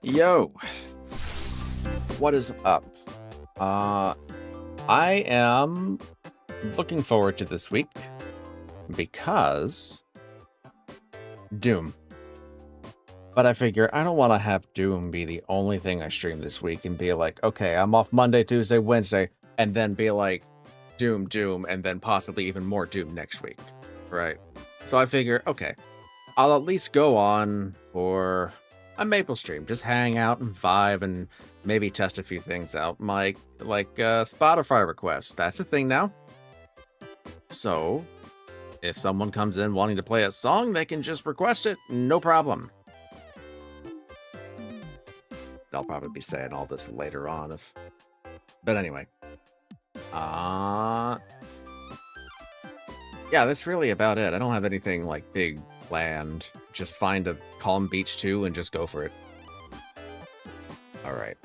Yo, what is up? Uh, I am looking forward to this week because Doom. But I figure I don't want to have Doom be the only thing I stream this week and be like, okay, I'm off Monday, Tuesday, Wednesday, and then be like, Doom, and then possibly even more Doom next week, right? So I figure, okay, I'll at least go on for a Maple stream, just hang out and vibe and maybe test a few things out. Like Spotify requests. That's a thing now. So if someone comes in wanting to play a song, they can just request it. No problem. I'll probably be saying all this later on. But anyway. Yeah, that's really about it. I don't have anything like big planned. Just find a calm beach too and just go for it. All right.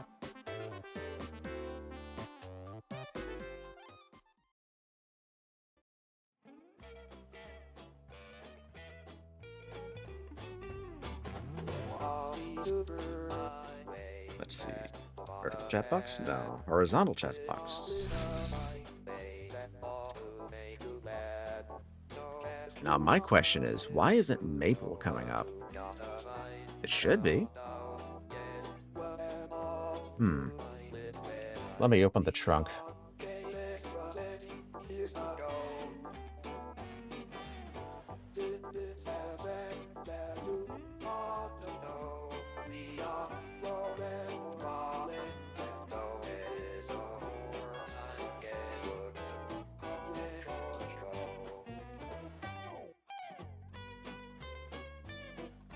Let's see. Vertical chat box? No. Horizontal chat box. Now, my question is, why isn't Maple coming up? It should be. Let me open the trunk.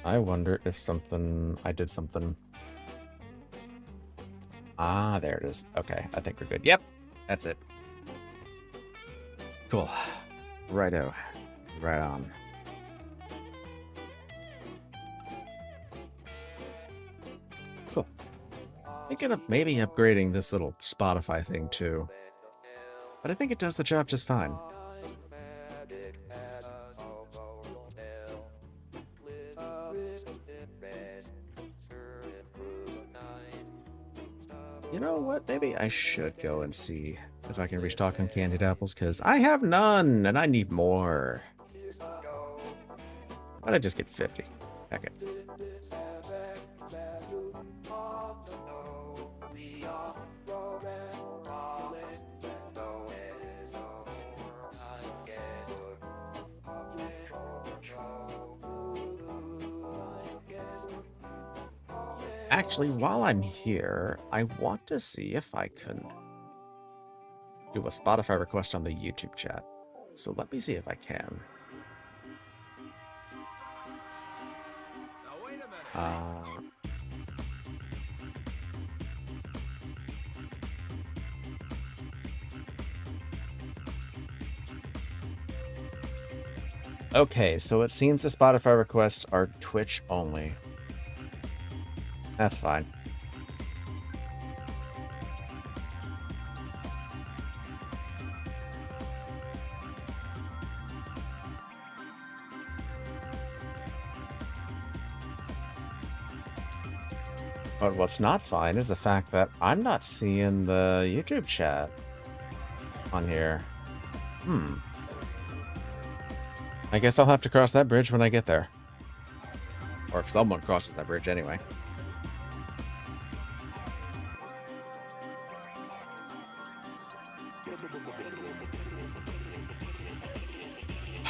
I wonder if I did something. Ah, there it is. Okay, I think we're good. Yep, that's it. Cool. Righto. Right on. Cool. Thinking of maybe upgrading this little Spotify thing too. But I think it does the job just fine. You know what? Maybe I should go and see if I can restock on candied apples, because I have none, and I need more. Why don't I just get 50? Heck it. Actually, while I'm here, I want to see if I can do a Spotify request on the YouTube chat. So let me see if I can. Okay, so it seems the Spotify requests are Twitch only. That's fine. But what's not fine is the fact that I'm not seeing the YouTube chat on here. I guess I'll have to cross that bridge when I get there. Or if someone crosses that bridge anyway.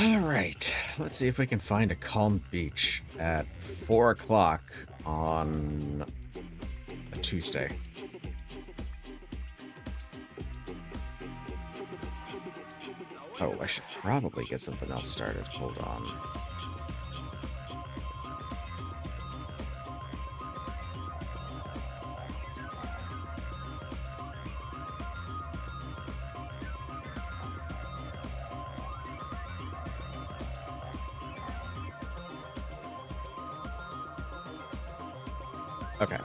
Alright, let's see if we can find a calm beach at 4 o'clock on a Tuesday. Oh, I should probably get something else started. Hold on. Okay.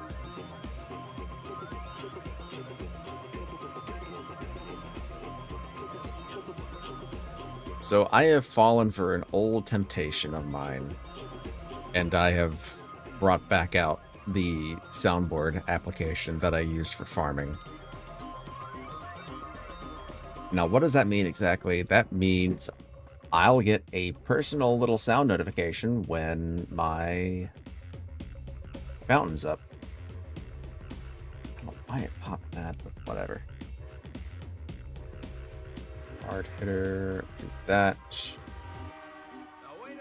So I have fallen for an old temptation of mine, and I have brought back out the soundboard application that I used for farming. Now, what does that mean exactly? That means I'll get a personal little sound notification when my fountain's up. I don't know why it popped that, but whatever. Hard hitter, do that. Now wait a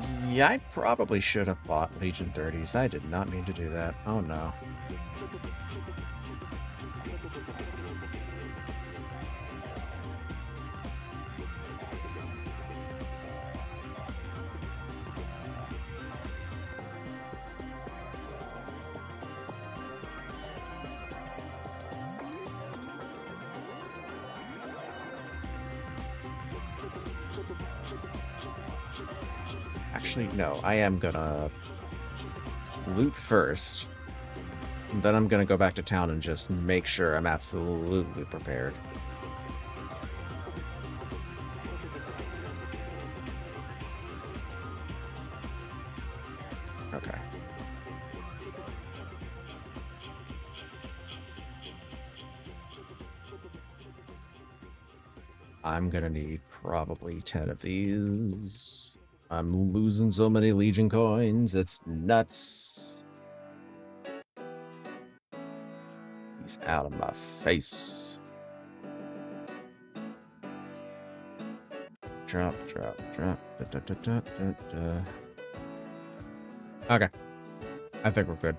minute. Yeah, I probably should have bought Legion 30s. I did not mean to do that. Oh no. Actually, no. I am gonna loot first. And then I'm gonna go back to town and just make sure I'm absolutely prepared. Okay. I'm gonna need probably 10 of these. I'm losing so many Legion coins. It's nuts. He's out of my face. Drop, drop, drop. Da, da, da, da, da, da. Okay. I think we're good.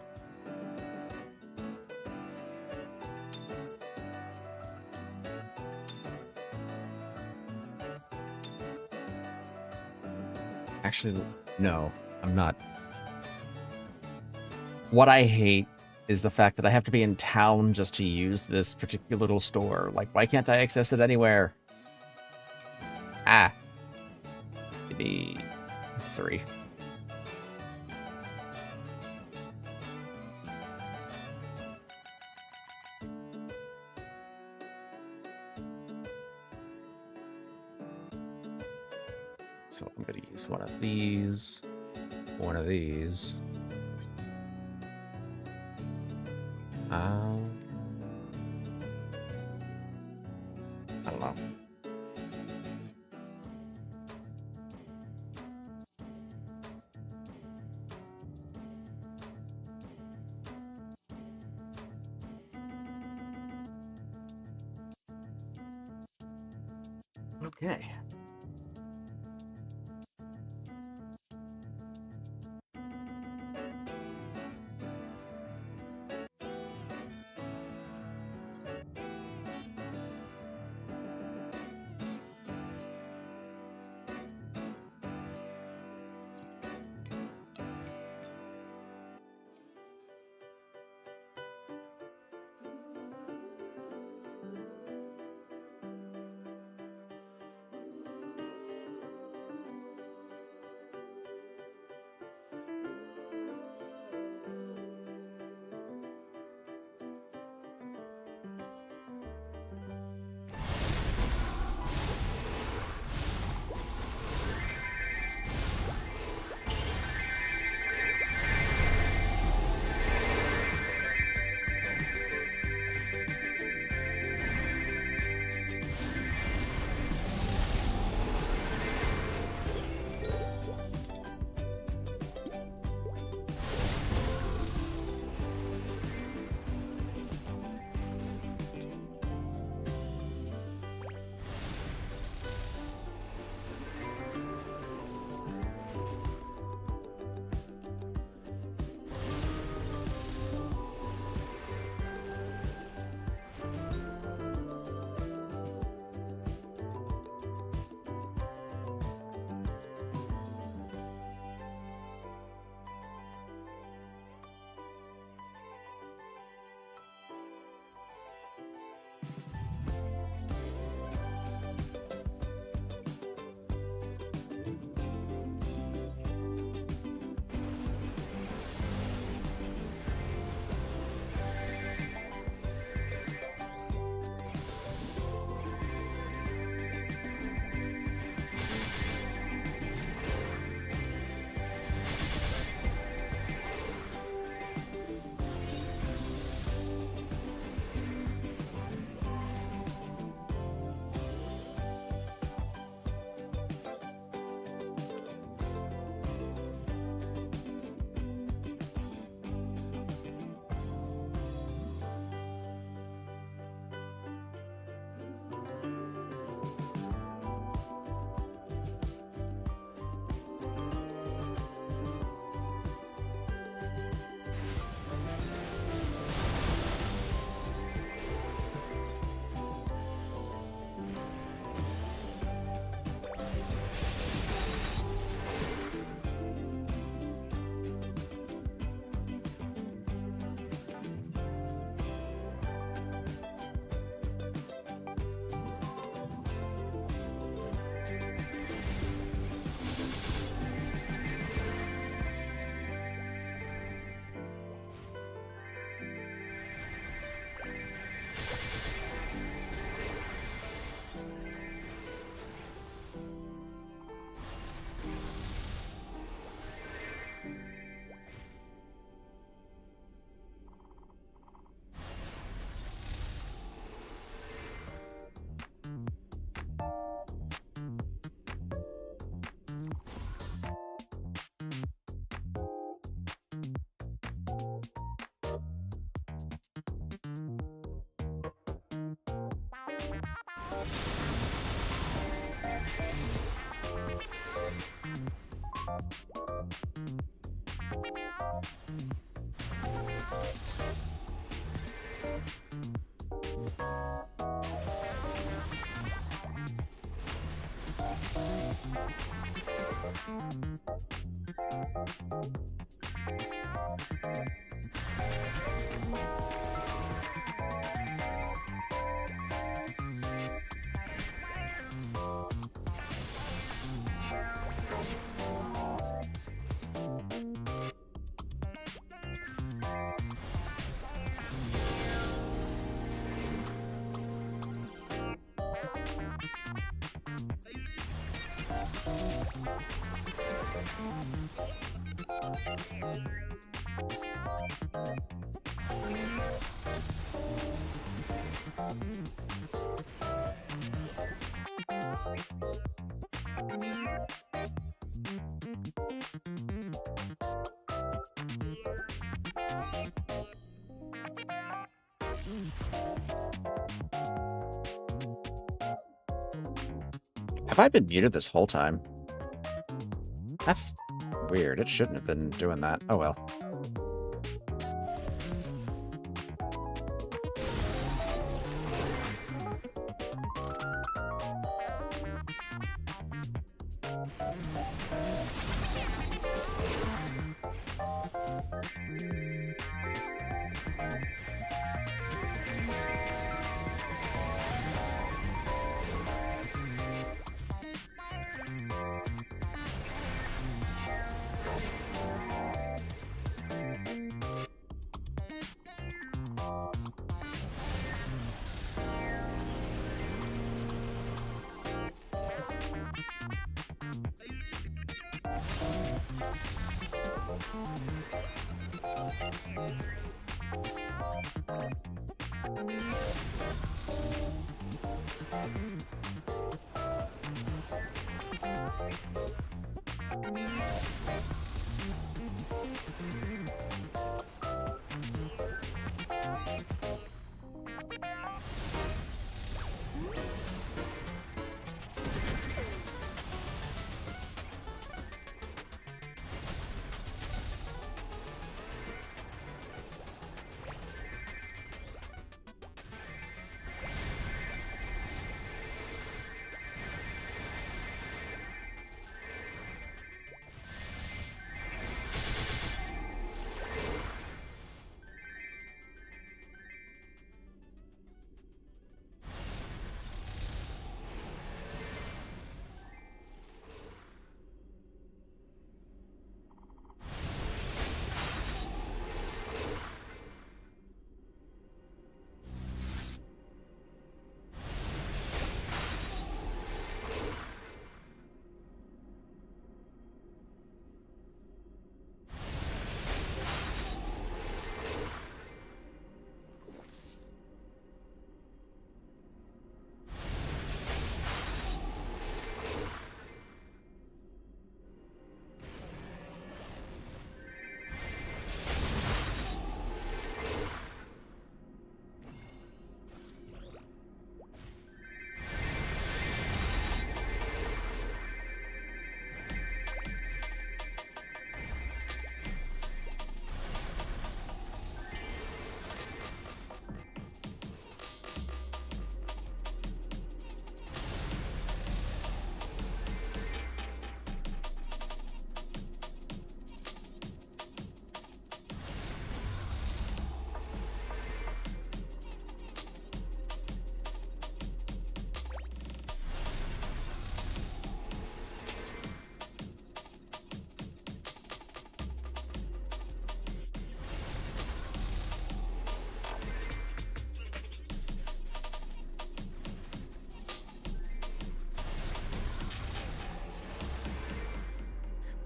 Actually, no, I'm not. What I hate is the fact that I have to be in town just to use this particular little store. Like, why can't I access it anywhere? Ah. Maybe 3. So I'm going to use one of these, one of these. I don't know. Okay. Have I been muted this whole time? That's weird. It shouldn't have been doing that. Oh well.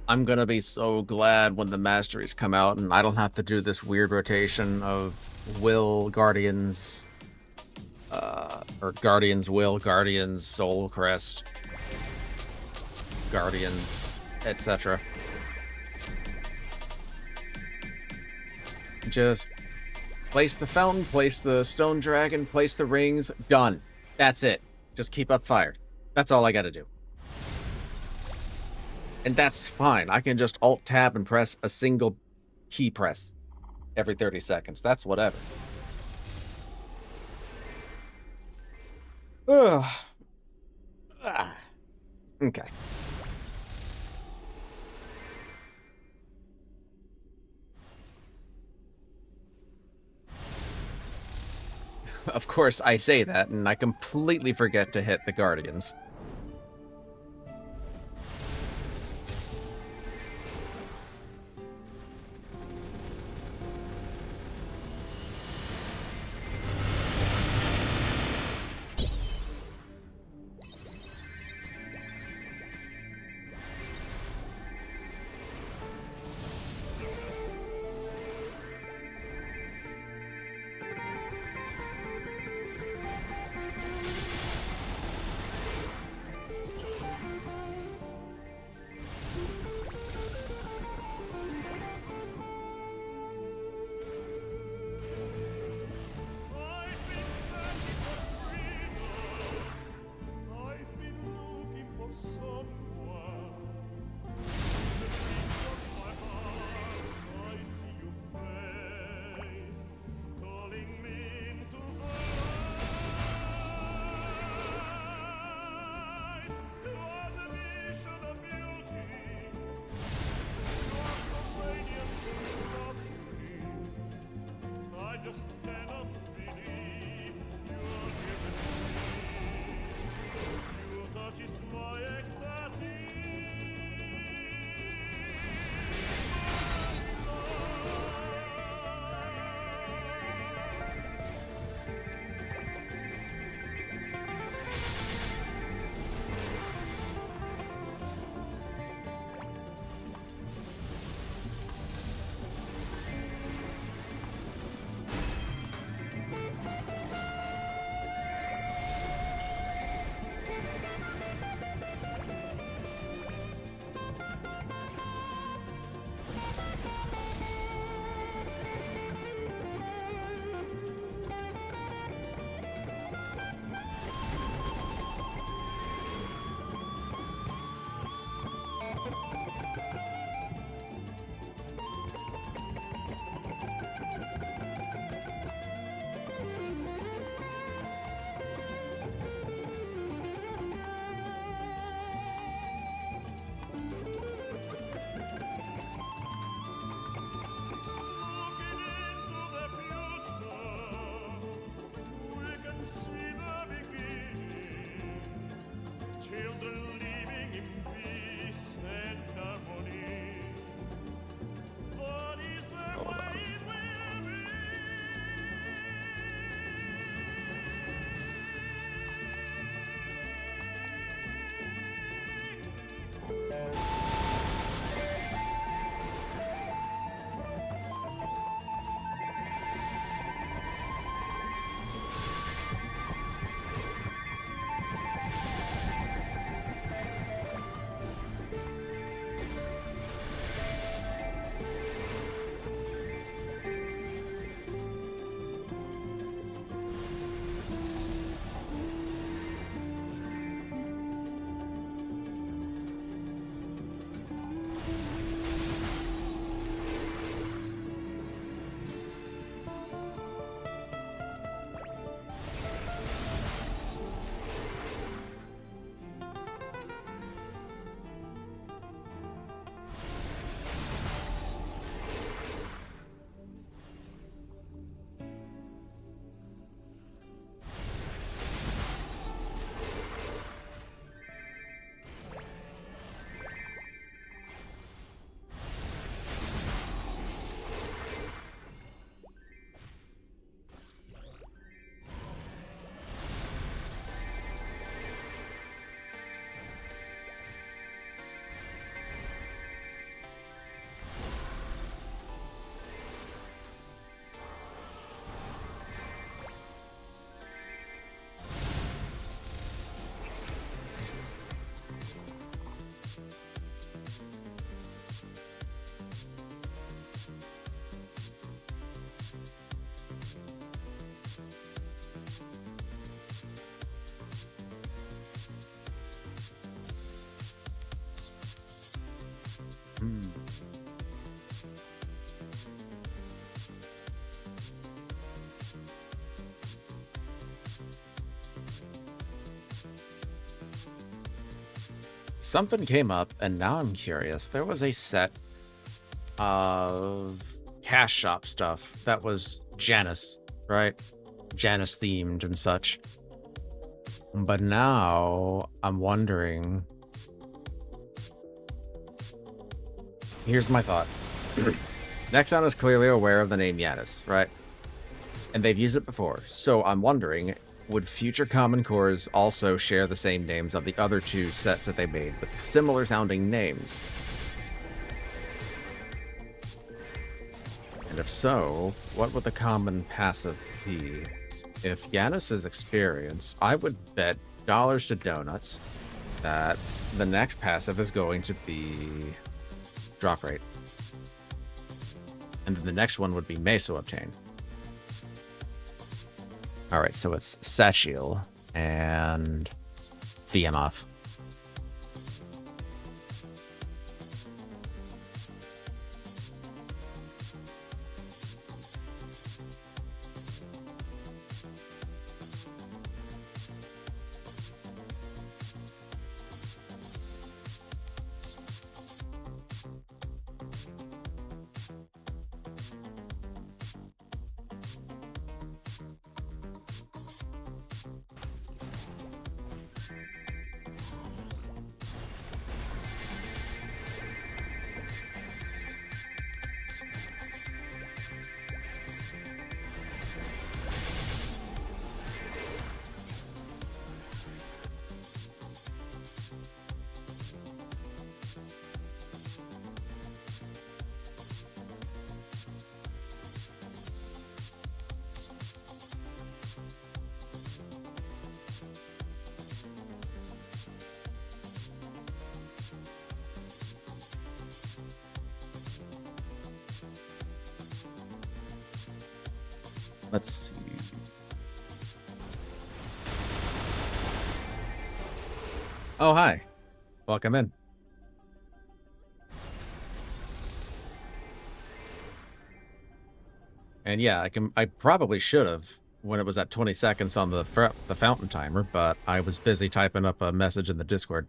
I'm gonna be so glad when the masteries come out and I don't have to do this weird rotation of will guardians, or guardians will, guardians soul crest, guardians, etc. Just place the fountain, place the stone dragon, place the rings, done. That's it. Just keep up fire. That's all I gotta do. And that's fine. I can just alt-tab and press a single key press every 30 seconds. That's whatever. Ugh. Ah. Okay. Of course, I say that, and I completely forget to hit the Guardians. something came up, and now I'm curious. There was a set of cash shop stuff that was Janus, right? Janus themed and such. But now I'm wondering. Here's my thought. Nexon is clearly aware of the name Janus, right? And they've used it before. So I'm wondering, would future Common Cores also share the same names of the other two sets that they made with similar sounding names? And if so, what would the common passive be? If Janus is experienced, I would bet dollars to donuts that the next passive is going to be drop rate. And then the next one would be Meso Obtain. Alright, so it's Sachiel and VMoff. Let's see. Oh, hi. Welcome in. And yeah, I probably should have when it was at 20 seconds on the fountain timer, but I was busy typing up a message in the Discord.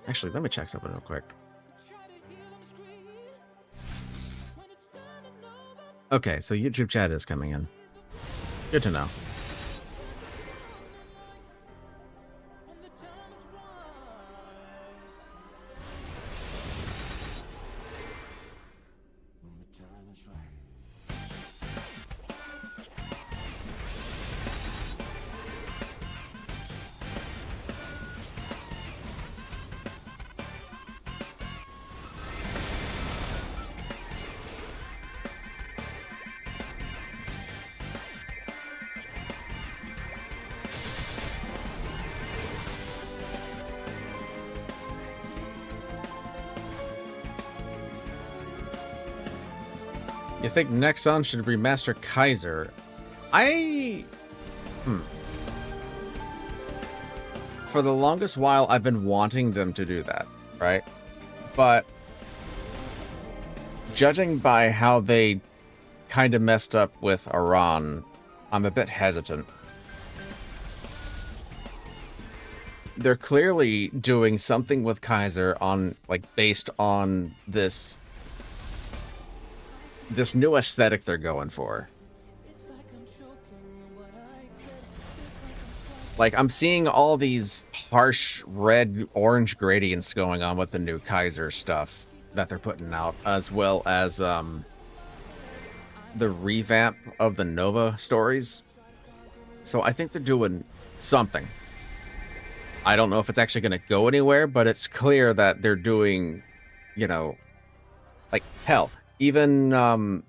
Actually, let me check something real quick. Okay, so YouTube chat is coming in. Good to know. You think Nexon should remaster Kaiser? For the longest while, I've been wanting them to do that, right? But judging by how they kind of messed up with Iran, I'm a bit hesitant. They're clearly doing something with Kaiser on, like, based on this new aesthetic they're going for. Like, I'm seeing all these harsh red-orange gradients going on with the new Kaiser stuff that they're putting out, as well as the revamp of the Nova stories. So I think they're doing something. I don't know if it's actually going to go anywhere, but it's clear that they're doing, you know, like, hell, even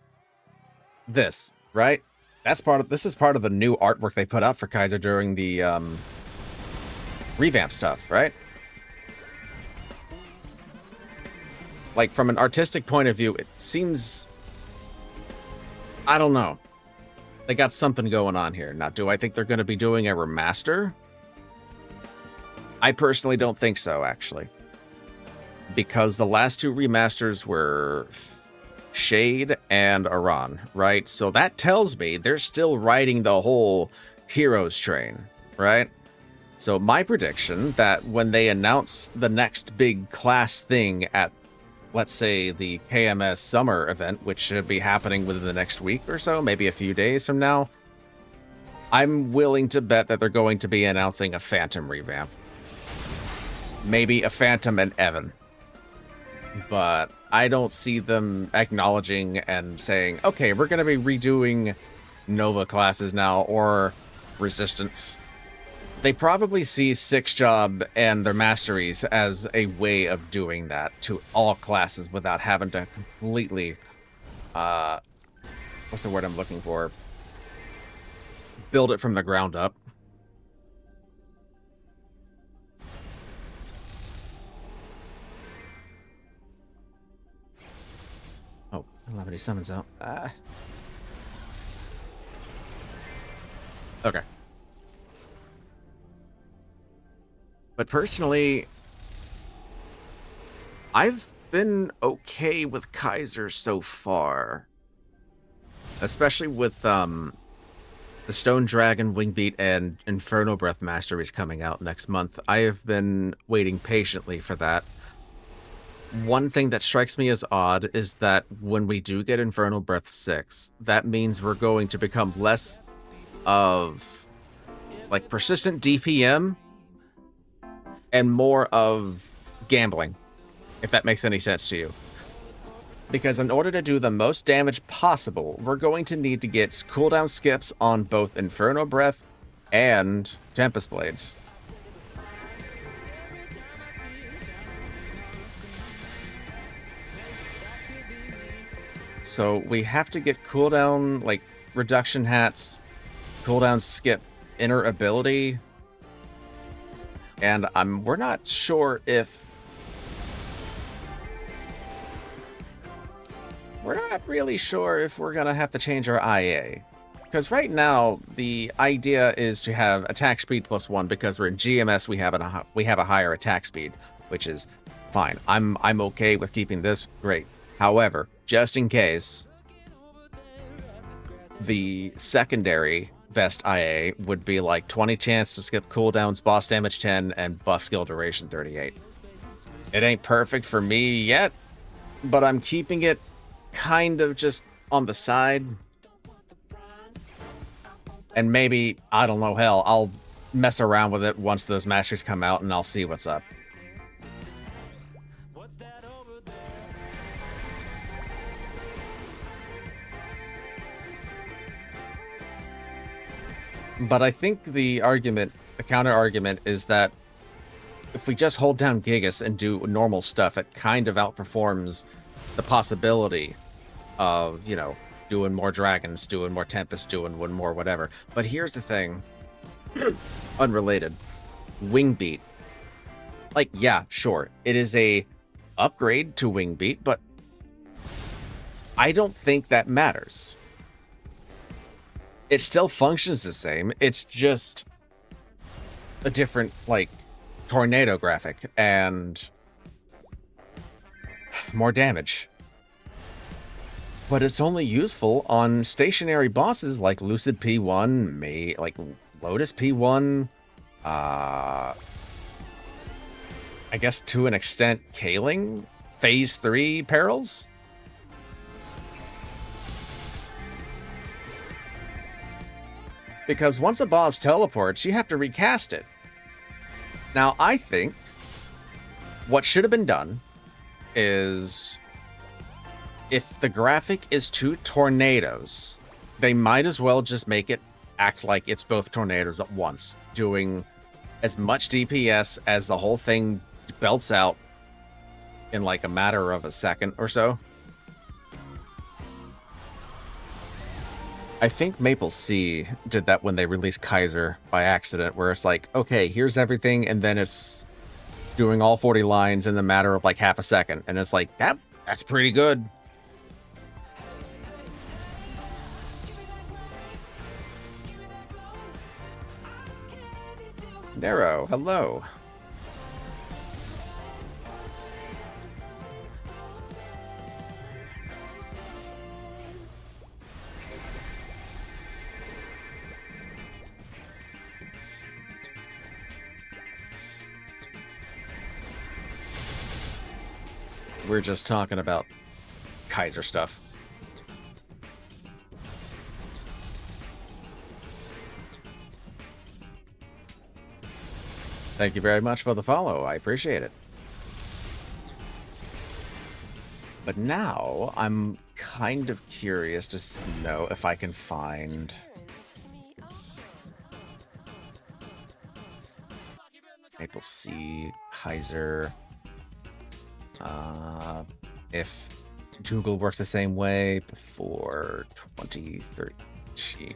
this, right? This is part of the new artwork they put out for Kaiser during the revamp stuff, right? Like, from an artistic point of view, it seems... I don't know. They got something going on here. Now, do I think they're going to be doing a remaster? I personally don't think so, actually. Because the last two remasters were Shade and Iran, right? So that tells me they're still riding the whole Heroes train, right? So my prediction that when they announce the next big class thing at, let's say, the KMS summer event, which should be happening within the next week or so, maybe a few days from now, I'm willing to bet that they're going to be announcing a Phantom revamp. Maybe a Phantom and Evan. But I don't see them acknowledging and saying, okay, we're going to be redoing Nova classes now, or Resistance. They probably see Six Job and their Masteries as a way of doing that to all classes without having to completely, what's the word I'm looking for? Build it from the ground up. Oh, I don't have any summons out. Okay. But personally, I've been okay with Kaiser so far. Especially with the Stone Dragon, Wingbeat, and Inferno Breath Masteries coming out next month. I have been waiting patiently for that. One thing that strikes me as odd is that when we do get Infernal Breath 6, that means we're going to become less of, like, persistent DPM and more of gambling, if that makes any sense to you. Because in order to do the most damage possible, we're going to need to get cooldown skips on both Inferno Breath and Tempest Blades. So we have to get cooldown, like, reduction hats, cooldown skip inner ability, and we're not sure if... We're not really sure if we're going to have to change our IA. Because right now, the idea is to have attack speed +1, because we're in GMS, we have a higher attack speed, which is fine. I'm okay with keeping this. Great. However, just in case, the secondary best IA would be like 20 chance to skip cooldowns, boss damage 10, and buff skill duration 38. It ain't perfect for me yet, but I'm keeping it kind of just on the side. And maybe, I don't know, hell, I'll mess around with it once those masters come out and I'll see what's up. But I think the counter argument is that if we just hold down Gigas and do normal stuff, it kind of outperforms the possibility of, you know, doing more dragons, doing more Tempest, doing one more whatever. But here's the thing. Unrelated. Wingbeat. Like, yeah, sure. It is a upgrade to Wingbeat, but I don't think that matters. It still functions the same. It's just a different, like, tornado graphic and more damage. But it's only useful on stationary bosses like Lucid P1, like Lotus P1, I guess to an extent Kaling, Phase 3 Perils. Because once a boss teleports, you have to recast it. Now, I think what should have been done is, if the graphic is two tornadoes, they might as well just make it act like it's both tornadoes at once, doing as much DPS as the whole thing belts out in like a matter of a second or so. I think MapleStory did that when they released Kaiser by accident, where it's like, okay, here's everything, and then it's doing all 40 lines in the matter of like half a second, and it's like, that's pretty good. Nero, hello. We're just talking about Kaiser stuff. Thank you very much for the follow. I appreciate it. But now I'm kind of curious to know if I can find MapleStory, Kaiser. If Google works the same way before 2013.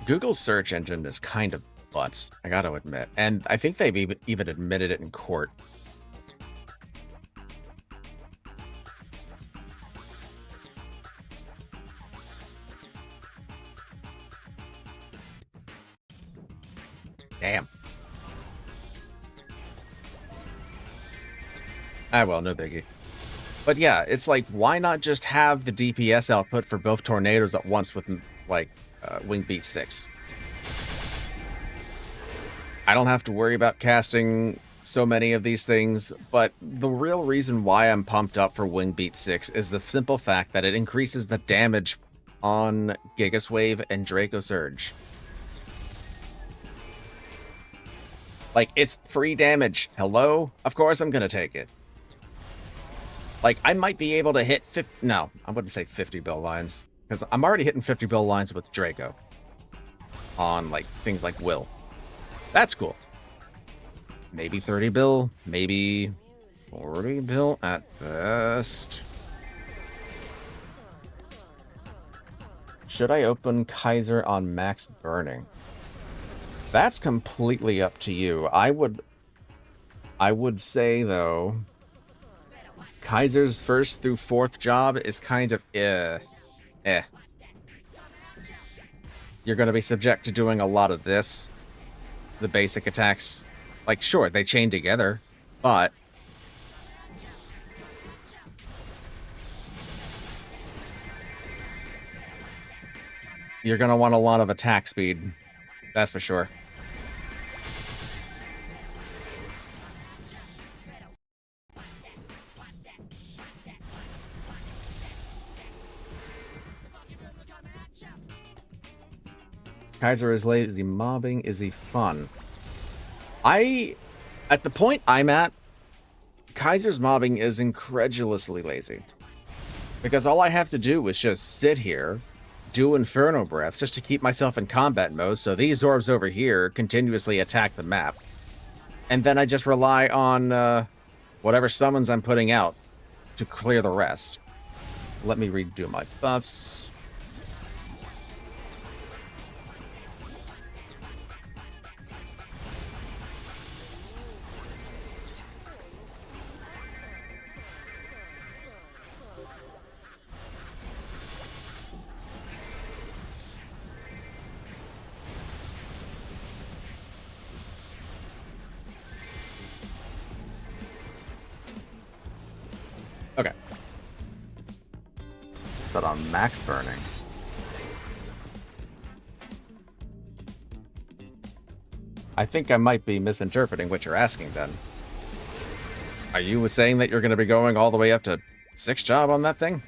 Google's search engine is kind of butts, I gotta admit. And I think they've even admitted it in court. Damn. Ah, well, no biggie. But yeah, it's like, why not just have the DPS output for both tornadoes at once with, like, Wing Beat 6? I don't have to worry about casting so many of these things, but the real reason why I'm pumped up for Wing Beat 6 is the simple fact that it increases the damage on Gigas Wave and Draco Surge. Like, it's free damage. Hello? Of course I'm gonna take it. Like, I might be able to hit 50... No, I wouldn't say 50 bill lines. Because I'm already hitting 50 bill lines with Draco. On, like, things like Will. That's cool. Maybe 30 bill. Maybe 40 bill at best. Should I open Kaiser on max burning? That's completely up to you. I would say, though, Kaiser's first through fourth job is kind of eh. You're going to be subject to doing a lot of this. The basic attacks. Like, sure, they chain together, but you're going to want a lot of attack speed. That's for sure. Kaiser is lazy mobbing. Is he fun? At the point I'm at, Kaiser's mobbing is incredulously lazy. Because all I have to do is just sit here, do Inferno Breath, just to keep myself in combat mode, so these orbs over here continuously attack the map. And then I just rely on whatever summons I'm putting out to clear the rest. Let me redo my buffs. Okay. Set on max burning. I think I might be misinterpreting what you're asking then. Are you saying that you're going to be going all the way up to 6 job on that thing?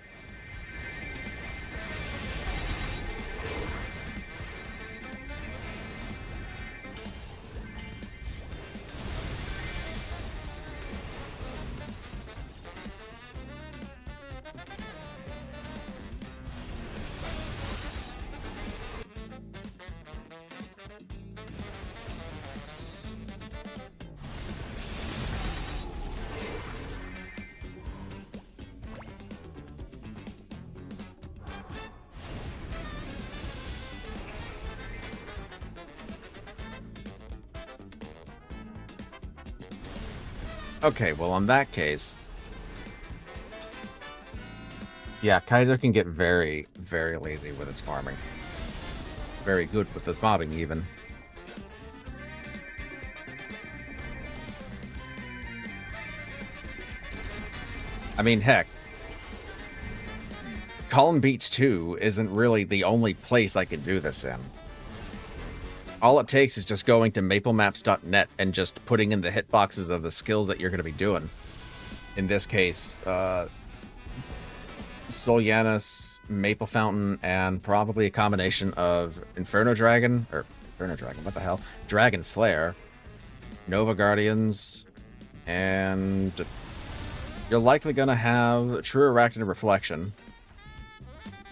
Okay, well, in that case... Yeah, Kaiser can get very, very lazy with his farming. Very good with his mobbing, even. I mean, heck, Column Beach 2 isn't really the only place I can do this in. All it takes is just going to maplemaps.net and just putting in the hitboxes of the skills that you're going to be doing. In this case, Solyanus, Maple Fountain, and probably a combination of Inferno Dragon, what the hell? Dragon Flare, Nova Guardians, and you're likely going to have True Arachnid Reflection.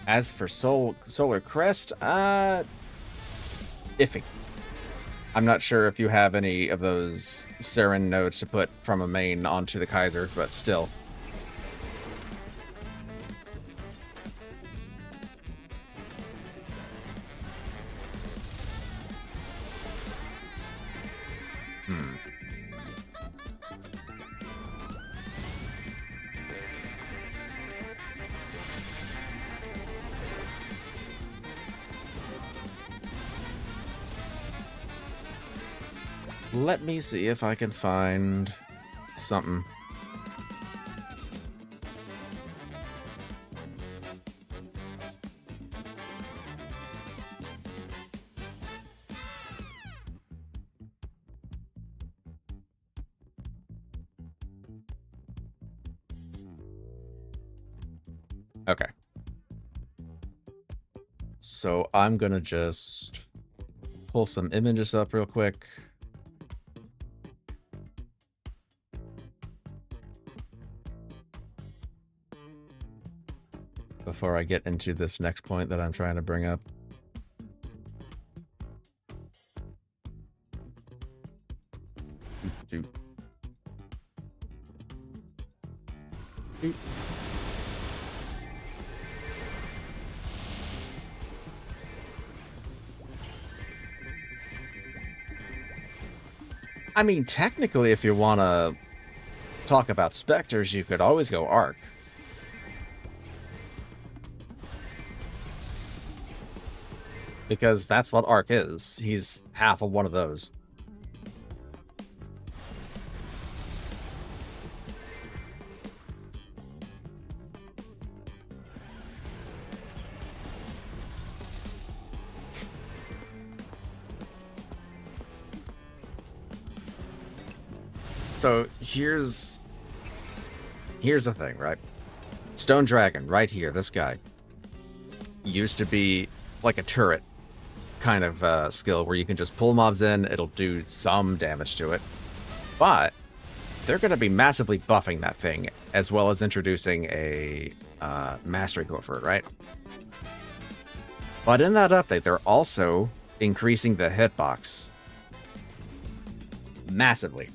As for Solar Crest, iffy. I'm not sure if you have any of those Seren nodes to put from a main onto the Kaiser, but still. Let me see if I can find something. Okay. So I'm gonna just pull some images up real quick. Before I get into this next point that I'm trying to bring up. I mean, technically, if you want to talk about specters, you could always go Arc. Because that's what Arc is. He's half of one of those. So here's the thing, right? Stone Dragon, right here, this guy, used to be like a turret kind of skill where you can just pull mobs in, it'll do some damage to it. But they're going to be massively buffing that thing, as well as introducing a mastery core for it, right? But in that update, they're also increasing the hitbox massively.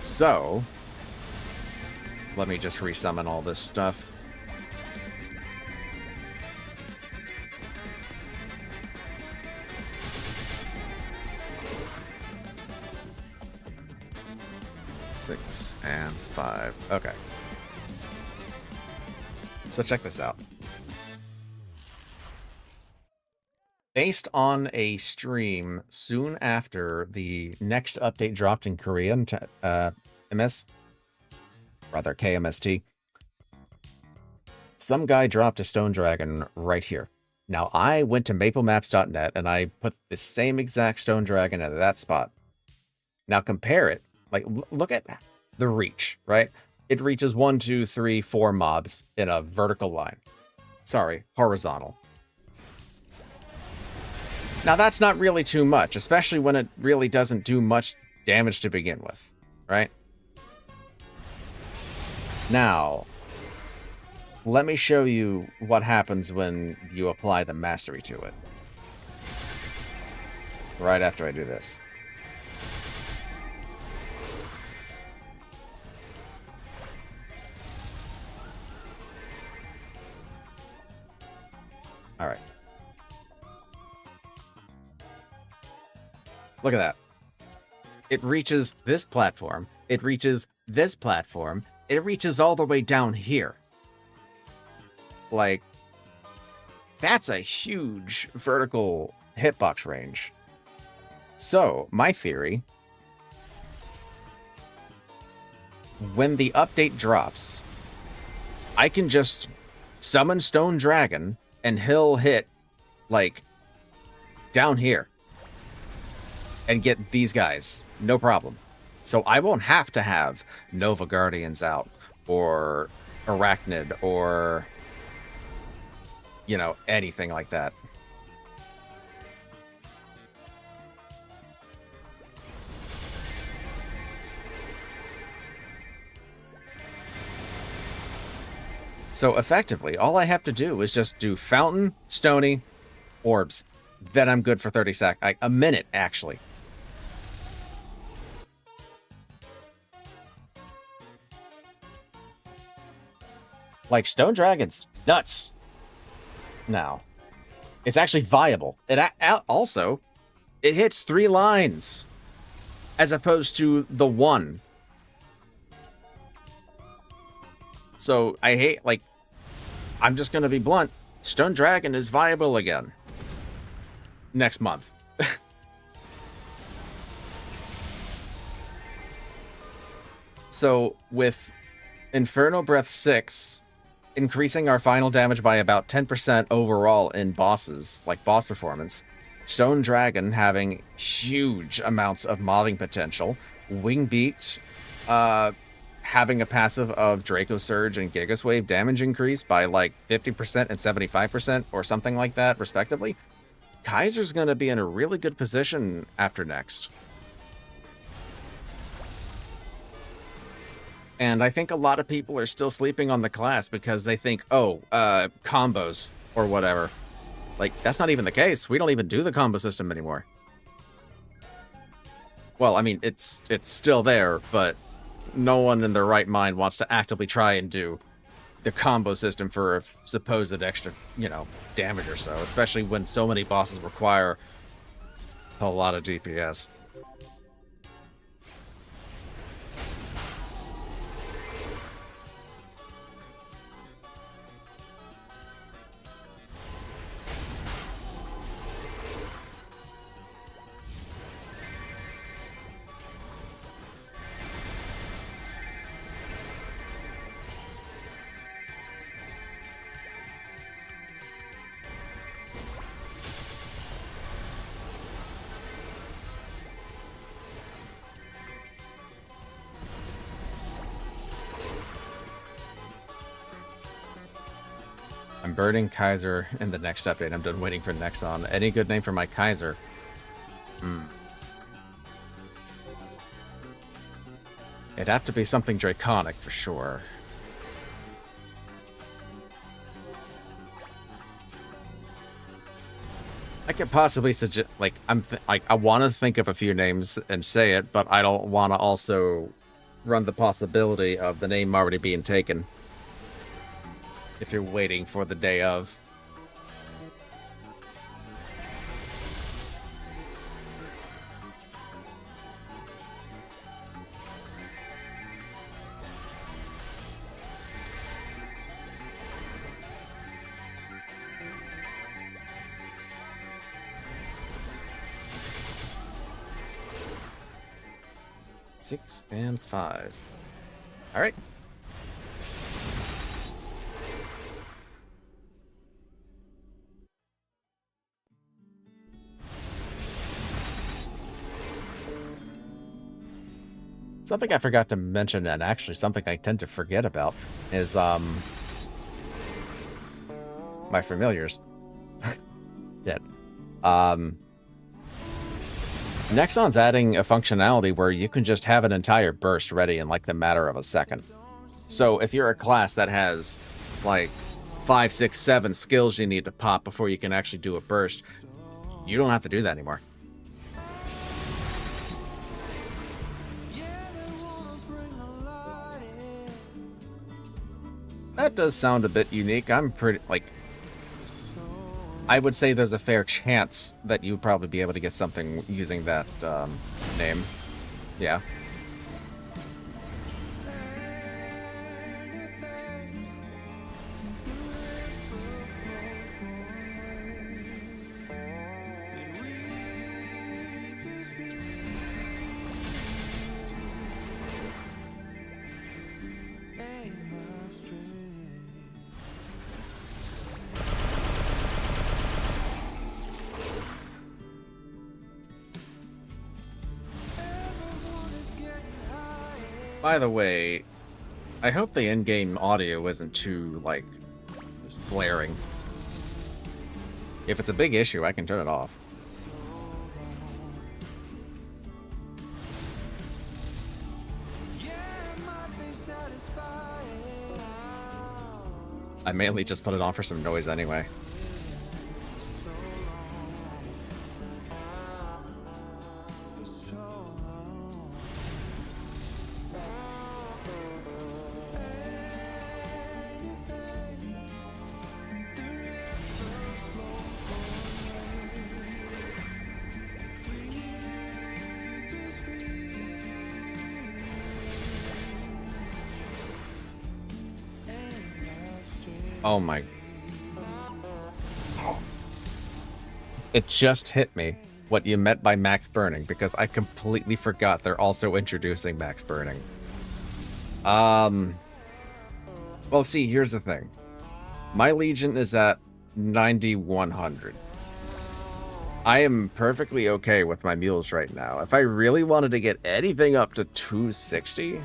So, let me just resummon all this stuff. Six and 5. Okay. So check this out. Based on a stream soon after the next update dropped in Korean to KMST, some guy dropped a Stone Dragon right here. Now, I went to maplemaps.net and I put the same exact Stone Dragon at that spot. Now compare it. Like, look at the reach, right? It reaches 1, 2, 3, 4 mobs in a vertical line. Sorry, horizontal. Now, that's not really too much, especially when it really doesn't do much damage to begin with, right? Now, let me show you what happens when you apply the mastery to it. Right after I do this. All right. Look at that. It reaches this platform. it reaches this platform, it reaches all the way down here. Like, that's a huge vertical hitbox range. So, my theory, when the update drops, I can just summon Stone Dragon and he'll hit, like, down here and get these guys. No problem. So I won't have to have Nova Guardians out or Arachnid or, you know, anything like that. So effectively, all I have to do is just do Fountain, Stony, Orbs. Then I'm good for 30 seconds. A minute, actually. Like, Stone Dragon's nuts. Now, it's actually viable. It also, it hits 3 lines as opposed to the 1. So I hate, like, I'm just going to be blunt. Stone Dragon is viable again. Next month. So with Inferno Breath 6, increasing our final damage by about 10% overall in bosses, like boss performance, Stone Dragon having huge amounts of mobbing potential, Wingbeat having a passive of Draco Surge and Gigas Wave damage increase by like 50% and 75% or something like that, respectively, Kaiser's going to be in a really good position after next. And I think a lot of people are still sleeping on the class because they think, oh, combos or whatever. Like, that's not even the case. We don't even do the combo system anymore. Well, I mean, it's still there, but no one in their right mind wants to actively try and do the combo system for a supposed extra, you know, damage or so, especially when so many bosses require a lot of DPS. I'm burning Kaiser in the next update. I'm done waiting for Nexon. Any good name for my Kaiser? It'd have to be something draconic for sure. I could possibly suggest, like, I want to think of a few names and say it, but I don't want to also run the possibility of the name already being taken. If you're waiting for the day of. Six and 5. All right. Something I forgot to mention, and actually something I tend to forget about, is my familiars. Dead. Nexon's adding a functionality where you can just have an entire burst ready in like the matter of a second. So if you're a class that has like 5, 6, 7 skills you need to pop before you can actually do a burst, you don't have to do that anymore. That does sound a bit unique. I'm pretty, like, I would say there's a fair chance that you'd probably be able to get something using that name. Yeah. By the way, I hope the in-game audio isn't too, like, blaring. If it's a big issue, I can turn it off. I mainly just put it on for some noise anyway. Oh my. It just hit me what you meant by max burning, because I completely forgot they're also introducing max burning. Well, see, here's the thing. My Legion is at 9100. I am perfectly okay with my mules right now. If I really wanted to get anything up to 260...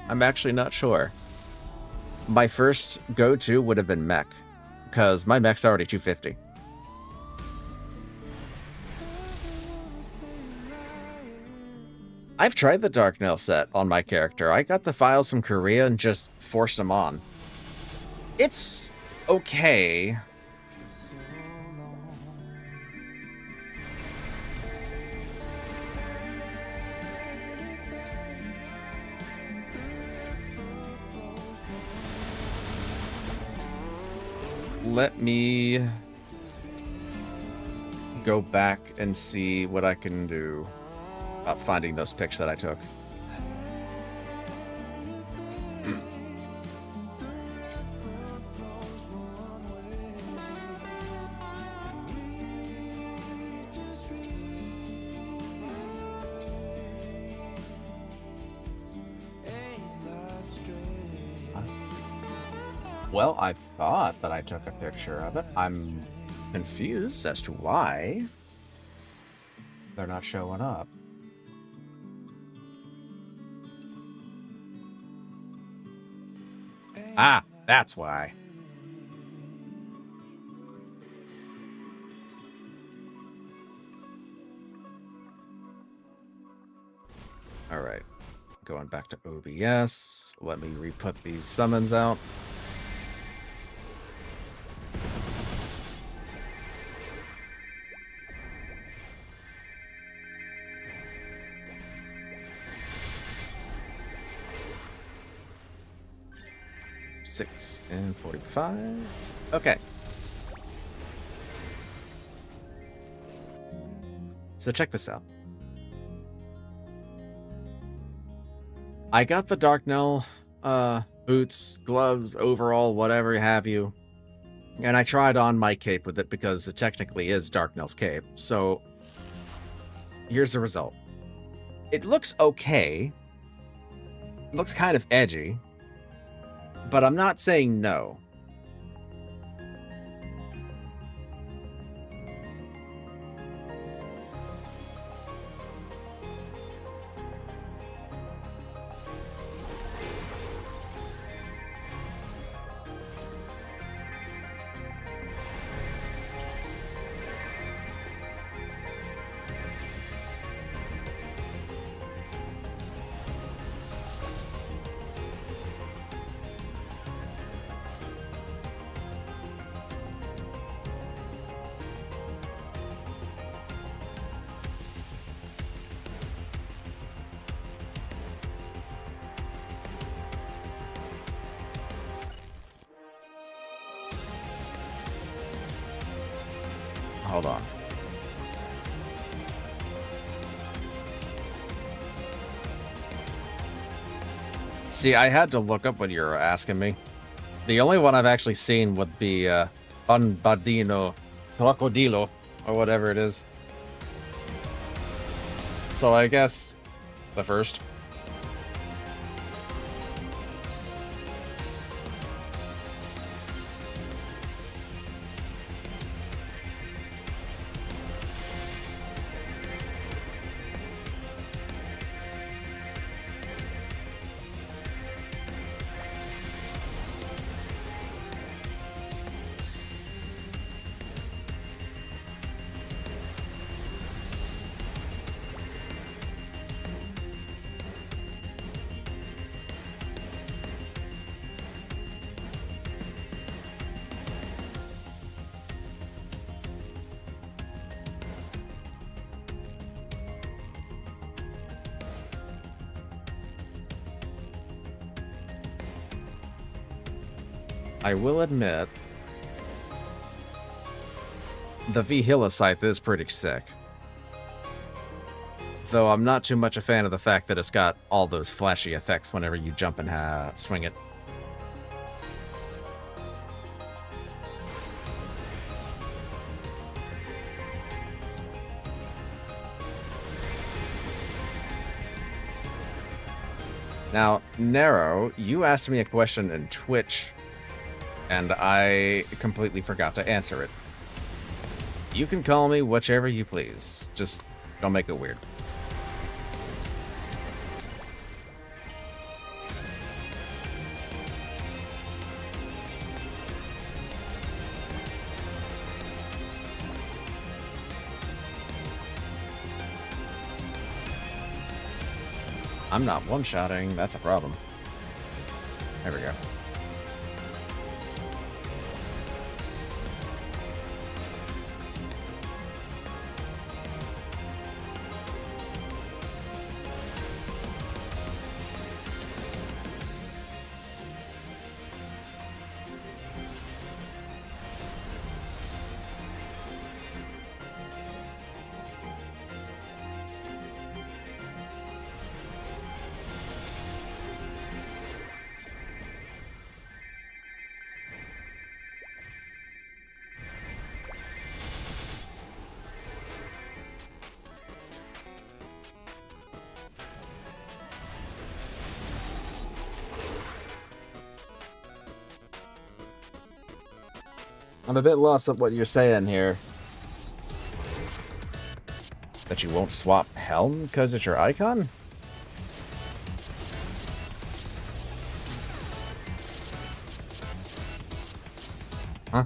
I'm actually not sure. My first go-to would have been mech, because my mech's already 250. I've tried the Darknail set on my character. I got the files from Korea and just forced them on. It's okay. Let me go back and see what I can do about finding those pics that I took. Well, I thought that I took a picture of it. I'm confused as to why they're not showing up. Ah, that's why. All right, going back to OBS. Let me re-put these summons out. $6 and $45. Okay. So check this out. I got the Darknail boots, gloves, overall, whatever have you. And I tried on my cape with it because it technically is Darknail's cape. So here's the result. It looks okay. It looks kind of edgy. But I'm not saying no. Hold on. See, I had to look up what you were asking me. The only one I've actually seen would be Bombardino Crocodilo, or whatever it is. So I guess the first. I will admit, the V-Hilla scythe is pretty sick. Though I'm not too much a fan of the fact that it's got all those flashy effects whenever you jump and swing it. Now, Nero, you asked me a question in Twitch, and I completely forgot to answer it. You can call me whichever you please. Just don't make it weird. I'm not one-shotting. That's a problem. There we go. I'm a bit lost at what you're saying here. That you won't swap Helm because it's your icon? Huh?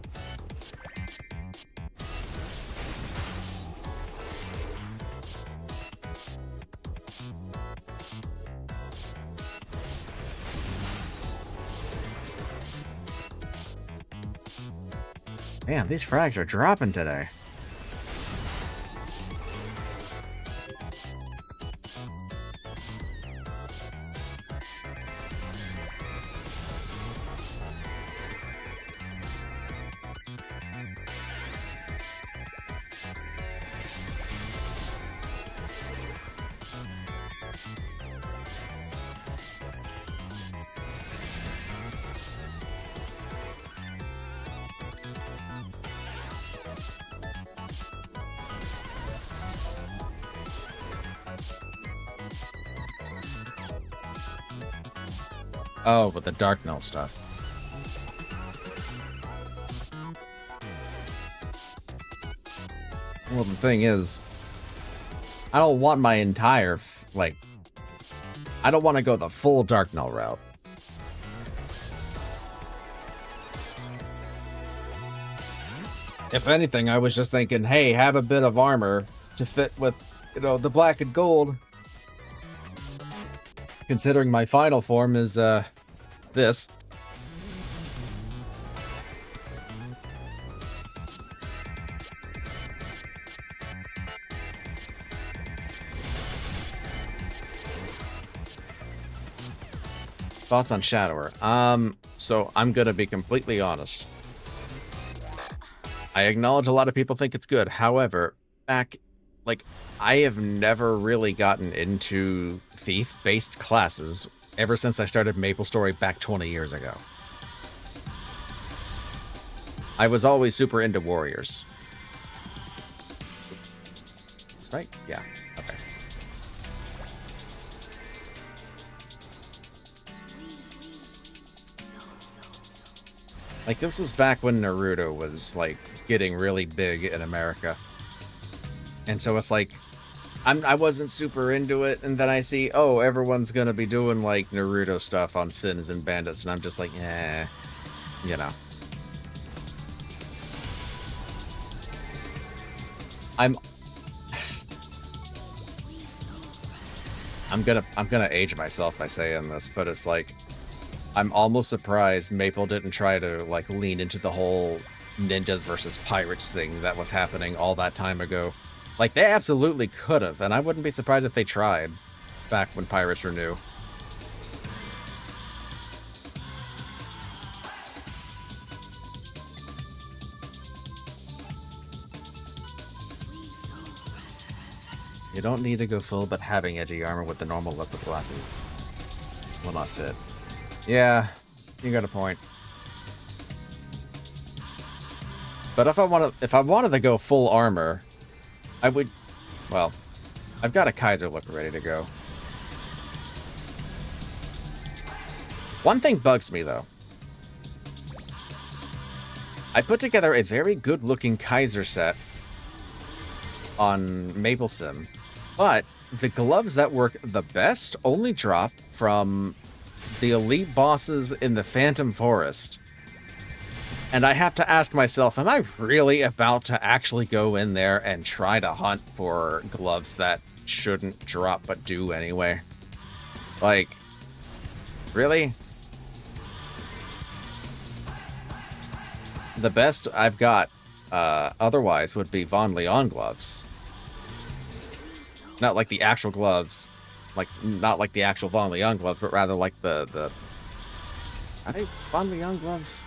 Man, these frags are dropping today. Oh, with the Dark Knell stuff. Well, the thing is, I don't want my entire, I don't want to go the full Dark Knell route. If anything, I was just thinking, hey, have a bit of armor to fit with, the black and gold. Considering my final form is, this. Thoughts on Shadower? So I'm gonna be completely honest. I acknowledge a lot of people think it's good. However, I have never really gotten into thief-based classes ever since I started MapleStory back 20 years ago. I was always super into warriors. That's right? Yeah. Okay. This was back when Naruto was, getting really big in America. And so it's I wasn't super into it, and then I see, oh, everyone's gonna be doing, Naruto stuff on Sins and Bandits, and I'm just like, eh, I'm gonna age myself by saying this, but it's I'm almost surprised Maple didn't try to, lean into the whole ninjas versus pirates thing that was happening all that time ago. They absolutely could have, and I wouldn't be surprised if they tried back when pirates were new. You don't need to go full, but having edgy armor with the normal look with glasses will not fit. Yeah, you got a point. But if I wanted to go full armor, I would. Well, I've got a Kaiser look ready to go. One thing bugs me though. I put together a very good-looking Kaiser set on MapleSim, but the gloves that work the best only drop from the elite bosses in the Phantom Forest. And I have to ask myself, am I really about to actually go in there and try to hunt for gloves that shouldn't drop but do anyway? Like, really? The best I've got otherwise would be Von Leon gloves. Not like the actual gloves. Not like the actual Von Leon gloves, but rather like the... Are they Von Leon gloves?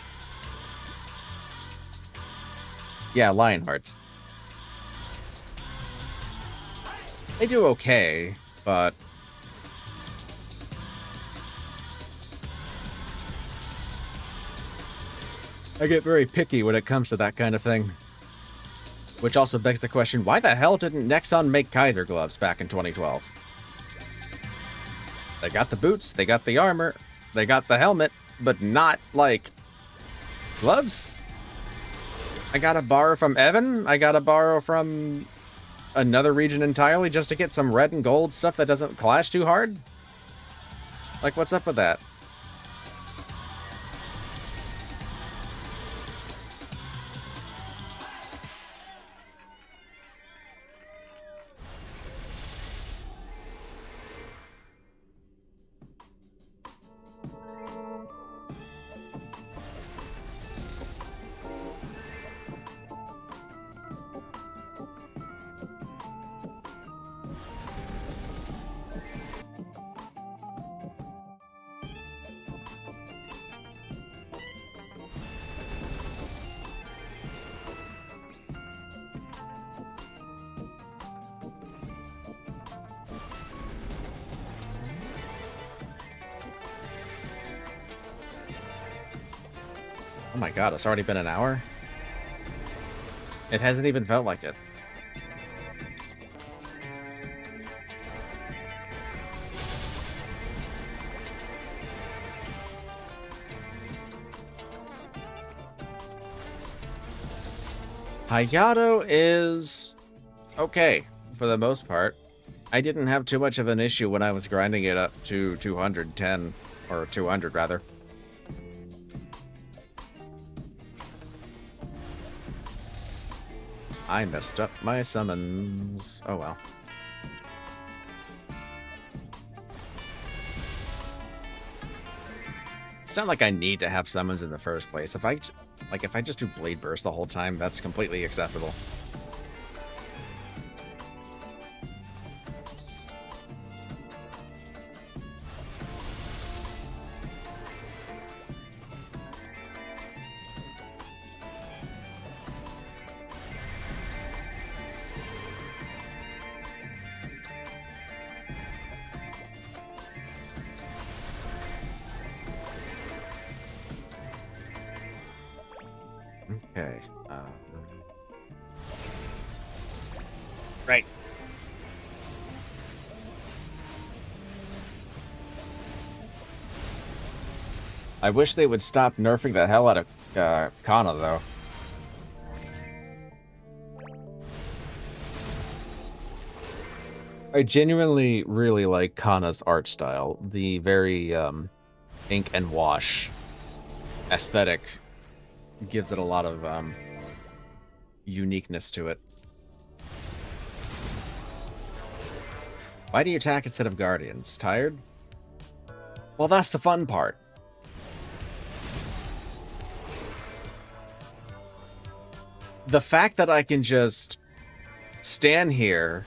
Yeah, Lionhearts. They do okay, but... I get very picky when it comes to that kind of thing. Which also begs the question, why the hell didn't Nexon make Kaiser gloves back in 2012? They got the boots, they got the armor, they got the helmet, but not, like, gloves? I gotta borrow from Evan? I gotta borrow from another region entirely just to get some red and gold stuff that doesn't clash too hard? Like, what's up with that? Oh my god, it's already been an hour? It hasn't even felt like it. Hayato is okay for the most part. I didn't have too much of an issue when I was grinding it up to 210, or 200 rather. I messed up my summons. Oh well. It's not like I need to have summons in the first place. If I just do Blade Burst the whole time, that's completely acceptable. Okay. Right. I wish they would stop nerfing the hell out of Kana, though. I genuinely really like Kana's art style. The very ink and wash aesthetic gives it a lot of uniqueness to it. Why do you attack instead of Guardians? Tired? Well, that's the fun part. The fact that I can just stand here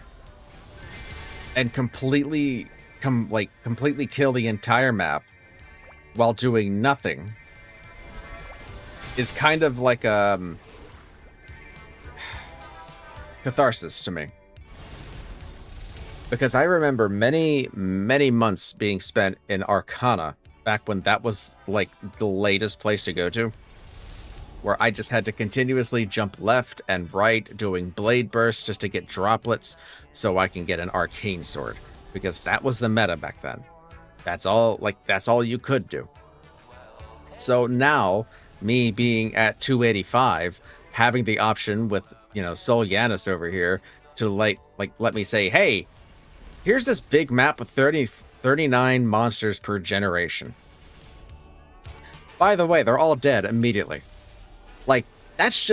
and completely kill the entire map while doing nothing is kind of like catharsis to me. Because I remember many, many months being spent in Arcana, back when that was, like, the latest place to go to, where I just had to continuously jump left and right, doing blade bursts just to get droplets so I can get an arcane sword. Because that was the meta back then. That's all you could do. So now, me being at 285, having the option with, Sol Yanis over here to let me say, hey, here's this big map with 39 monsters per generation. By the way, they're all dead immediately. Like, that's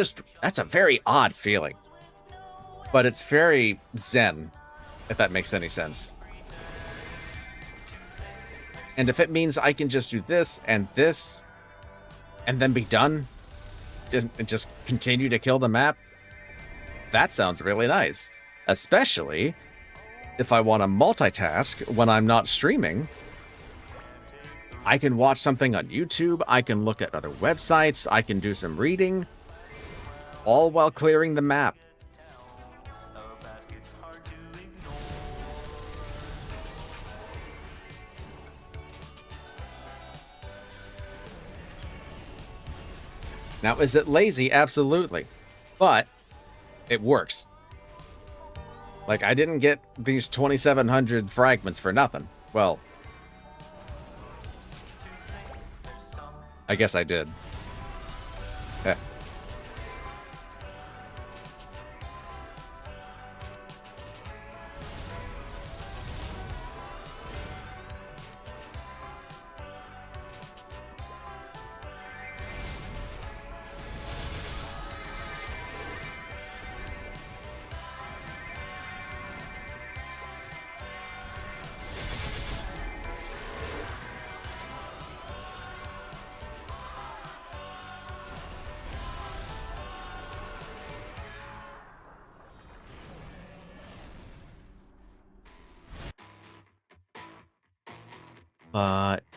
a very odd feeling. But it's very zen, if that makes any sense. And if it means I can just do this, and then be done, just continue to kill the map, that sounds really nice. Especially if I want to multitask when I'm not streaming. I can watch something on YouTube, I can look at other websites, I can do some reading, all while clearing the map. Now, is it lazy? Absolutely. But it works. Like, I didn't get these 2,700 fragments for nothing. Well, I guess I did. Eh.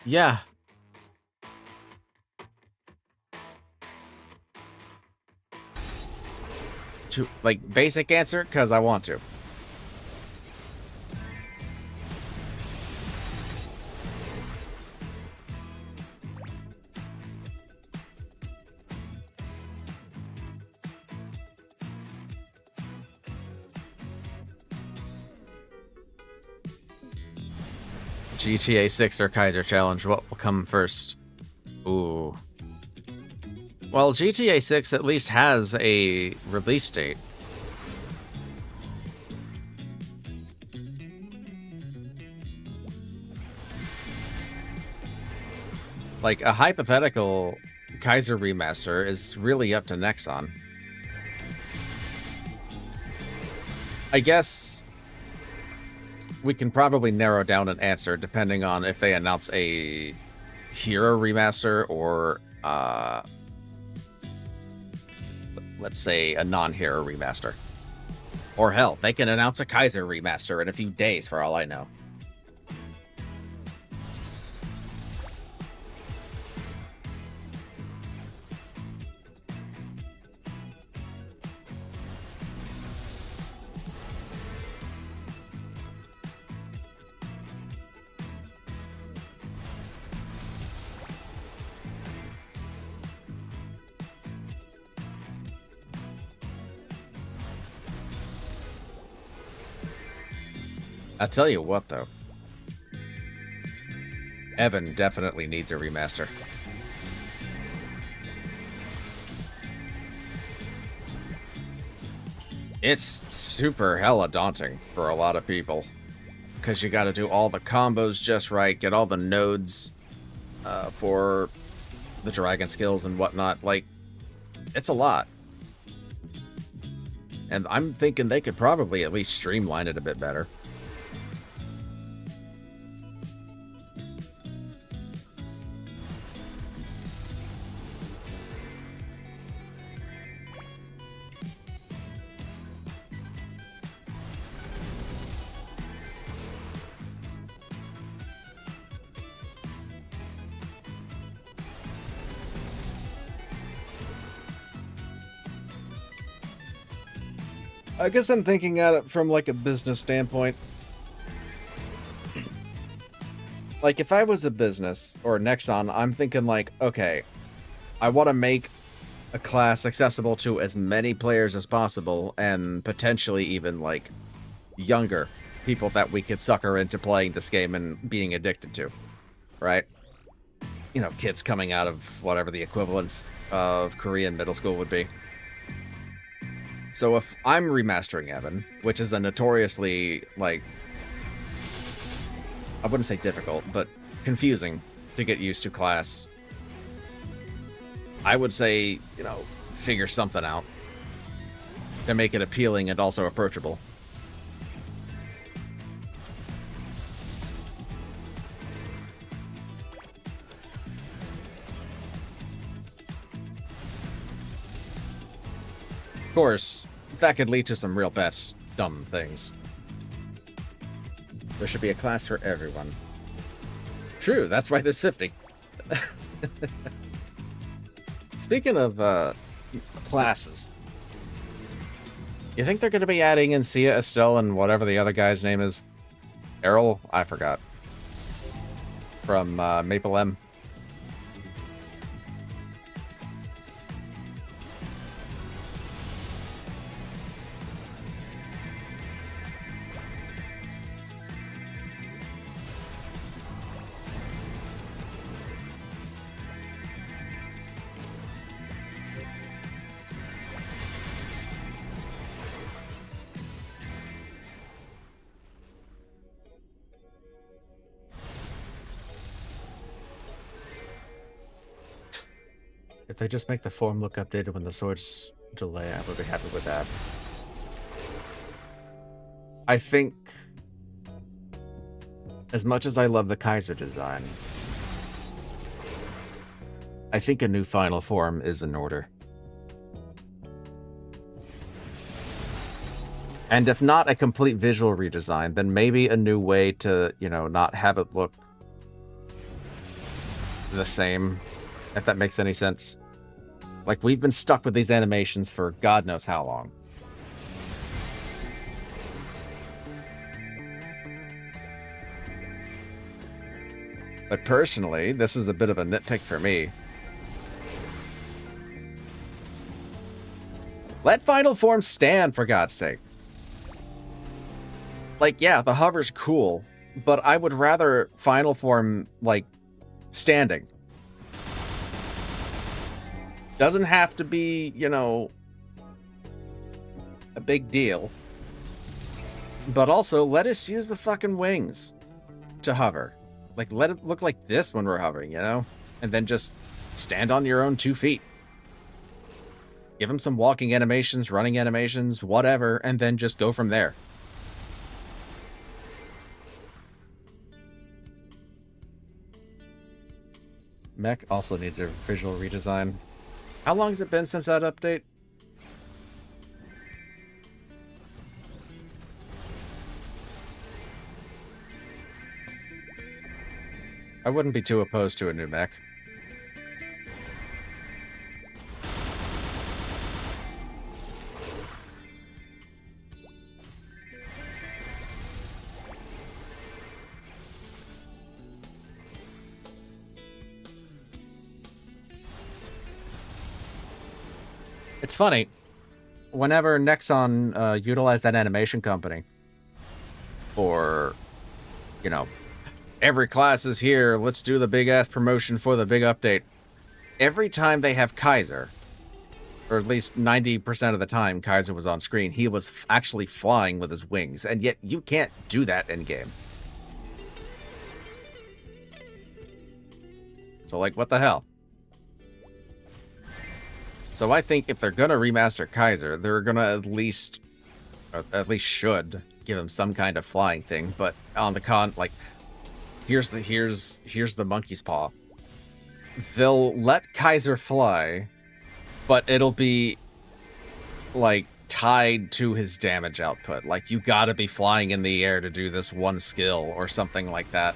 Yeah. Basic answer, because I want to. GTA 6 or Kaiser Challenge, what will come first? Ooh. Well, GTA 6 at least has a release date. Like, a hypothetical Kaiser remaster is really up to Nexon. I guess we can probably narrow down an answer depending on if they announce a Hero remaster or, let's say, a non-Hero remaster. Or hell, they can announce a Kaiser remaster in a few days for all I know. I'll tell you what, though. Evan definitely needs a remaster. It's super hella daunting for a lot of people. Because you gotta do all the combos just right, get all the nodes for the dragon skills and whatnot. Like, it's a lot. And I'm thinking they could probably at least streamline it a bit better. I guess I'm thinking at it from like a business standpoint. Like, if I was a business or Nexon, I'm thinking like, okay, I want to make a class accessible to as many players as possible, and potentially even like younger people that we could sucker into playing this game and being addicted to, right? You know, kids coming out of whatever the equivalents of Korean middle school would be. So if I'm remastering Evan, which is a notoriously, like, I wouldn't say difficult, but confusing to get used to class, I would say, you know, figure something out to make it appealing and also approachable. Of course, that could lead to some real bad, dumb things. There should be a class for everyone. True, that's why there's 50. Speaking of classes, you think they're going to be adding in Sia, Estelle, and whatever the other guy's name is? Errol? I forgot. From Maple M. If they just make the form look updated when the swords delay, I would be happy with that. I think, as much as I love the Kaiser design, I think a new final form is in order. And if not a complete visual redesign, then maybe a new way to, you know, not have it look the same, if that makes any sense. Like, we've been stuck with these animations for God knows how long. But personally, this is a bit of a nitpick for me. Let Final Form stand, for God's sake. Like, yeah, the hover's cool, but I would rather Final Form, like, standing. Doesn't have to be, you know, a big deal. But also, let us use the fucking wings to hover. Like, let it look like this when we're hovering, you know? And then just stand on your own 2 feet. Give them some walking animations, running animations, whatever, and then just go from there. Mech also needs a visual redesign. How long has it been since that update? I wouldn't be too opposed to a new mech. It's funny, whenever Nexon utilized that animation company for, you know, every class is here, let's do the big-ass promotion for the big update. Every time they have Kaiser, or at least 90% of the time Kaiser was on screen, he was actually flying with his wings, and yet you can't do that in-game. So, like, what the hell? So I think if they're gonna remaster Kaiser, they're gonna at least should give him some kind of flying thing. But on the like, here's the monkey's paw. They'll let Kaiser fly, but it'll be like tied to his damage output. Like, you gotta be flying in the air to do this one skill or something like that.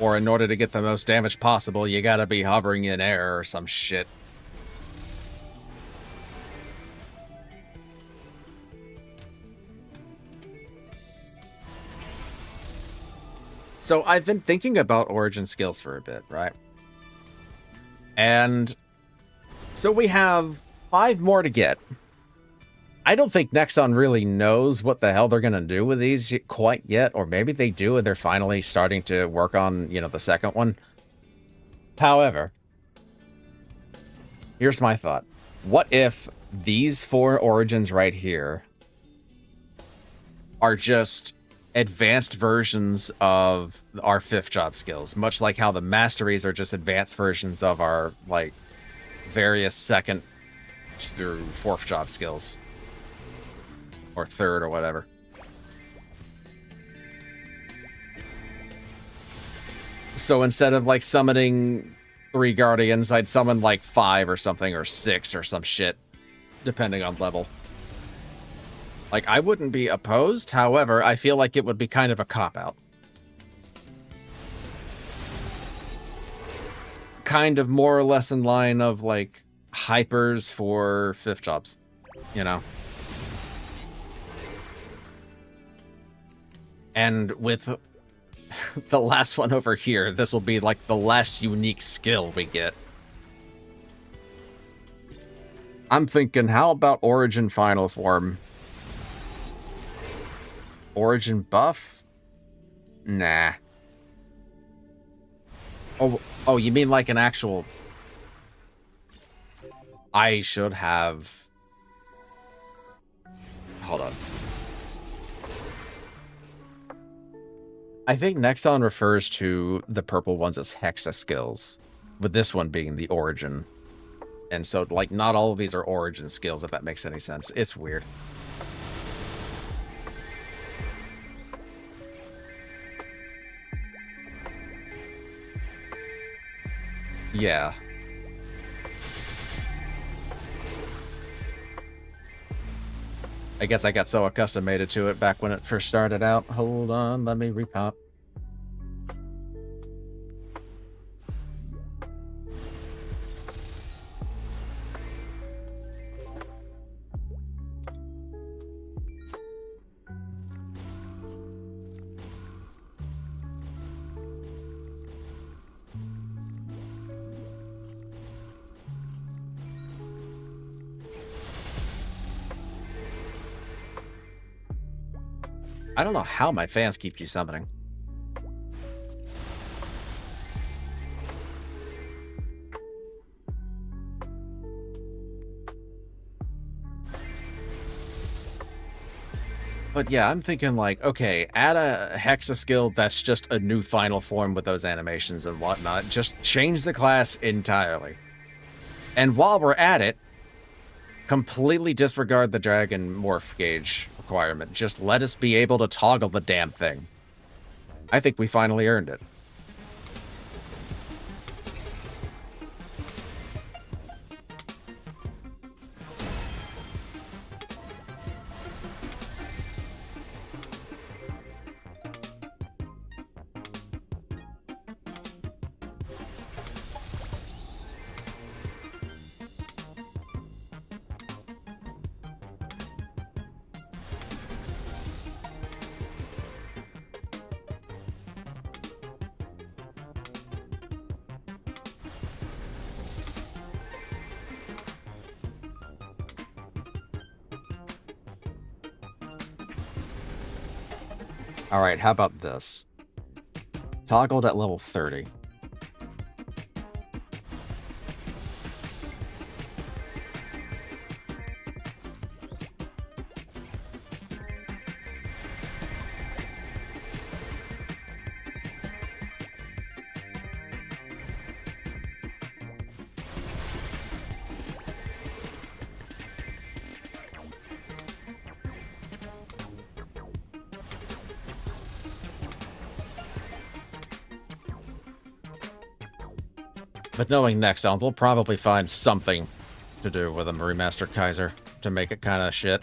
Or in order to get the most damage possible, you gotta be hovering in air or some shit. So I've been thinking about origin skills for a bit, right? And so we have 5 more to get. I don't think Nexon really knows what the hell they're going to do with these quite yet, or maybe they do and they're finally starting to work on, you know, the second one. However, here's my thought. What if these 4 origins right here are just advanced versions of our 5th job skills, much like how the masteries are just advanced versions of our, like, various 2nd through 4th job skills. Or 3rd or whatever. So instead of, like, summoning 3 guardians, I'd summon, like, 5 or something, or 6 or some shit, depending on level. Like, I wouldn't be opposed, however, I feel like it would be kind of a cop-out. Kind of more or less in line of, like, hypers for 5th jobs, you know? And with the last one over here, this will be, like, the last unique skill we get. I'm thinking, how about Origin Final Form? Origin buff? Nah. Oh, you mean like an actual... I should have... Hold on. I think Nexon refers to the purple ones as Hexa skills, with this one being the Origin. And so, like, not all of these are Origin skills, if that makes any sense. It's weird. Yeah. I guess I got so accustomed to it back when it first started out. Hold on, let me repop. I don't know how my fans keep you summoning. But yeah, I'm thinking like, okay, add a Hexa skill that's just a new final form with those animations and whatnot. Just change the class entirely. And while we're at it, completely disregard the dragon morph gauge requirement. Just let us be able to toggle the damn thing. I think we finally earned it. All right, how about this? Toggled at level 30. But knowing Nexon, we'll probably find something to do with a remastered Kaiser to make it kind of shit.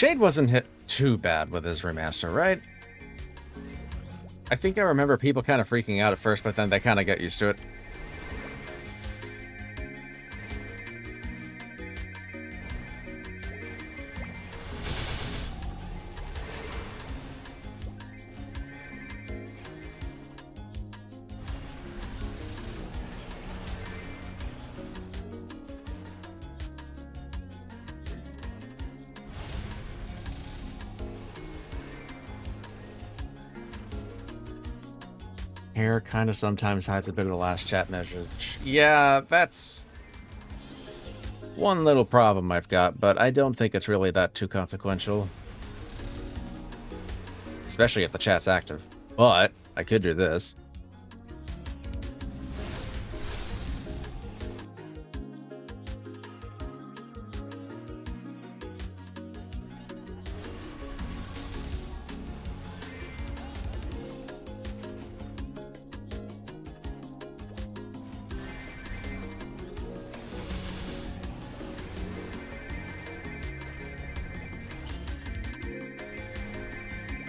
Shade wasn't hit too bad with his remaster, right? I think I remember people kind of freaking out at first, but then they kind of got used to it. Hair kind of sometimes hides a bit of the last chat message. Yeah, that's one little problem I've got, but I don't think it's really that too consequential. Especially if the chat's active. But I could do this.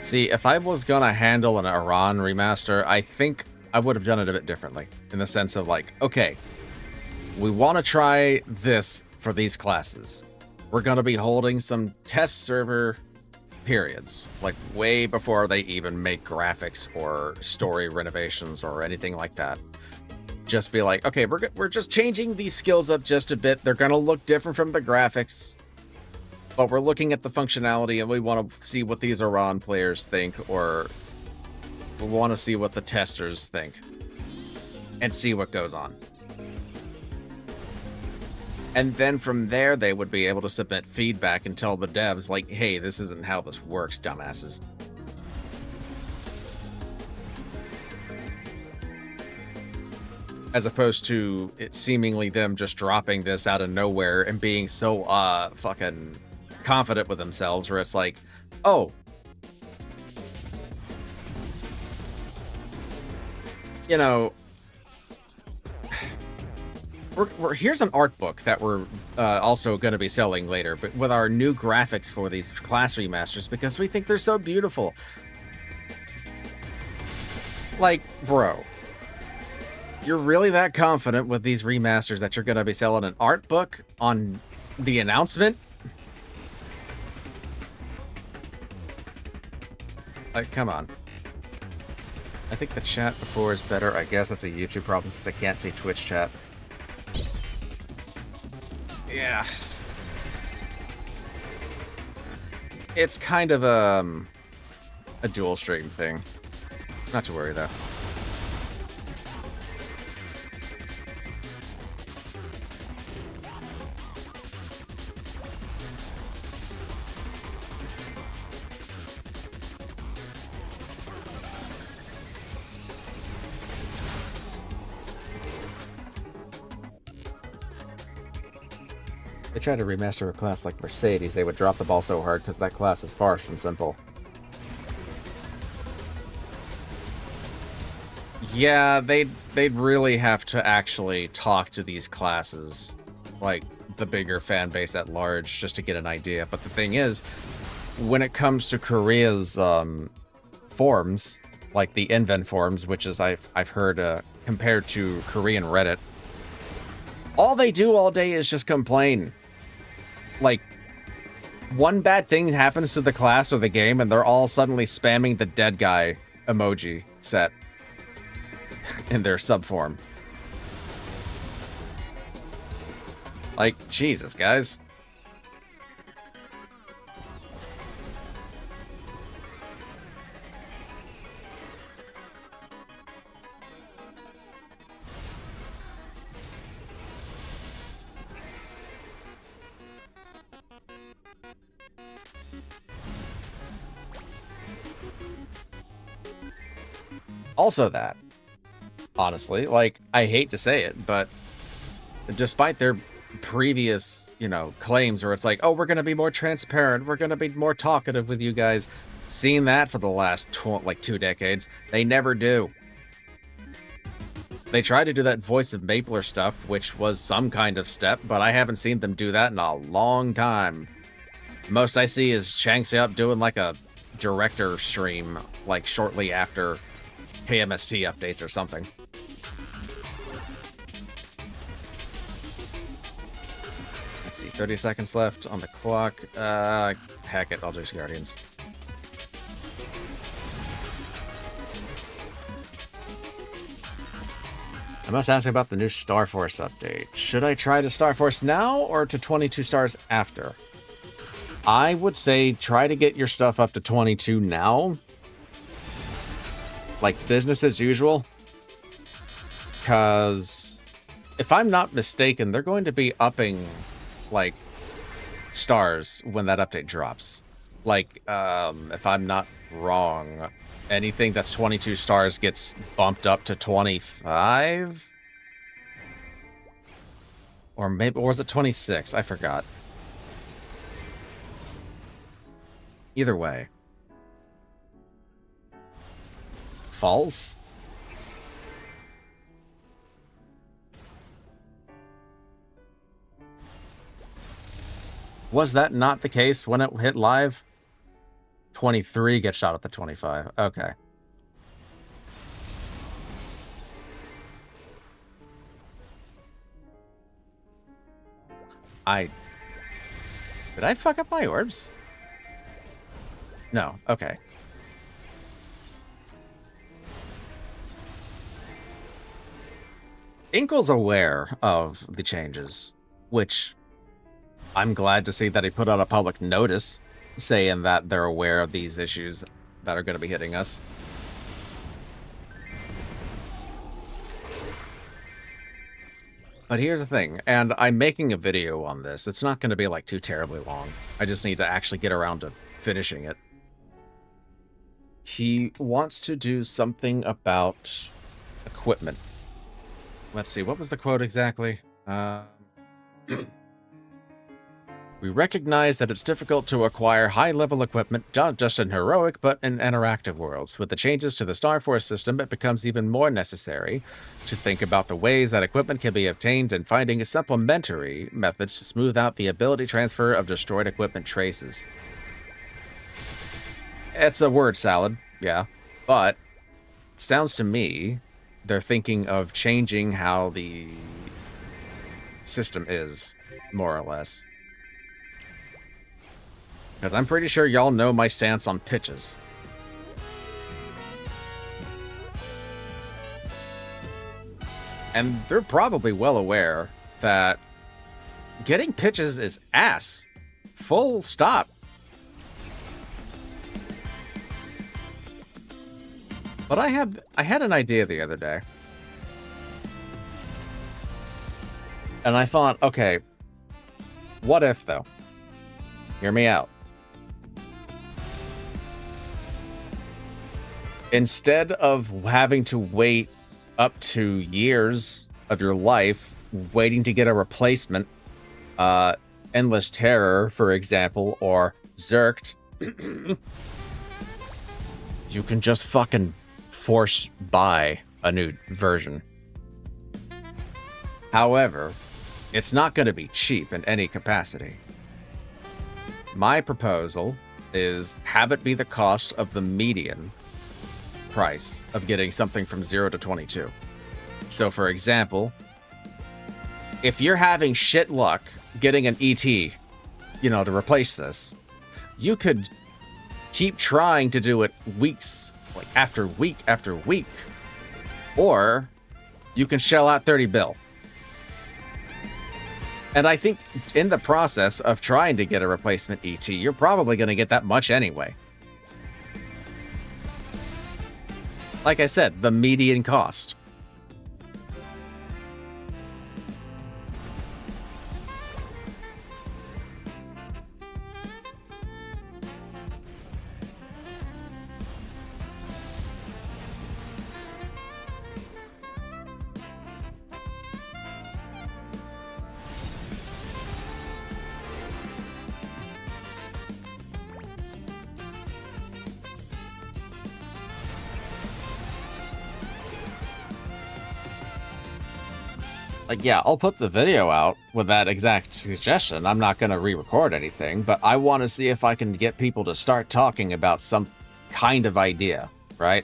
See, if I was gonna handle an Iran remaster, I think I would have done it a bit differently. In the sense of like, okay, we want to try this for these classes. We're gonna be holding some test server periods, like way before they even make graphics or story renovations or anything like that. Just be like, okay, we're just changing these skills up just a bit. They're gonna look different from the graphics. But we're looking at the functionality and we want to see what these Iran players think, or we want to see what the testers think and see what goes on. And then from there, they would be able to submit feedback and tell the devs, like, hey, this isn't how this works, dumbasses. As opposed to it seemingly them just dropping this out of nowhere and being so fucking confident with themselves, where it's like, oh, you know, here's an art book that we're also going to be selling later, but with our new graphics for these class remasters because we think they're so beautiful. Like, bro, you're really that confident with these remasters that you're going to be selling an art book on the announcement? Like, come on. I think the chat before is better. I guess that's a YouTube problem since I can't see Twitch chat. Yeah. It's kind of a dual stream thing. Not to worry, though. They tried to remaster a class like Mercedes, they would drop the ball so hard because that class is far from simple. Yeah, they'd really have to actually talk to these classes, like the bigger fan base at large, just to get an idea. But the thing is, when it comes to Korea's forums, like the Inven forums, which is I've heard compared to Korean Reddit, all they do all day is just complain. Like, one bad thing happens to the class or the game, and they're all suddenly spamming the dead guy emoji set in their subform. Like, Jesus, guys. Also that, honestly, like, I hate to say it, but despite their previous, claims where it's like, oh, we're going to be more transparent, we're going to be more talkative with you guys, seeing that for the last, 2 decades, they never do. They tried to do that Voice of Mapler stuff, which was some kind of step, but I haven't seen them do that in a long time. Most I see is Changsup doing like a director stream, like shortly after KMST updates or something. Let's see, 30 seconds left on the clock. Heck it, I'll do Guardians. I must ask about the new Star Force update. Should I try to Star Force now or to 22 stars after? I would say try to get your stuff up to 22 now. Like business as usual. Because if I'm not mistaken, they're going to be upping like stars when that update drops. Like, if I'm not wrong, anything that's 22 stars gets bumped up to 25? Or maybe, or was it 26? I forgot. Either way. False? Was that not the case when it hit live? 23 gets shot at the 25. Okay. Did I fuck up my orbs? No. Okay. Inkle's aware of the changes, which I'm glad to see that he put out a public notice saying that they're aware of these issues that are going to be hitting us. But here's the thing, and I'm making a video on this. It's not going to be like too terribly long. I just need to actually get around to finishing it. He wants to do something about equipment. Let's see, what was the quote exactly? We recognize that it's difficult to acquire high-level equipment, not just in heroic, but in interactive worlds. With the changes to the Star Force system, it becomes even more necessary to think about the ways that equipment can be obtained and finding supplementary methods to smooth out the ability transfer of destroyed equipment traces. It's a word salad, yeah, but it sounds to me they're thinking of changing how the system is, more or less. Because I'm pretty sure y'all know my stance on pitches. And they're probably well aware that getting pitches is ass. Full stop. But I had an idea the other day. And I thought, okay, what if though? Hear me out. Instead of having to wait up to years of your life waiting to get a replacement, Endless Terror, for example, or Zerkt, you can just fucking force buy a new version. However, it's not going to be cheap in any capacity. My proposal is have it be the cost of the median price of getting something from 0 to 22. So for example, if you're having shit luck getting an ET, you know, to replace this, you could keep trying to do it weeks, like after week after week, or you can shell out 30 bill. And I think in the process of trying to get a replacement ET, you're probably going to get that much anyway. Like I said, the median cost. Like, yeah, I'll put the video out with that exact suggestion. I'm not going to re-record anything, but I want to see if I can get people to start talking about some kind of idea, right?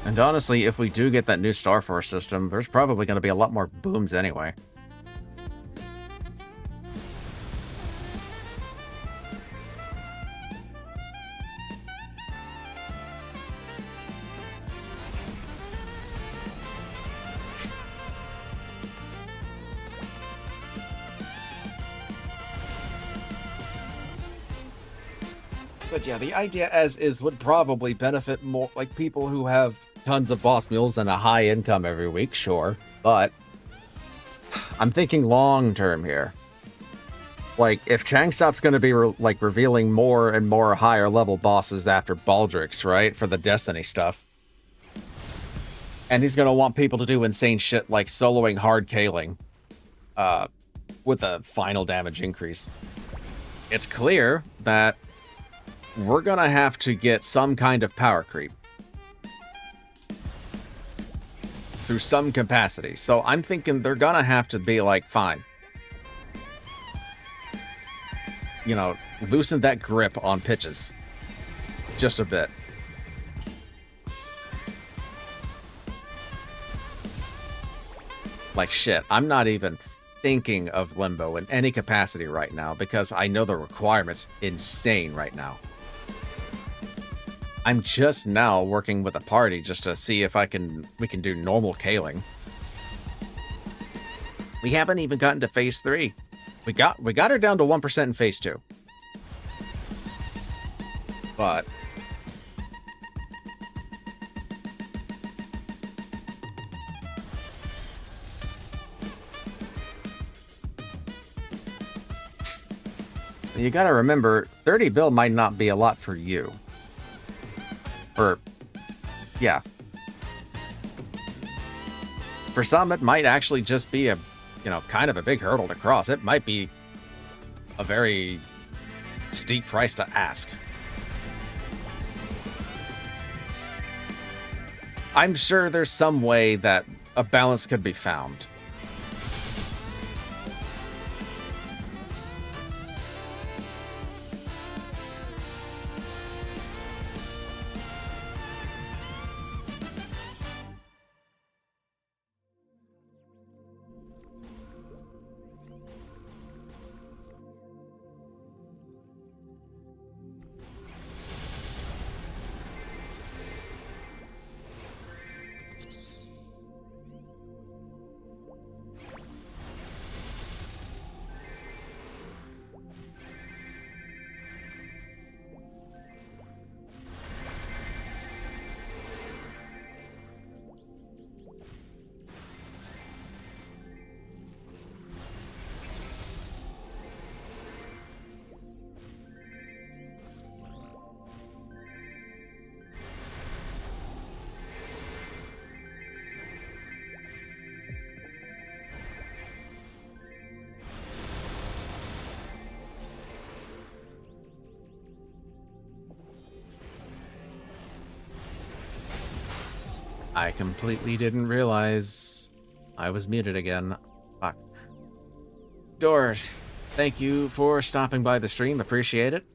And honestly, if we do get that new Star Force system, there's probably going to be a lot more booms anyway. But yeah, the idea as is would probably benefit more like people who have tons of boss mules and a high income every week, sure. But I'm thinking long term here. Like, if Changstop's going to be revealing more and more higher level bosses after Baldrix, right, for the Destiny stuff, and he's going to want people to do insane shit like soloing hard Kaling with a final damage increase, it's clear that we're going to have to get some kind of power creep through some capacity. So I'm thinking they're going to have to be like, fine, you know, loosen that grip on pitches just a bit. Like, shit, I'm not even thinking of Limbo in any capacity right now because I know the requirement's insane right now. I'm just now working with a party just to see if we can do normal Kaling. We haven't even gotten to phase 3. We got her down to 1% in phase 2. But you gotta remember, 30 bill might not be a lot for you. Or, yeah. For some, it might actually just be a, you know, kind of a big hurdle to cross. It might be a very steep price to ask. I'm sure there's some way that a balance could be found. I completely didn't realize I was muted again. Fuck. Dord, thank you for stopping by the stream. Appreciate it.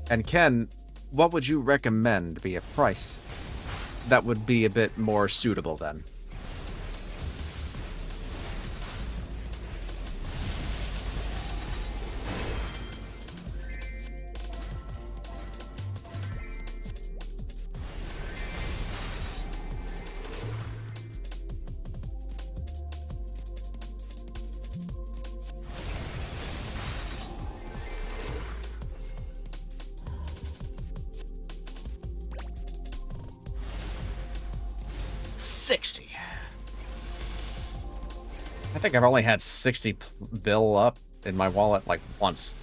And Ken, what would you recommend be a price that would be a bit more suitable then? I think I've only had 60 bill up in my wallet like once.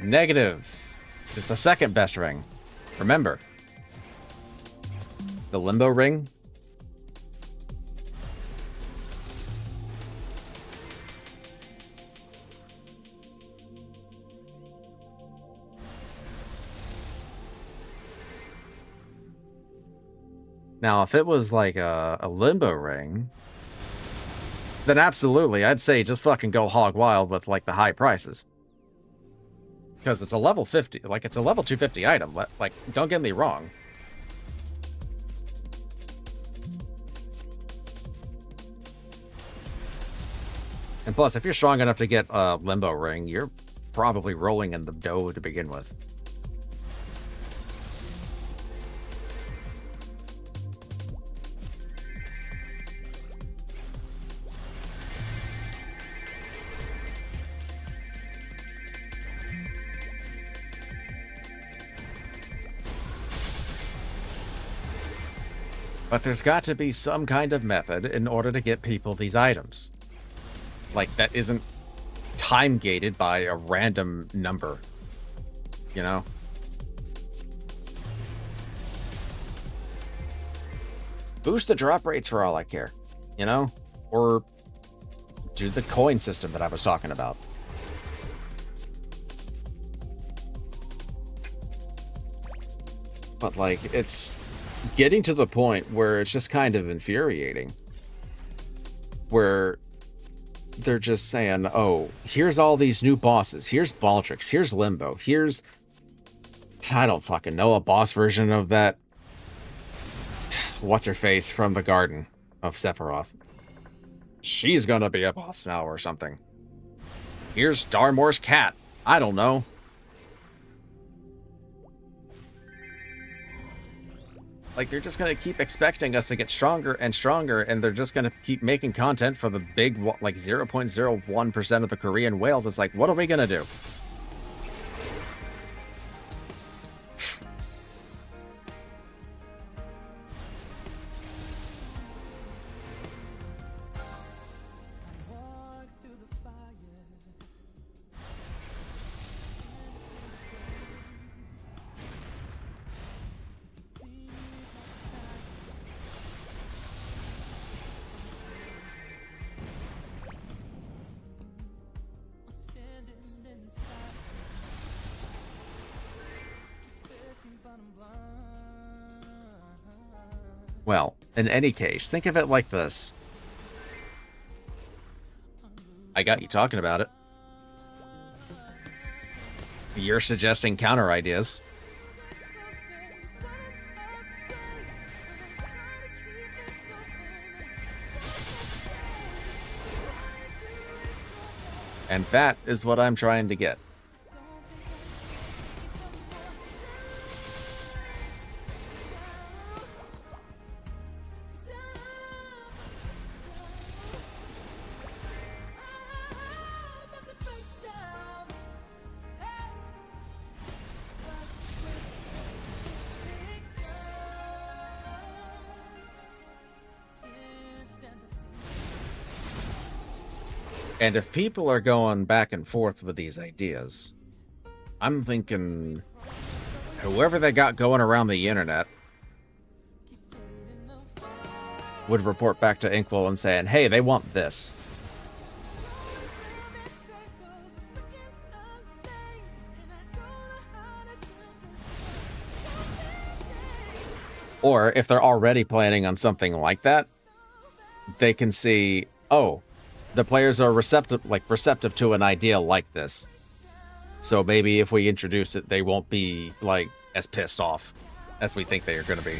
Negative is the second best ring. Remember, the limbo ring. Now, if it was like a limbo ring, then absolutely, I'd say just fucking go hog wild with like the high prices. Because it's a level 50, like it's a level 250 item. Like, don't get me wrong. And plus, if you're strong enough to get a limbo ring, you're probably rolling in the dough to begin with. But there's got to be some kind of method in order to get people these items. Like, that isn't time gated by a random number. You know? Boost the drop rates for all I care. You know? Or do the coin system that I was talking about. But, like, it's getting to the point where it's just kind of infuriating. Where they're just saying, oh, here's all these new bosses. Here's Baldrix. Here's Limbo. Here's, I don't fucking know, a boss version of that. What's-her-face from the Garden of Sephiroth. She's gonna be a boss now or something. Here's Darmore's cat. I don't know. Like, they're just going to keep expecting us to get stronger and stronger, and they're just going to keep making content for the big, like, 0.01% of the Korean whales. It's like, what are we going to do? Well, in any case, think of it like this. I got you talking about it. You're suggesting counter ideas. And that is what I'm trying to get. And if people are going back and forth with these ideas, I'm thinking whoever they got going around the internet would report back to Inkwell and saying, hey, they want this. Or if they're already planning on something like that, they can see, oh, the players are receptive to an idea like this. So maybe if we introduce it, they won't be like as pissed off as we think they are going to be.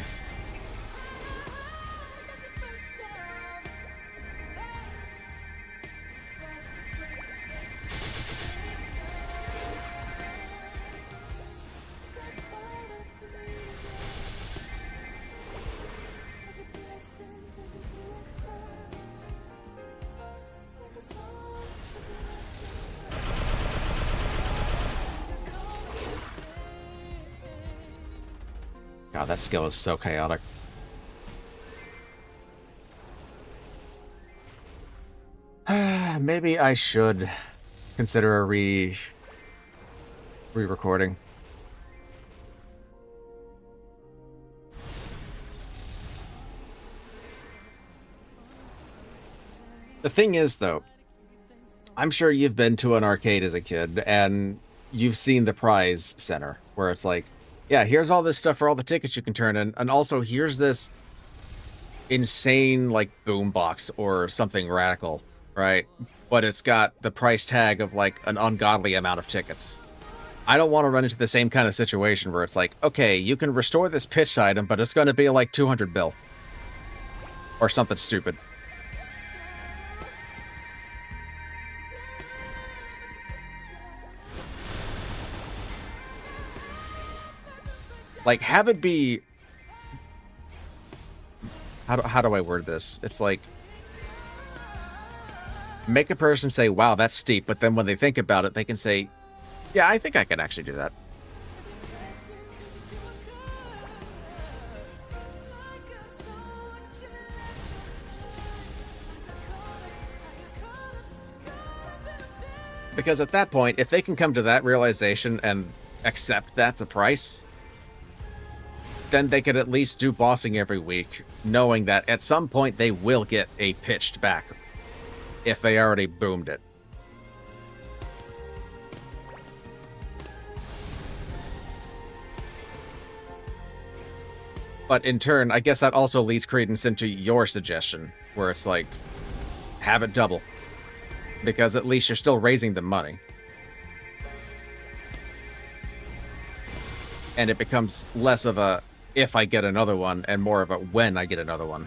God, that skill is so chaotic. Maybe I should consider a re-recording. The thing is, though, I'm sure you've been to an arcade as a kid, and you've seen the prize center, where it's like, yeah, here's all this stuff for all the tickets you can turn in, and also here's this insane, like, boombox or something radical, right? But it's got the price tag of, like, an ungodly amount of tickets. I don't want to run into the same kind of situation where it's like, okay, you can restore this pitched item, but it's going to be like 200 bill. Or something stupid. Like, have it be... How do I word this? It's like... Make a person say, wow, that's steep, but then when they think about it, they can say, yeah, I think I can actually do that. Because at that point, if they can come to that realization and accept that's the price, then they could at least do bossing every week, knowing that at some point they will get a pitched back if they already boomed it. But in turn, I guess that also leads credence into your suggestion, where it's like, have it double. Because at least you're still raising the money. And it becomes less of a if I get another one and more of a when I get another one.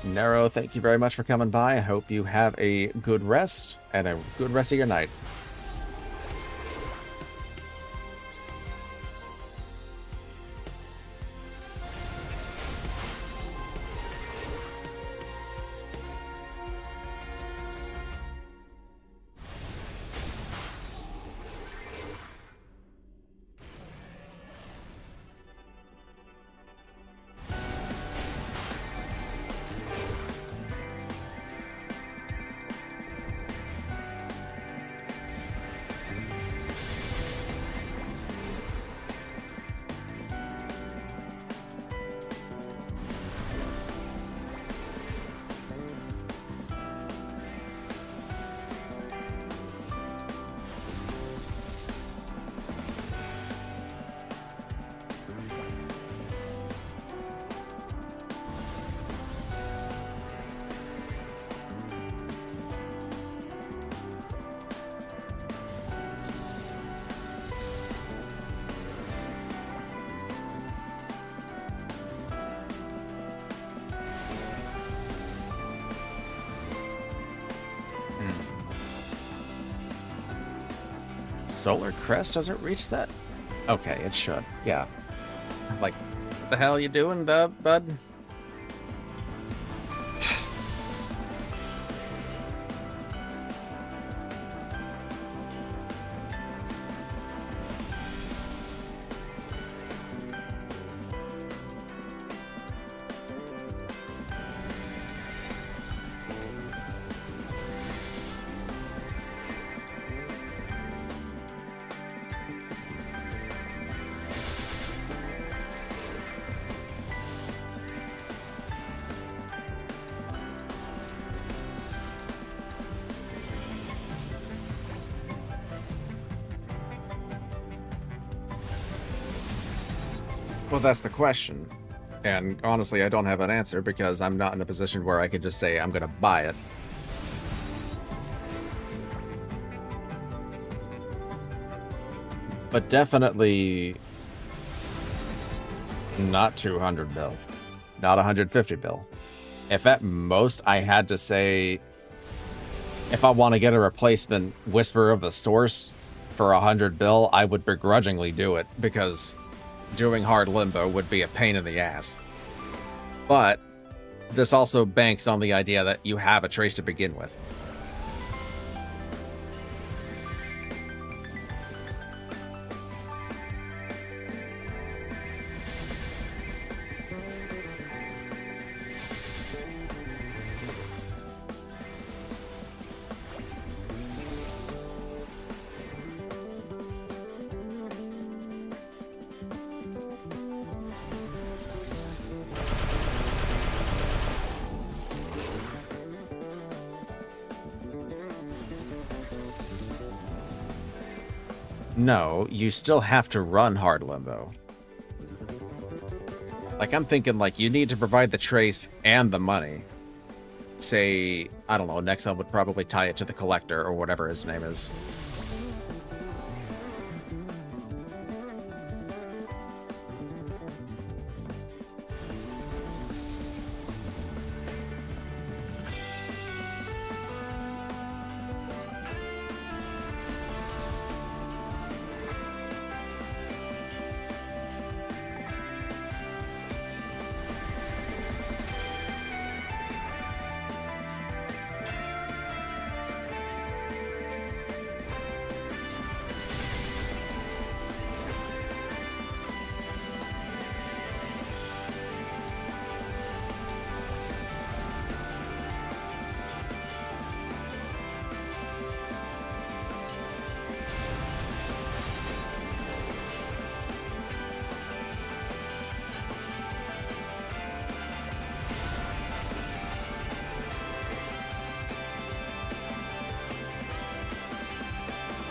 Nero, thank you very much for coming by. I hope you have a good rest and a good rest of your night. Solar Crest doesn't reach that? Okay, it should. Yeah. Like, what the hell you doing, bud? Well, that's the question. And honestly, I don't have an answer because I'm not in a position where I could just say I'm going to buy it. But definitely not 200 bill. Not 150 bill. If at most I had to say, if I want to get a replacement Whisper of the Source for 100 bill, I would begrudgingly do it because doing hard limbo would be a pain in the ass. But this also banks on the idea that you have a trace to begin with. No, you still have to run hard limbo. Like, I'm thinking, like, you need to provide the trace and the money. Say, I don't know, Nexel would probably tie it to the collector or whatever his name is.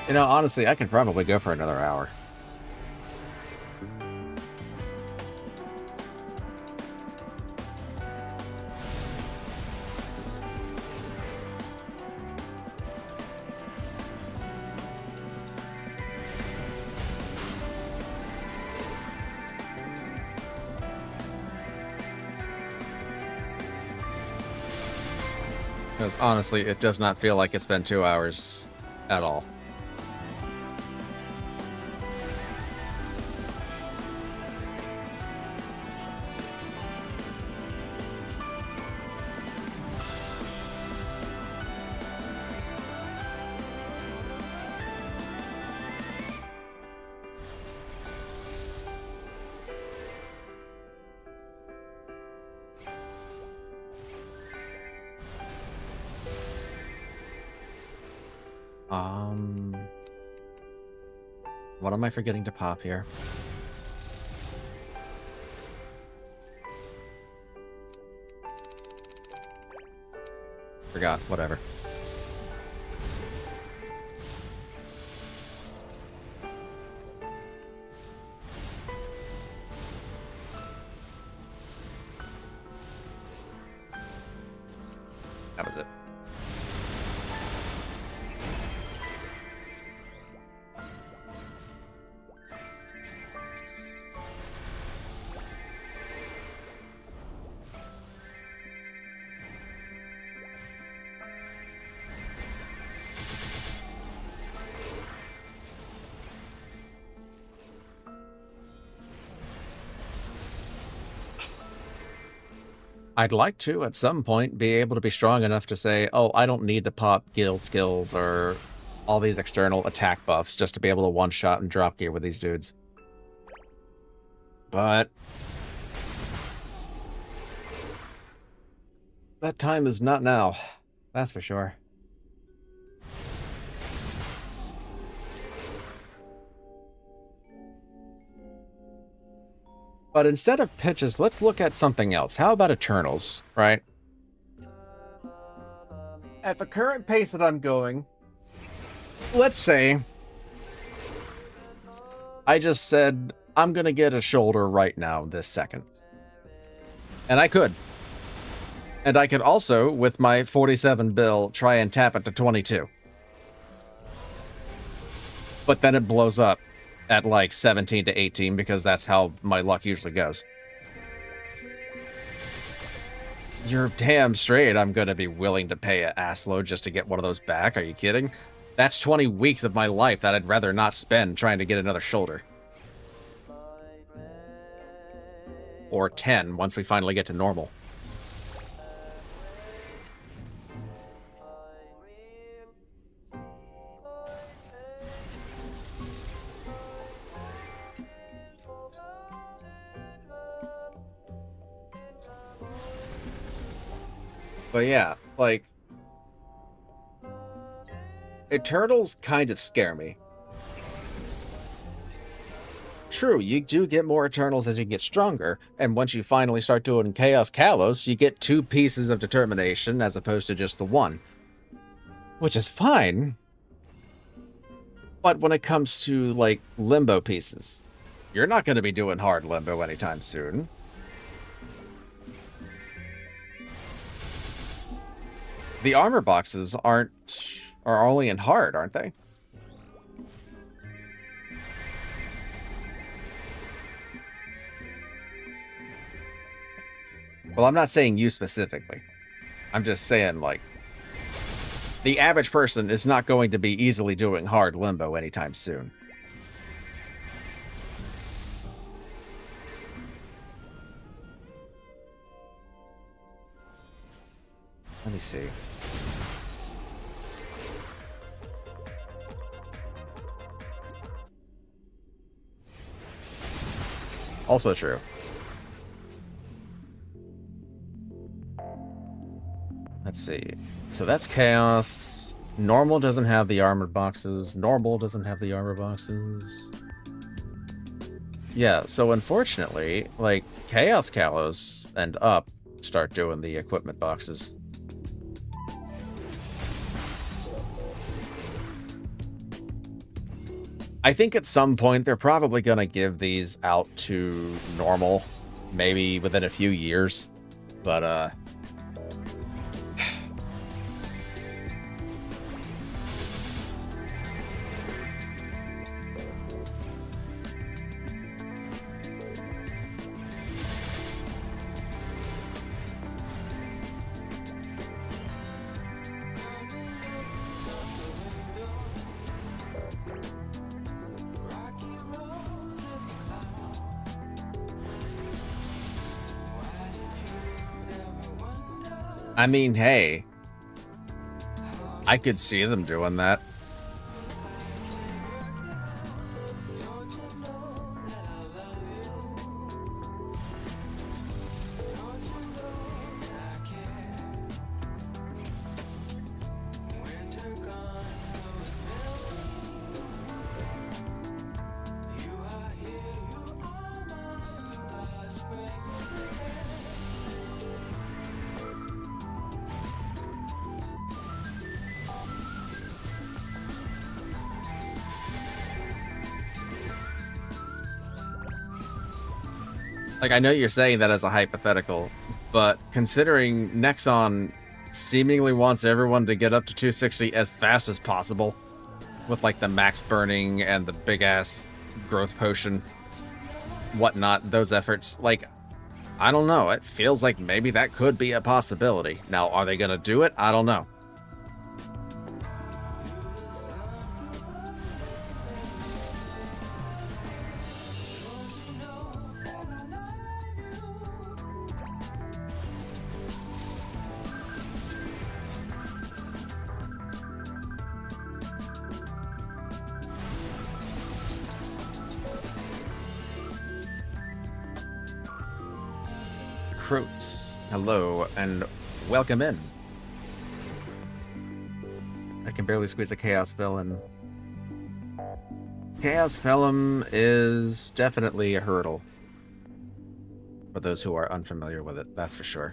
You know, honestly, I could probably go for another hour. Because honestly, it does not feel like it's been 2 hours at all. What am I forgetting to pop here? Forgot, whatever. That was it. I'd like to, at some point, be able to be strong enough to say, oh, I don't need to pop guild skills or all these external attack buffs just to be able to one-shot and drop gear with these dudes. But that time is not now. That's for sure. But instead of pitches, let's look at something else. How about Eternals, right? At the current pace that I'm going, let's say I just said, I'm going to get a shoulder right now, this second. And I could. And I could also, with my 47 bill, try and tap it to 22. But then it blows up at like 17 to 18 because that's how my luck usually goes. You're damn straight I'm going to be willing to pay an ass load just to get one of those back. Are you kidding? That's 20 weeks of my life that I'd rather not spend trying to get another shoulder. Or 10 once we finally get to normal. But yeah, like, Eternals kind of scare me. True, you do get more Eternals as you get stronger, and once you finally start doing Chaos Kalos, you get 2 pieces of determination as opposed to just the 1. Which is fine. But when it comes to, like, Limbo pieces, you're not going to be doing hard Limbo anytime soon. The armor boxes are only in hard, aren't they? Well, I'm not saying you specifically. I'm just saying, like, the average person is not going to be easily doing hard Limbo anytime soon. Let me see. Also true. Let's see. So that's Chaos. Normal doesn't have the armored boxes. Normal doesn't have the armor boxes. Yeah, so unfortunately, like, Chaos Kalos and up start doing the equipment boxes. I think at some point they're probably going to give these out to normal, maybe within a few years. But, I mean, hey, I could see them doing that. Like, I know you're saying that as a hypothetical, but considering Nexon seemingly wants everyone to get up to 260 as fast as possible, with, like, the max burning and the big-ass growth potion, whatnot, those efforts, like, I don't know. It feels like maybe that could be a possibility. Now, are they going to do it? I don't know. Croats, hello, and welcome in. I can barely squeeze a Chaos Villain. Chaos Vellum is definitely a hurdle for those who are unfamiliar with it, that's for sure.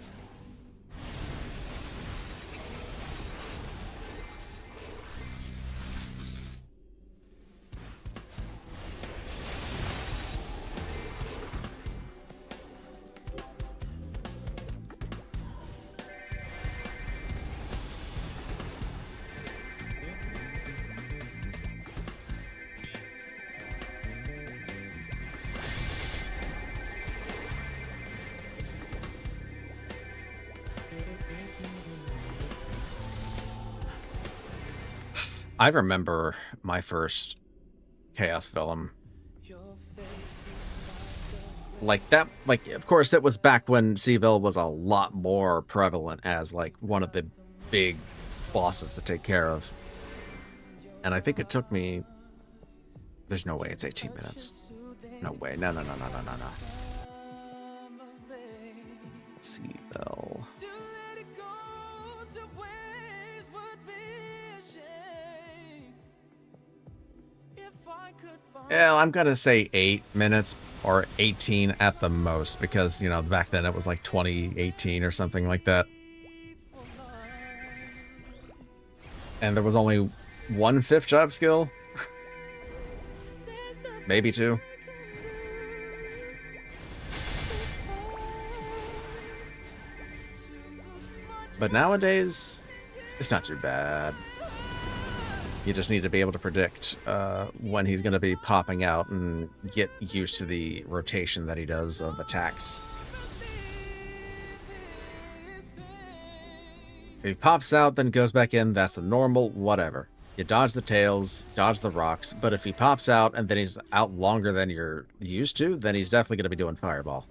I remember my first Chaos Vellum. Like that, like, of course, it was back when Seville was a lot more prevalent as, like, one of the big bosses to take care of. And I think it took me... There's no way it's 18 minutes. No way. No. Seville. Yeah, I'm gonna say 8 minutes or 18 at the most, because, you know, back then it was like 2018 or something like that. And there was only one fifth job skill? Maybe two. But nowadays, it's not too bad. You just need to be able to predict when he's going to be popping out and get used to the rotation that he does of attacks. If he pops out, then goes back in, that's a normal, whatever. You dodge the tails, dodge the rocks, but if he pops out and then he's out longer than you're used to, then he's definitely going to be doing Fireball.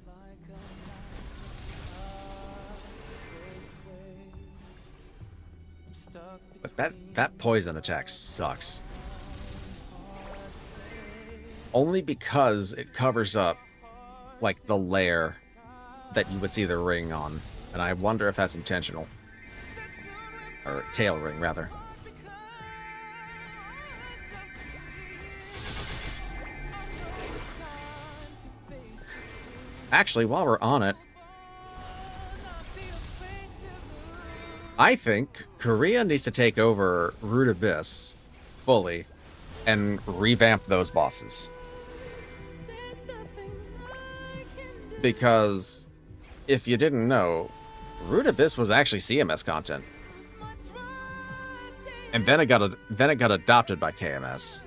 But that poison attack sucks. Only because it covers up, like, the layer that you would see the ring on. And I wonder if that's intentional. Or tail ring, rather. Actually, while we're on it, I think Korea needs to take over Root Abyss fully and revamp those bosses. Because if you didn't know, Root Abyss was actually CMS content. And then it got adopted by KMS.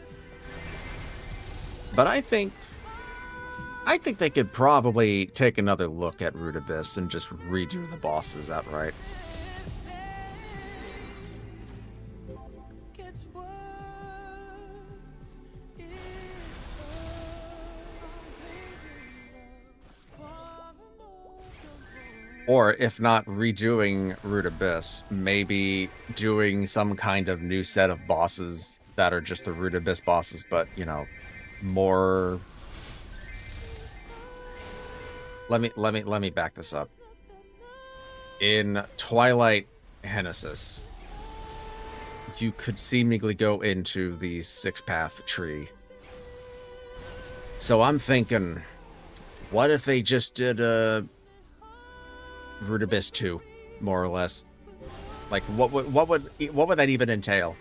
But I think they could probably take another look at Root Abyss and just redo the bosses outright. Or if not redoing Root Abyss, maybe doing some kind of new set of bosses that are just the Root Abyss bosses, but, you know, more... Let me back this up. In Twilight Genesis, you could seemingly go into the 6-path tree. So I'm thinking, what if they just did a Root Abyss 2, more or less? Like, what would that even entail?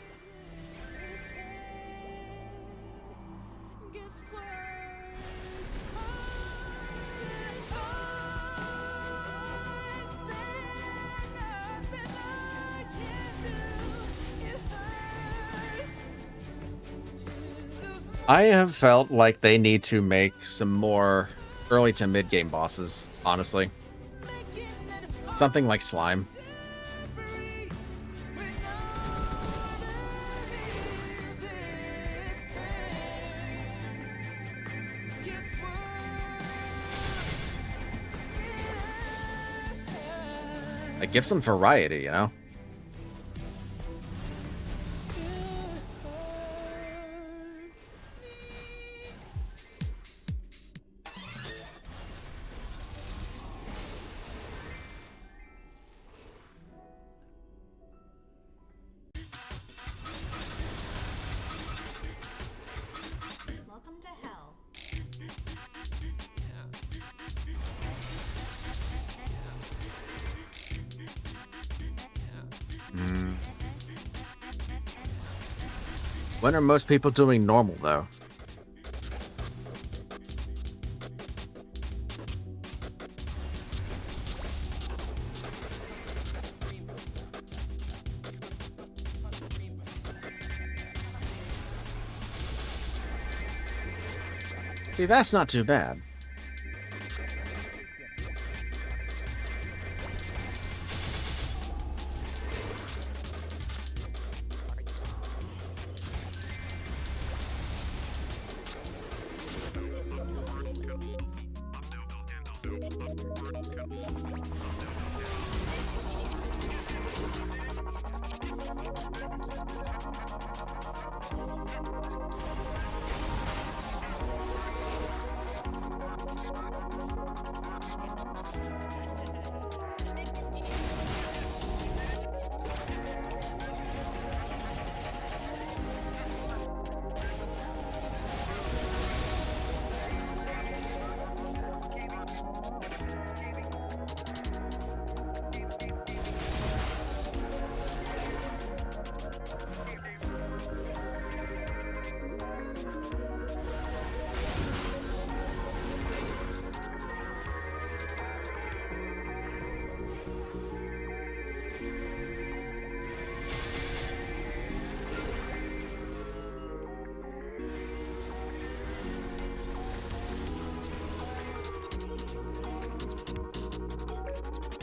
I have felt like they need to make some more early to mid-game bosses, honestly. Something like Slime. Like, give some variety, you know? Welcome to hell. When are most people doing normal, though? See, that's not too bad.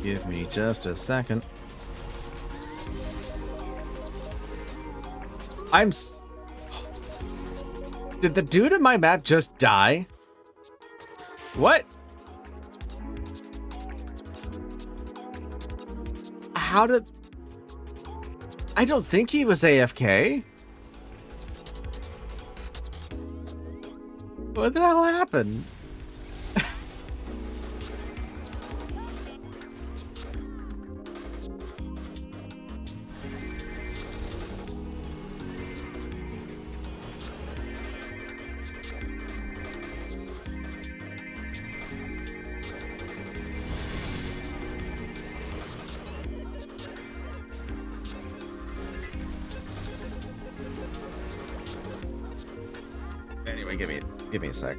Give me just a second. Did the dude in my map just die? What? How did... I don't think he was AFK. What the hell happened? Anyway, give me a sec.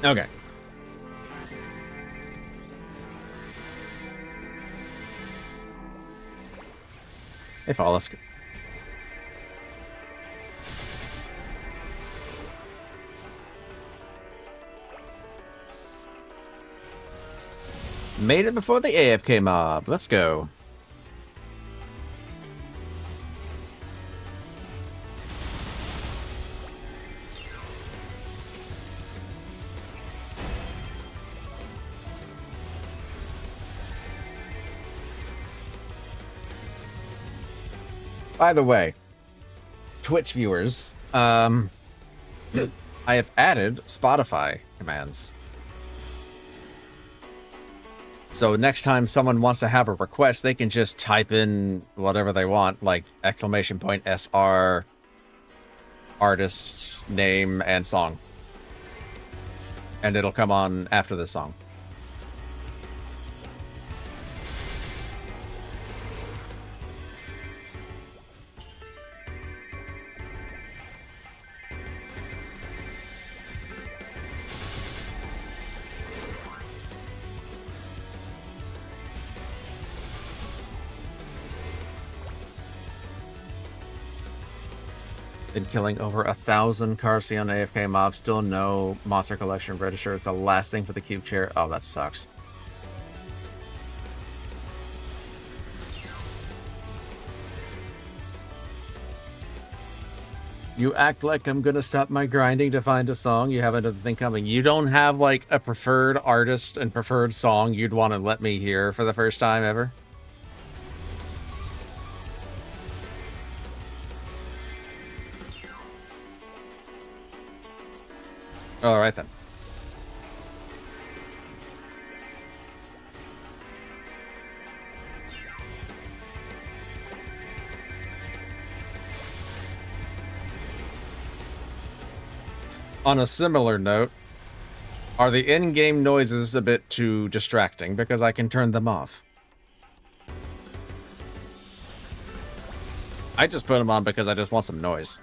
Okay. Hey, follow us. Made it before the AFK mob. Let's go. By the way, Twitch viewers, I have added Spotify commands. So next time someone wants to have a request, they can just type in whatever they want, like !SR, artist, name, and song. And it'll come on after the song. Been killing over 1,000 Carcion AFK mobs, still no monster collection register. It's the last thing for the cube chair. Oh, that sucks. You act like I'm gonna stop my grinding to find a song. You have another thing coming. You don't have like a preferred artist and preferred song you'd want to let me hear for the first time ever? All right then. On a similar note, are the in-game noises a bit too distracting? Because I can turn them off. I just put them on because I just want some noise.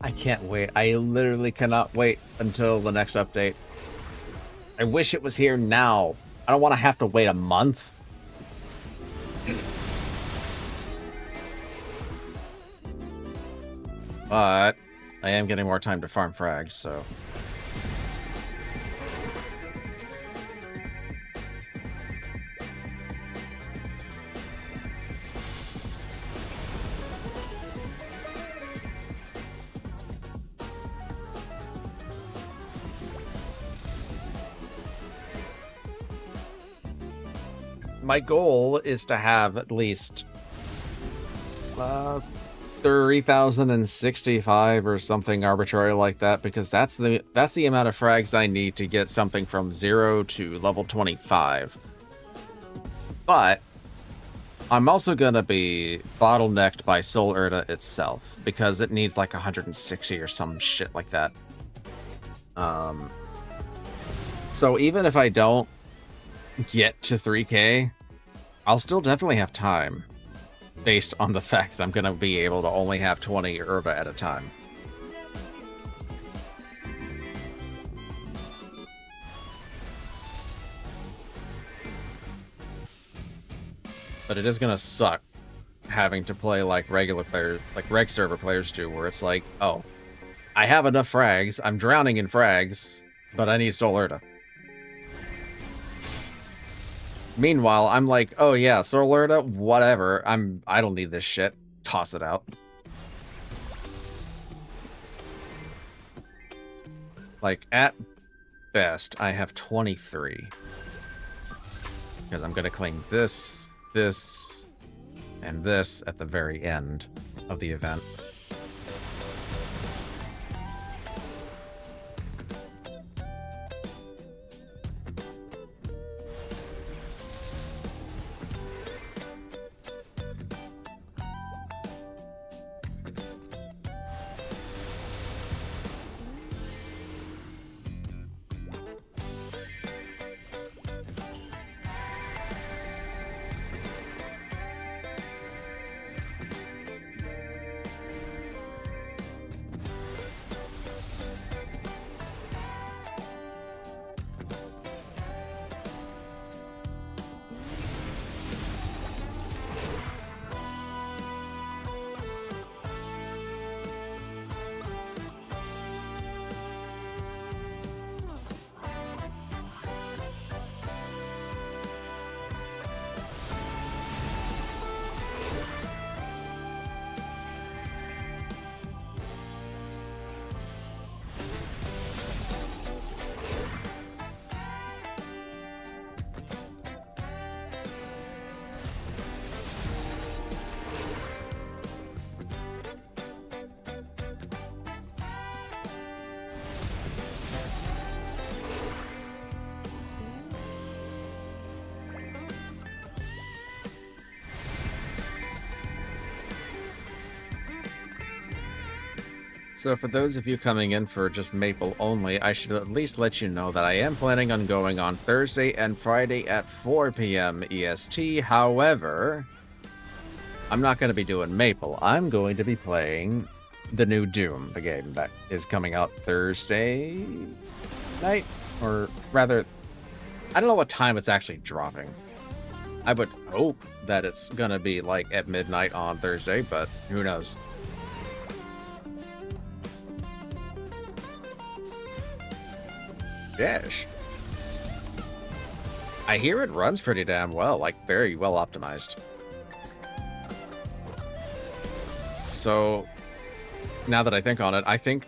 I can't wait. I literally cannot wait until the next update. I wish it was here now. I don't want to have to wait a month. But I am getting more time to farm frags, so... My goal is to have at least 30,065 or something arbitrary like that, because that's the amount of frags I need to get something from 0 to level 25. But I'm also gonna be bottlenecked by Sol Erta itself, because it needs like 160 or some shit like that. So even if I don't get to 3K, I'll still definitely have time, based on the fact that I'm going to be able to only have 20 Erba at a time. But it is going to suck having to play like regular players, like reg server players do, where it's like, oh, I have enough frags, I'm drowning in frags, but I need Sol Erta. Meanwhile, I'm like, oh yeah, Sol Erta, whatever. I don't need this shit. Toss it out. Like, at best, I have 23. Because I'm gonna claim this, this, and this at the very end of the event. So for those of you coming in for just Maple only, I should at least let you know that I am planning on going on Thursday and Friday at 4 p.m. EST. However, I'm not going to be doing Maple. I'm going to be playing the new Doom, the game that is coming out Thursday night, or rather, I don't know what time it's actually dropping. I would hope that it's going to be like at midnight on Thursday, but who knows. Yes. I hear it runs pretty damn well, like very well optimized. So, now that I think on it, I think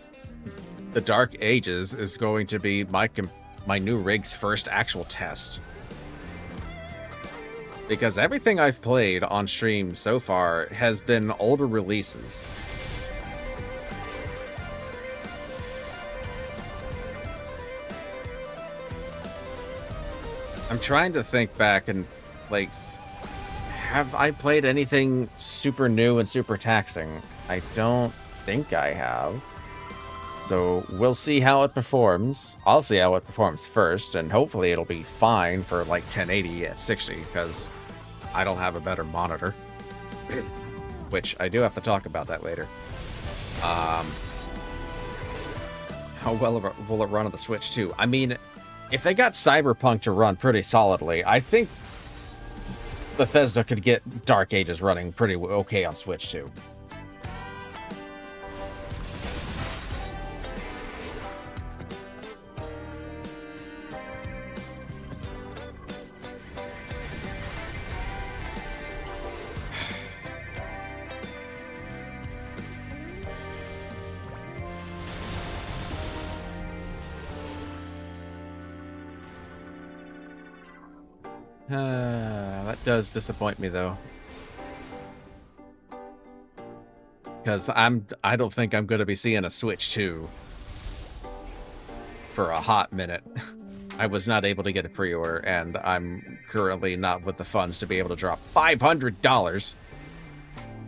the Dark Ages is going to be my new rig's first actual test. Because everything I've played on stream so far has been older releases. I'm trying to think back and, like, have I played anything super new and super taxing? I don't think I have. So we'll see how it performs. I'll see how it performs first, and hopefully it'll be fine for, like, 1080 at 60, because I don't have a better monitor. Which I do have to talk about that later. How well will it run on the Switch 2? I mean, if they got Cyberpunk to run pretty solidly, I think Bethesda could get Dark Ages running pretty okay on Switch 2. That does disappoint me though. Because I don't think I'm going to be seeing a Switch 2 for a hot minute. I was not able to get a pre-order, and I'm currently not with the funds to be able to drop $500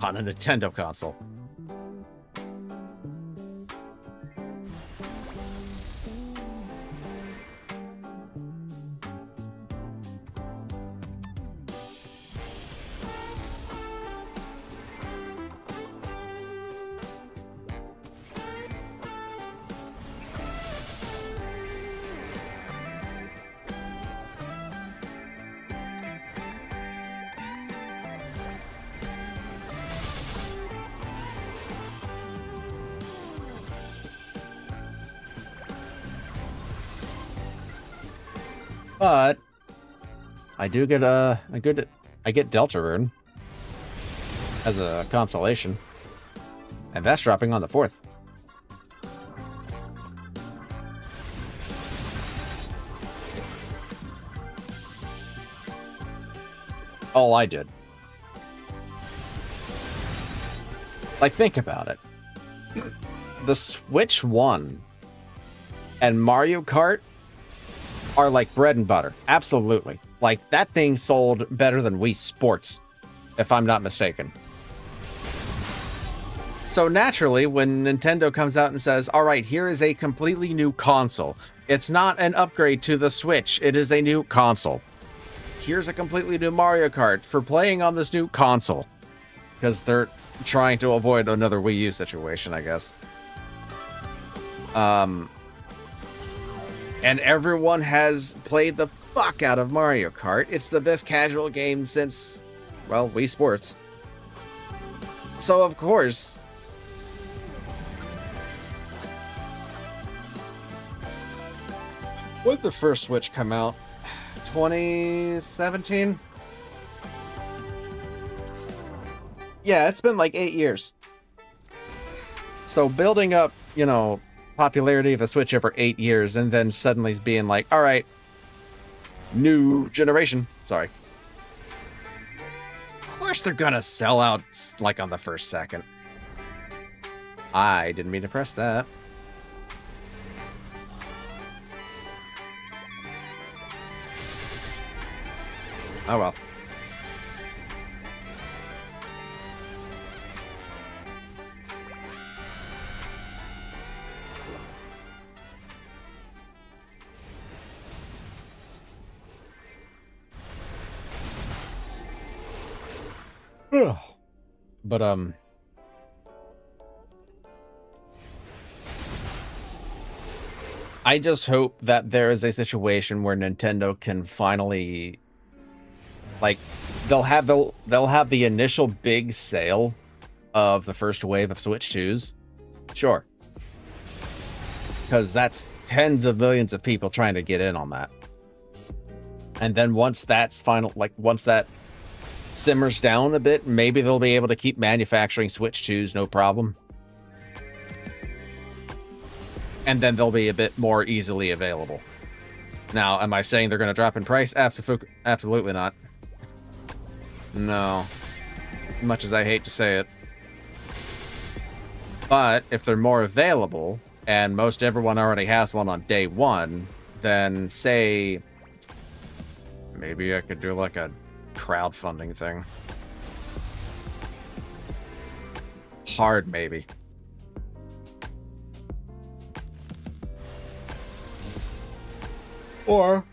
on a Nintendo console. But I do get I get Deltarune as a consolation, and that's dropping on the 4th. All I did. Like, think about it. The Switch 1 and Mario Kart are like bread and butter. Absolutely. Like, that thing sold better than Wii Sports, if I'm not mistaken. So naturally, when Nintendo comes out and says, all right, here is a completely new console. It's not an upgrade to the Switch. It is a new console. Here's a completely new Mario Kart for playing on this new console. Because they're trying to avoid another Wii U situation, I guess. And everyone has played the fuck out of Mario Kart. It's the best casual game since, well, Wii Sports. So, of course, when did the first Switch come out? 2017? Yeah, it's been like 8 years. So building up, you know, popularity of a Switch over 8 years, and then suddenly being like, all right, new generation. Sorry. Of course they're gonna sell out like on the first second. I didn't mean to press that. Oh well. But I just hope that there is a situation where Nintendo can finally, like, they'll have the initial big sale of the first wave of Switch 2s. Sure. Because that's tens of millions of people trying to get in on that. And then once that's once that simmers down a bit, maybe they'll be able to keep manufacturing Switch 2s, no problem. And then they'll be a bit more easily available. Now, am I saying they're going to drop in price? Absolutely not. No. Much as I hate to say it. But if they're more available, and most everyone already has one on day one, then say, maybe I could do like a crowdfunding thing. Hard, maybe. Or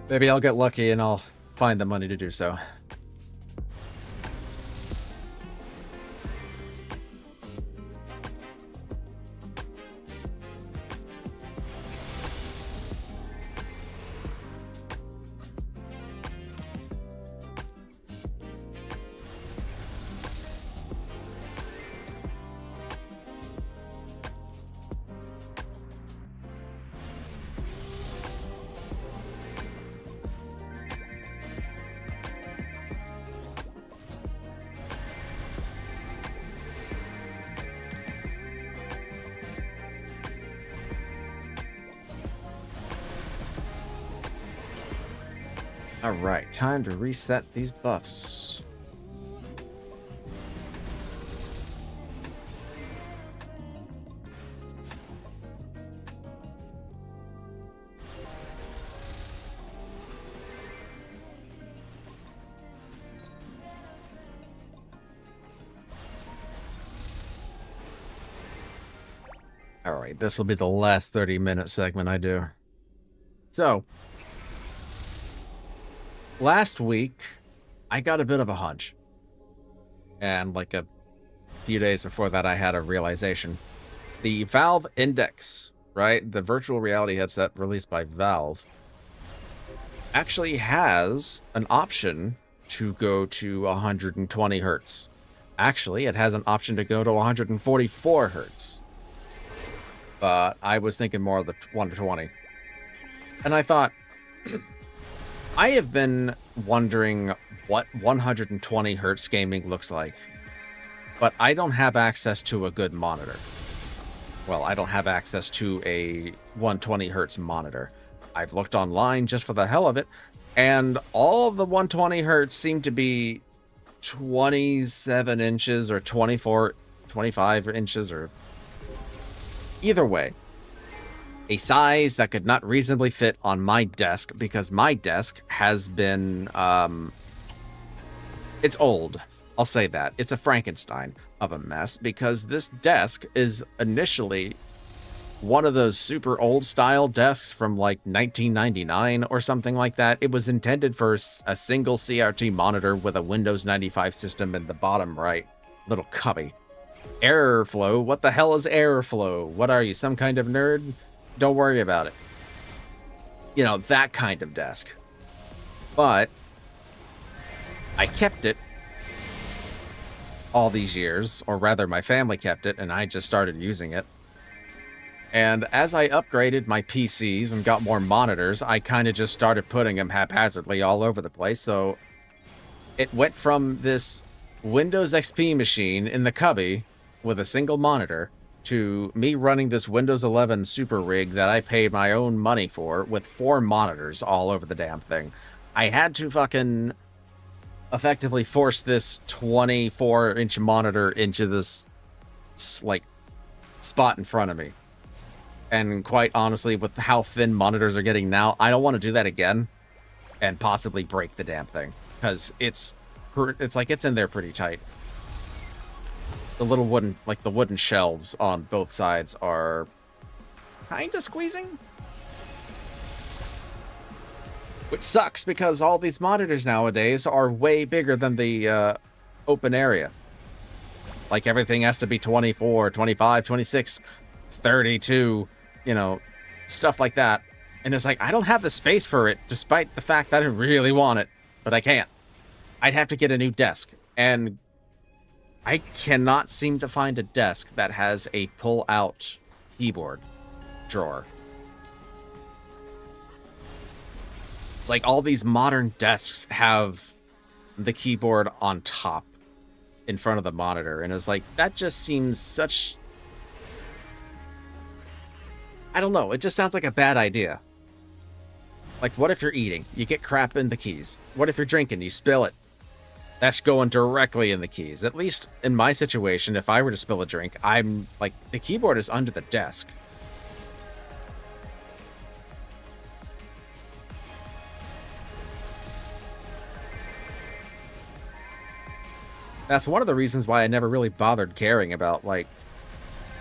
maybe I'll get lucky and I'll find the money to do so. Alright, time to reset these buffs. Alright, this will be the last 30-minute segment I do. So, last week, I got a bit of a hunch. And like a few days before that, I had a realization. The Valve Index, right? The virtual reality headset released by Valve actually has an option to go to 120 hertz. Actually, it has an option to go to 144 hertz. But I was thinking more of the 120. And I thought, I have been wondering what 120 hertz gaming looks like, but I don't have access to a good monitor. Well, I don't have access to a 120 hertz monitor. I've looked online just for the hell of it, and all of the 120 hertz seem to be 27 inches or 24, 25 inches, or either way, a size that could not reasonably fit on my desk, because my desk has been, it's old. I'll say that. It's a Frankenstein of a mess, because this desk is initially one of those super old style desks from like 1999 or something like that. It was intended for a single CRT monitor with a Windows 95 system in the bottom right little cubby. Airflow? What the hell is airflow? What are you, some kind of nerd? Don't worry about it. You know, that kind of desk. But I kept it all these years, or rather my family kept it, and I just started using it. And as I upgraded my PCs and got more monitors, I kind of just started putting them haphazardly all over the place. So it went from this Windows XP machine in the cubby with a single monitor to me running this Windows 11 super rig that I paid my own money for with 4 monitors all over the damn thing. I had to fucking effectively force this 24-inch monitor into this, like, spot in front of me. And quite honestly, with how thin monitors are getting now, I don't want to do that again and possibly break the damn thing, because it's like it's in there pretty tight. The little wooden shelves on both sides are kind of squeezing. Which sucks, because all these monitors nowadays are way bigger than the open area. Like, everything has to be 24, 25, 26, 32, you know, stuff like that. And it's like, I don't have the space for it, despite the fact that I really want it, but I can't. I'd have to get a new desk, and I cannot seem to find a desk that has a pull-out keyboard drawer. It's like all these modern desks have the keyboard on top in front of the monitor, and it's like, that just seems such... I don't know, it just sounds like a bad idea. Like, what if you're eating? You get crap in the keys. What if you're drinking? You spill it. That's going directly in the keys. At least in my situation, if I were to spill a drink, I'm like, the keyboard is under the desk. That's one of the reasons why I never really bothered caring about, like,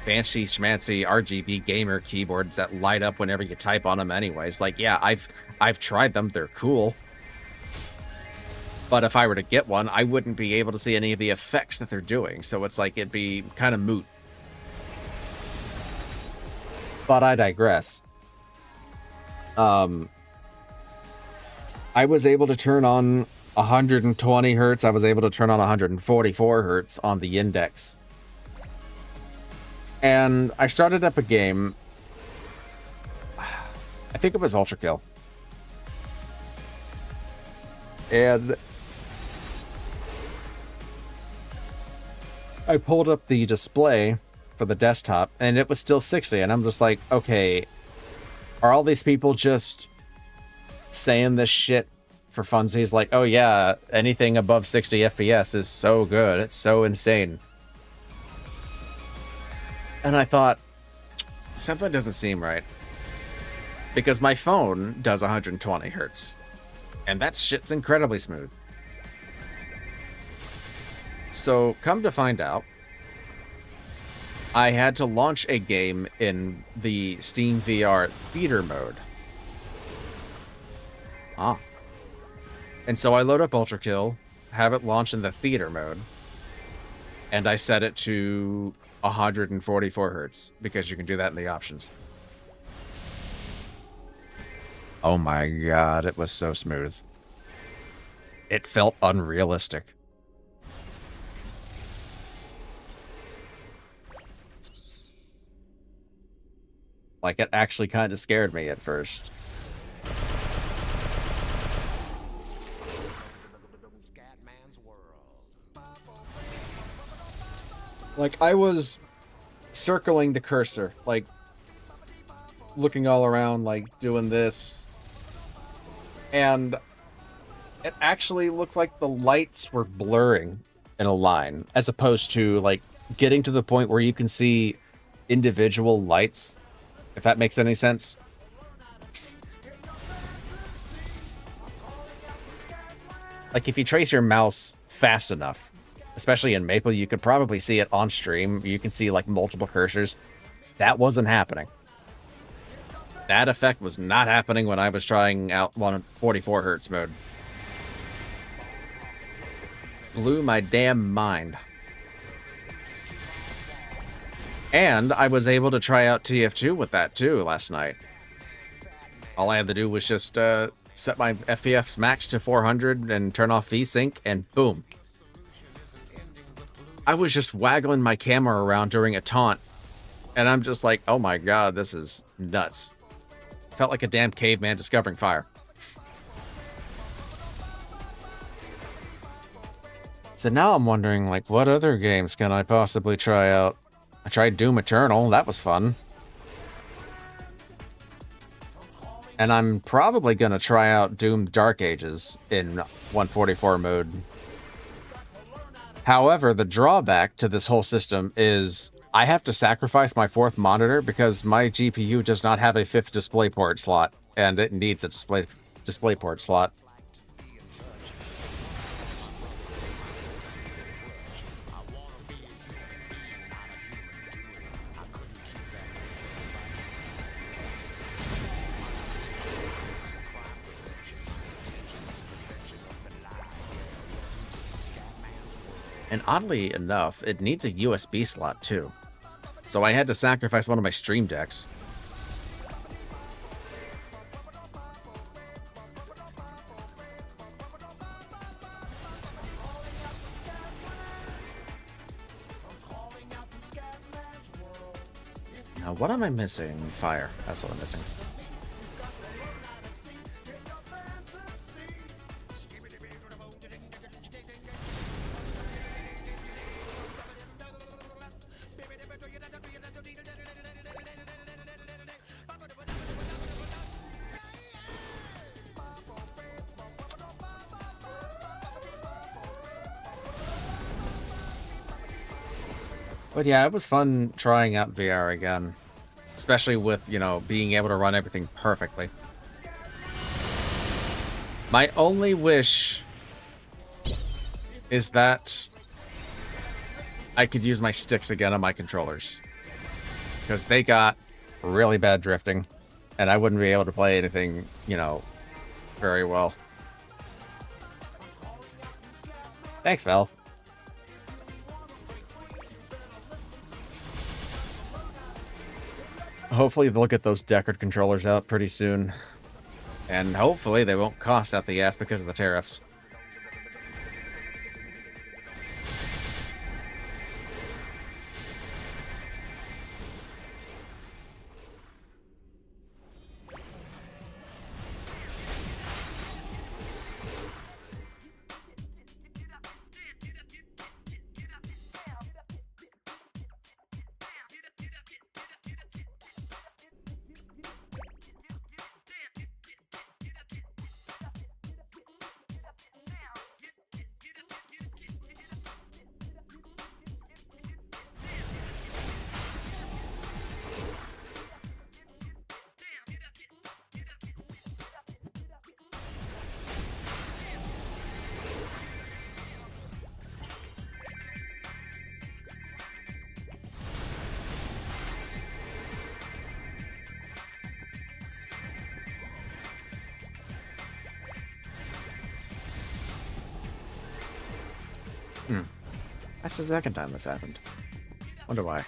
fancy schmancy RGB gamer keyboards that light up whenever you type on them anyways. Like, yeah, I've tried them. They're cool. But if I were to get one, I wouldn't be able to see any of the effects that they're doing. So it's like, it'd be kind of moot. But I digress. I was able to turn on 120 hertz. I was able to turn on 144 hertz on the Index. And I started up a game. I think it was Ultra Kill. And I pulled up the display for the desktop, and it was still 60. And I'm just like, okay, are all these people just saying this shit for funsies, like, oh yeah, anything above 60 FPS is so good. It's so insane. And I thought, something doesn't seem right. Because my phone does 120 hertz. And that shit's incredibly smooth. So, come to find out, I had to launch a game in the Steam VR theater mode. Ah. And so I load up Ultra Kill, have it launch in the theater mode, and I set it to 144 hertz, because you can do that in the options. Oh my god, it was so smooth. It felt unrealistic. Like, it actually kind of scared me at first. Like, I was circling the cursor, like, looking all around, like, doing this. And it actually looked like the lights were blurring in a line, as opposed to, like, getting to the point where you can see individual lights, if that makes any sense. Like, if you trace your mouse fast enough, especially in Maple, you could probably see it on stream. You can see, like, multiple cursors. That wasn't happening. That effect was not happening when I was trying out 144 hertz mode. Blew my damn mind. And I was able to try out TF2 with that too last night. All I had to do was just set my FPS max to 400 and turn off VSync, and boom. I was just waggling my camera around during a taunt, and I'm just like, oh my god, this is nuts. Felt like a damn caveman discovering fire. So now I'm wondering, like, what other games can I possibly try out? I tried Doom Eternal, that was fun. And I'm probably gonna try out Doom Dark Ages in 144 mode. However, the drawback to this whole system is I have to sacrifice my 4th monitor because my GPU does not have a 5th DisplayPort slot, and it needs a DisplayPort slot. And oddly enough, it needs a USB slot too. So I had to sacrifice one of my Stream Decks. Now, what am I missing? Fire. That's what I'm missing. But yeah, it was fun trying out VR again. Especially with, you know, being able to run everything perfectly. My only wish is that I could use my sticks again on my controllers. Because they got really bad drifting. And I wouldn't be able to play anything, you know, very well. Thanks, Valve. Hopefully they'll get those Deckard controllers out pretty soon. And hopefully they won't cost out the ass because of the tariffs. That's the second time this happened. Wonder why.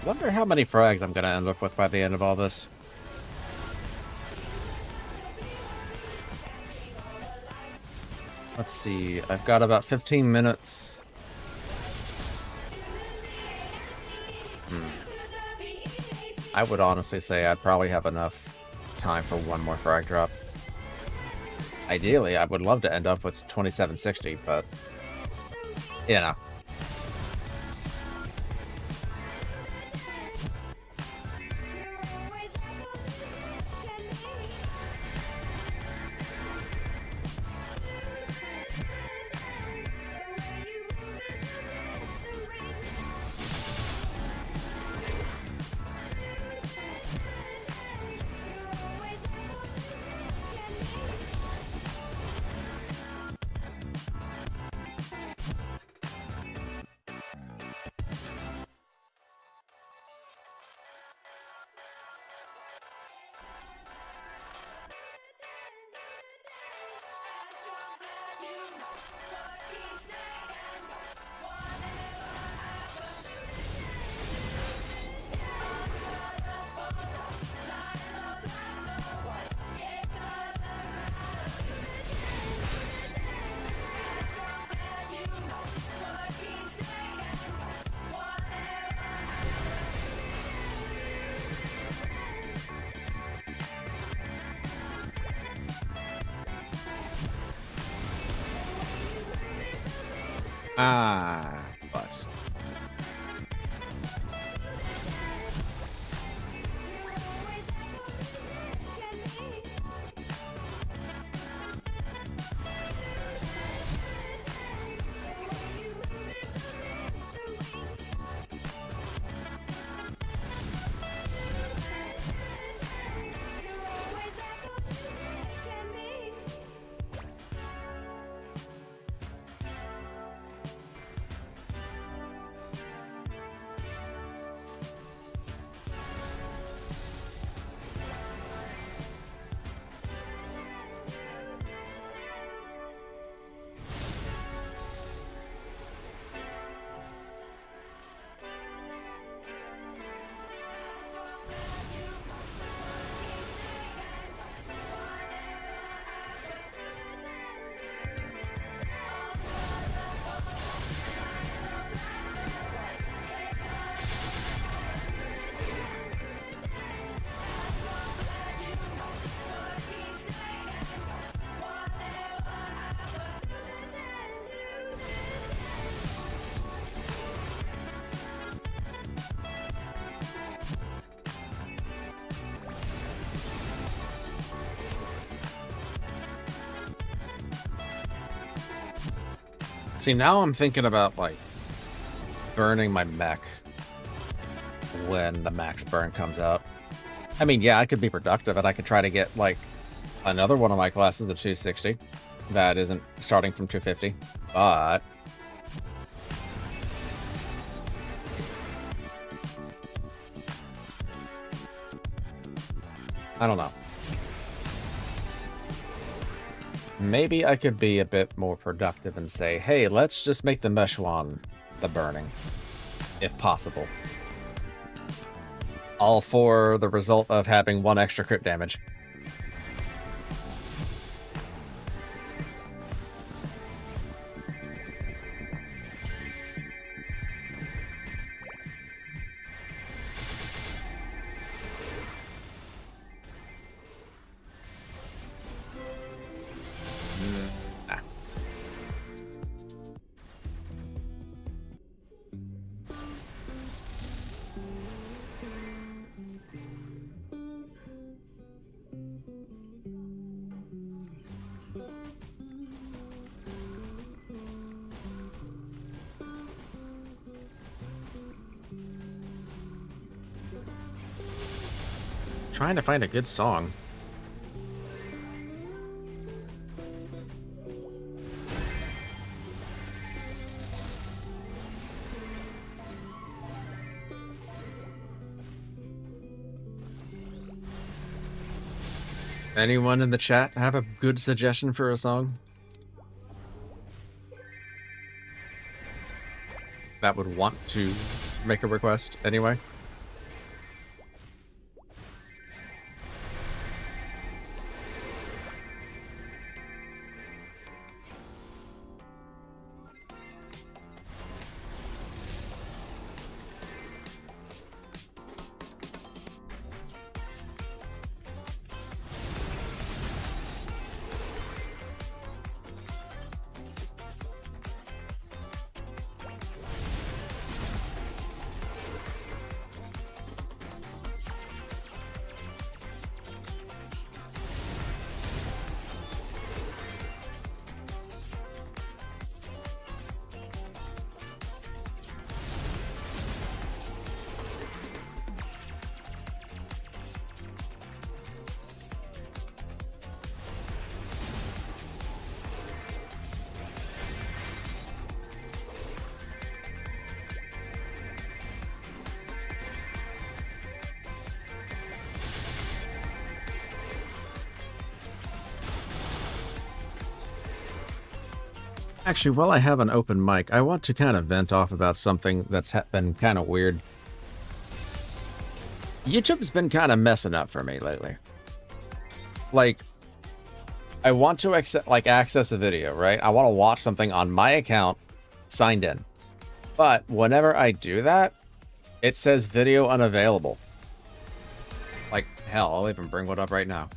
Wonder how many frags I'm gonna end up with by the end of all this. Let's see, I've got about 15 minutes. I would honestly say I'd probably have enough time for one more frag drop. Ideally, I would love to end up with 2760, but, you know. Butts. See, now I'm thinking about, like, burning my mech when the max burn comes out. I mean, yeah, I could be productive, and I could try to get, like, another one of my classes of 260 that isn't starting from 250, but... I don't know. Maybe I could be a bit more productive and say, hey, let's just make the mesh one the burning, if possible. All for the result of having 1 extra crit damage. Trying to find a good song. Anyone in the chat have a good suggestion for a song that would want to make a request anyway? Actually, while I have an open mic, I want to kind of vent off about something that's been kind of weird. YouTube's been kind of messing up for me lately. Like, I want to access a video, right? I want to watch something on my account, signed in. But whenever I do that, it says video unavailable. Like, hell, I'll even bring one up right now.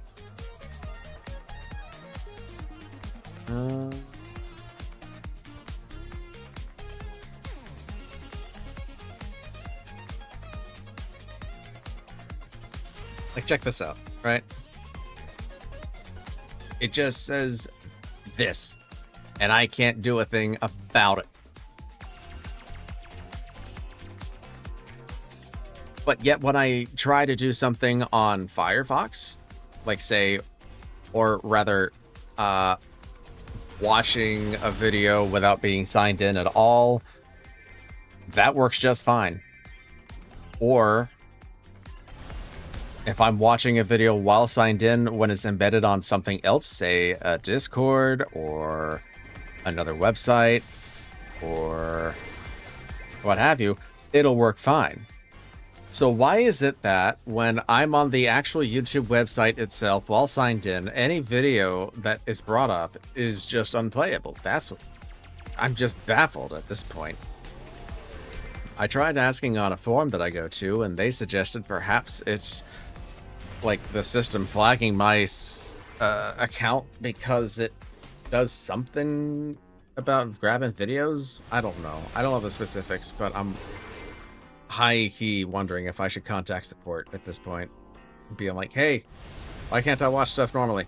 Like, check this out, right? It just says this, and I can't do a thing about it. But yet when I try to do something on Firefox, like say, or rather, watching a video without being signed in at all, that works just fine. Or if I'm watching a video while signed in when it's embedded on something else, say a Discord or another website or what have you, it'll work fine. So why is it that when I'm on the actual YouTube website itself while signed in, any video that is brought up is just unplayable? I'm just baffled at this point. I tried asking on a forum that I go to, and they suggested perhaps it's like the system flagging my account because it does something about grabbing videos. I don't know. I don't know the specifics, but I'm high-key wondering if I should contact support at this point. Being like, hey, why can't I watch stuff normally?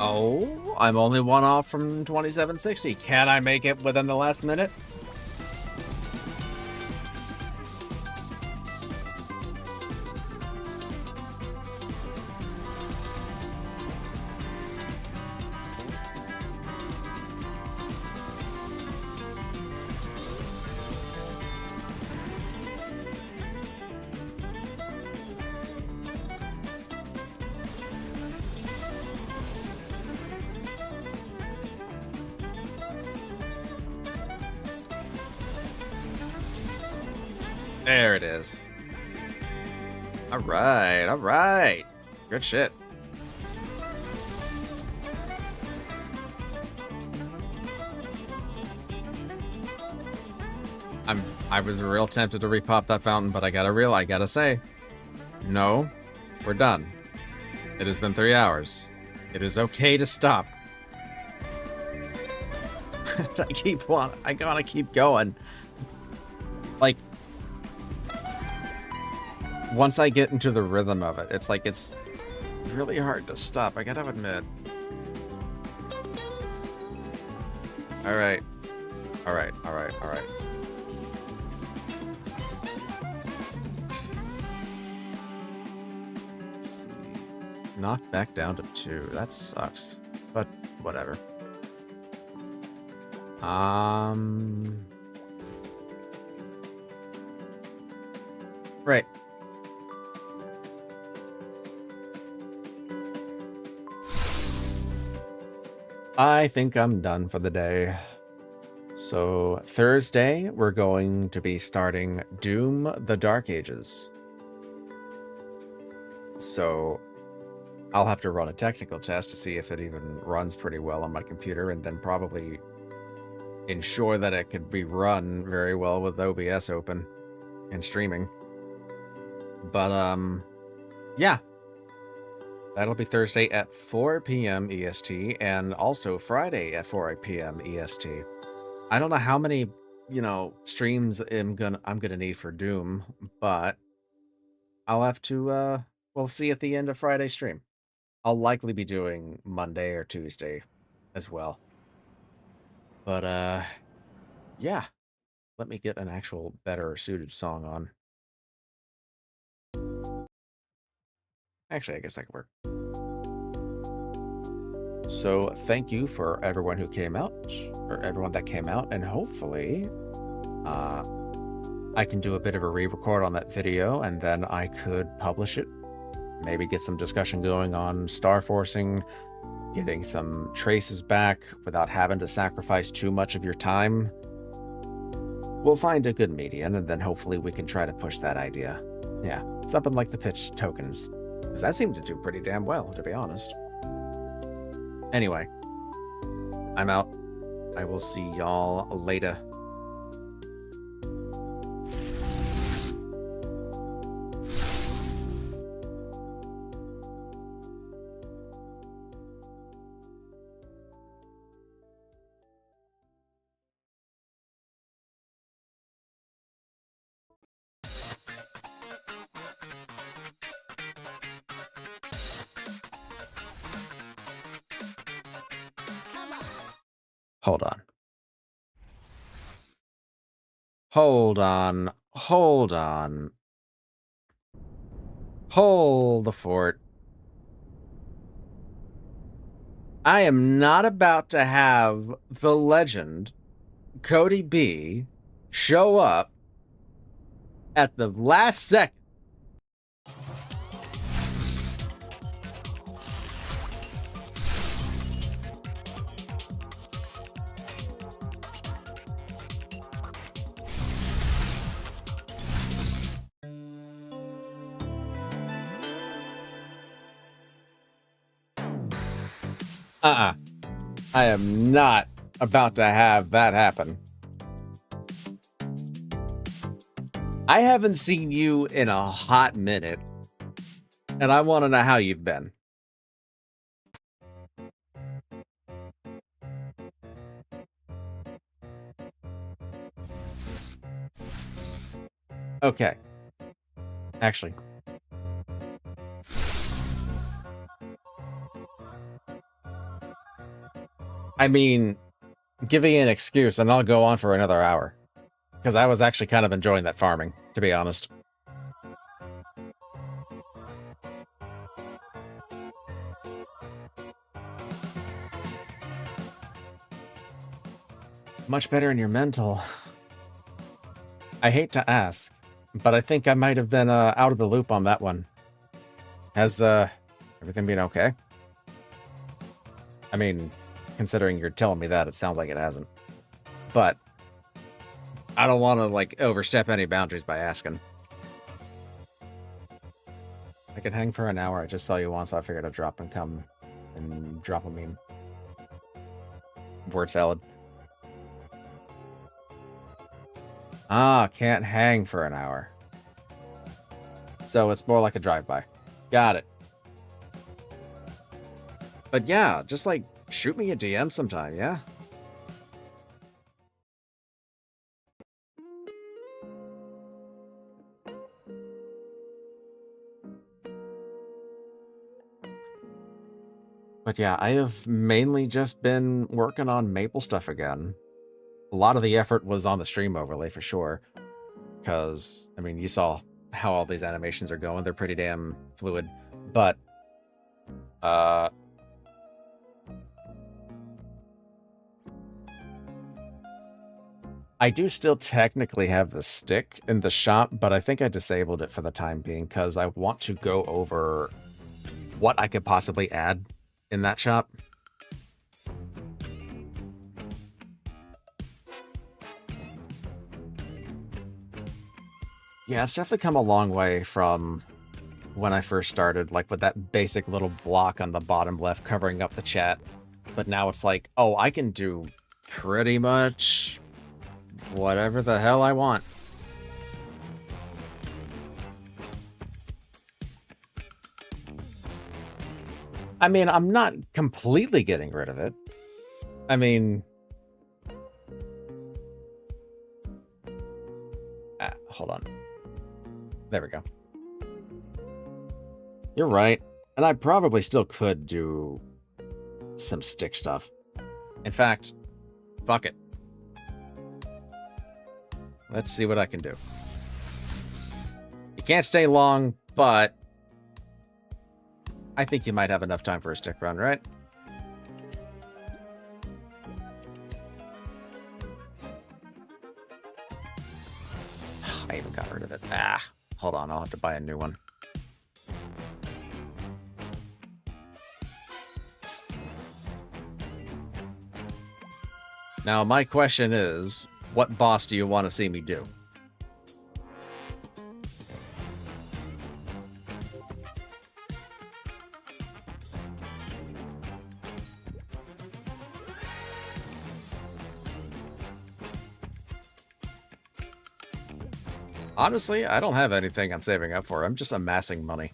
Oh, I'm only one off from 2760. Can I make it within the last minute? There it is. All right, all right. Good shit. I was real tempted to repop that fountain, but I gotta say, no, we're done. It has been 3 hours. It is okay to stop. I gotta keep going. Like, once I get into the rhythm of it, it's like, it's really hard to stop, I gotta admit. Alright. Alright, alright, alright. Let's see. Knocked back down to 2. That sucks. But whatever. Right. I think I'm done for the day. So Thursday, we're going to be starting Doom: The Dark Ages. So I'll have to run a technical test to see if it even runs pretty well on my computer, and then probably ensure that it could be run very well with OBS open and streaming. But yeah. That'll be Thursday at 4 p.m. EST, and also Friday at 4 p.m. EST. I don't know how many, streams I'm gonna need for Doom, but I'll have to we'll see at the end of Friday's stream. I'll likely be doing Monday or Tuesday as well. But yeah. Let me get an actual better suited song on. Actually, I guess that could work. So thank you for everyone who came out, or everyone that came out, and hopefully I can do a bit of a re-record on that video, and then I could publish it. Maybe get some discussion going on star forcing, getting some traces back without having to sacrifice too much of your time. We'll find a good median, and then hopefully we can try to push that idea. Yeah, something like the pitch tokens. Because that seemed to do pretty damn well, to be honest. Anyway, I'm out. I will see y'all later. Hold on. Hold on. Hold on. Hold the fort. I am not about to have the legend, Cody B, show up at the last second. I am not about to have that happen. I haven't seen you in a hot minute, and I want to know how you've been. Okay. Actually. I mean, give me an excuse and I'll go on for another hour. Because I was actually kind of enjoying that farming, to be honest. Much better in your mental. I hate to ask, but I think I might have been out of the loop on that one. Has everything been okay? I mean, considering you're telling me that, it sounds like it hasn't. But I don't want to, like, overstep any boundaries by asking. I could hang for an hour. I just saw you once, so I figured I'd drop and come and drop a meme. Word salad. Ah, can't hang for an hour. So it's more like a drive-by. Got it. But yeah, just like shoot me a DM sometime, yeah? But yeah, I have mainly just been working on Maple stuff again. A lot of the effort was on the stream overlay for sure. Because, I mean, you saw how all these animations are going. They're pretty damn fluid. But, I do still technically have the stick in the shop, but I think I disabled it for the time being because I want to go over what I could possibly add in that shop. Yeah, it's definitely come a long way from when I first started, like with that basic little block on the bottom left covering up the chat. But now it's like, oh, I can do pretty much whatever the hell I want. I mean, I'm not completely getting rid of it. I mean... hold on. There we go. You're right. And I probably still could do some stick stuff. In fact, fuck it. Let's see what I can do. You can't stay long, but I think you might have enough time for a stick run, right? I even got rid of it. Ah, hold on. I'll have to buy a new one. Now, my question is, what boss do you want to see me do? Honestly, I don't have anything I'm saving up for. I'm just amassing money.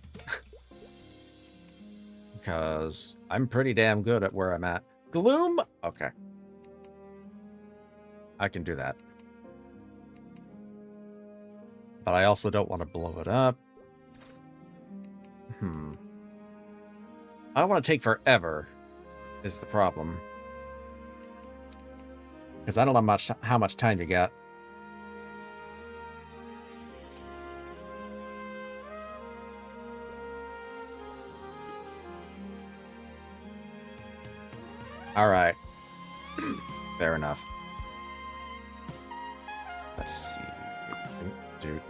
Because I'm pretty damn good at where I'm at. Gloom? Okay. I can do that. But I also don't want to blow it up. I don't want to take forever, is the problem. Because I don't know how much time you got. All right. Fair enough. Let's see. Dude.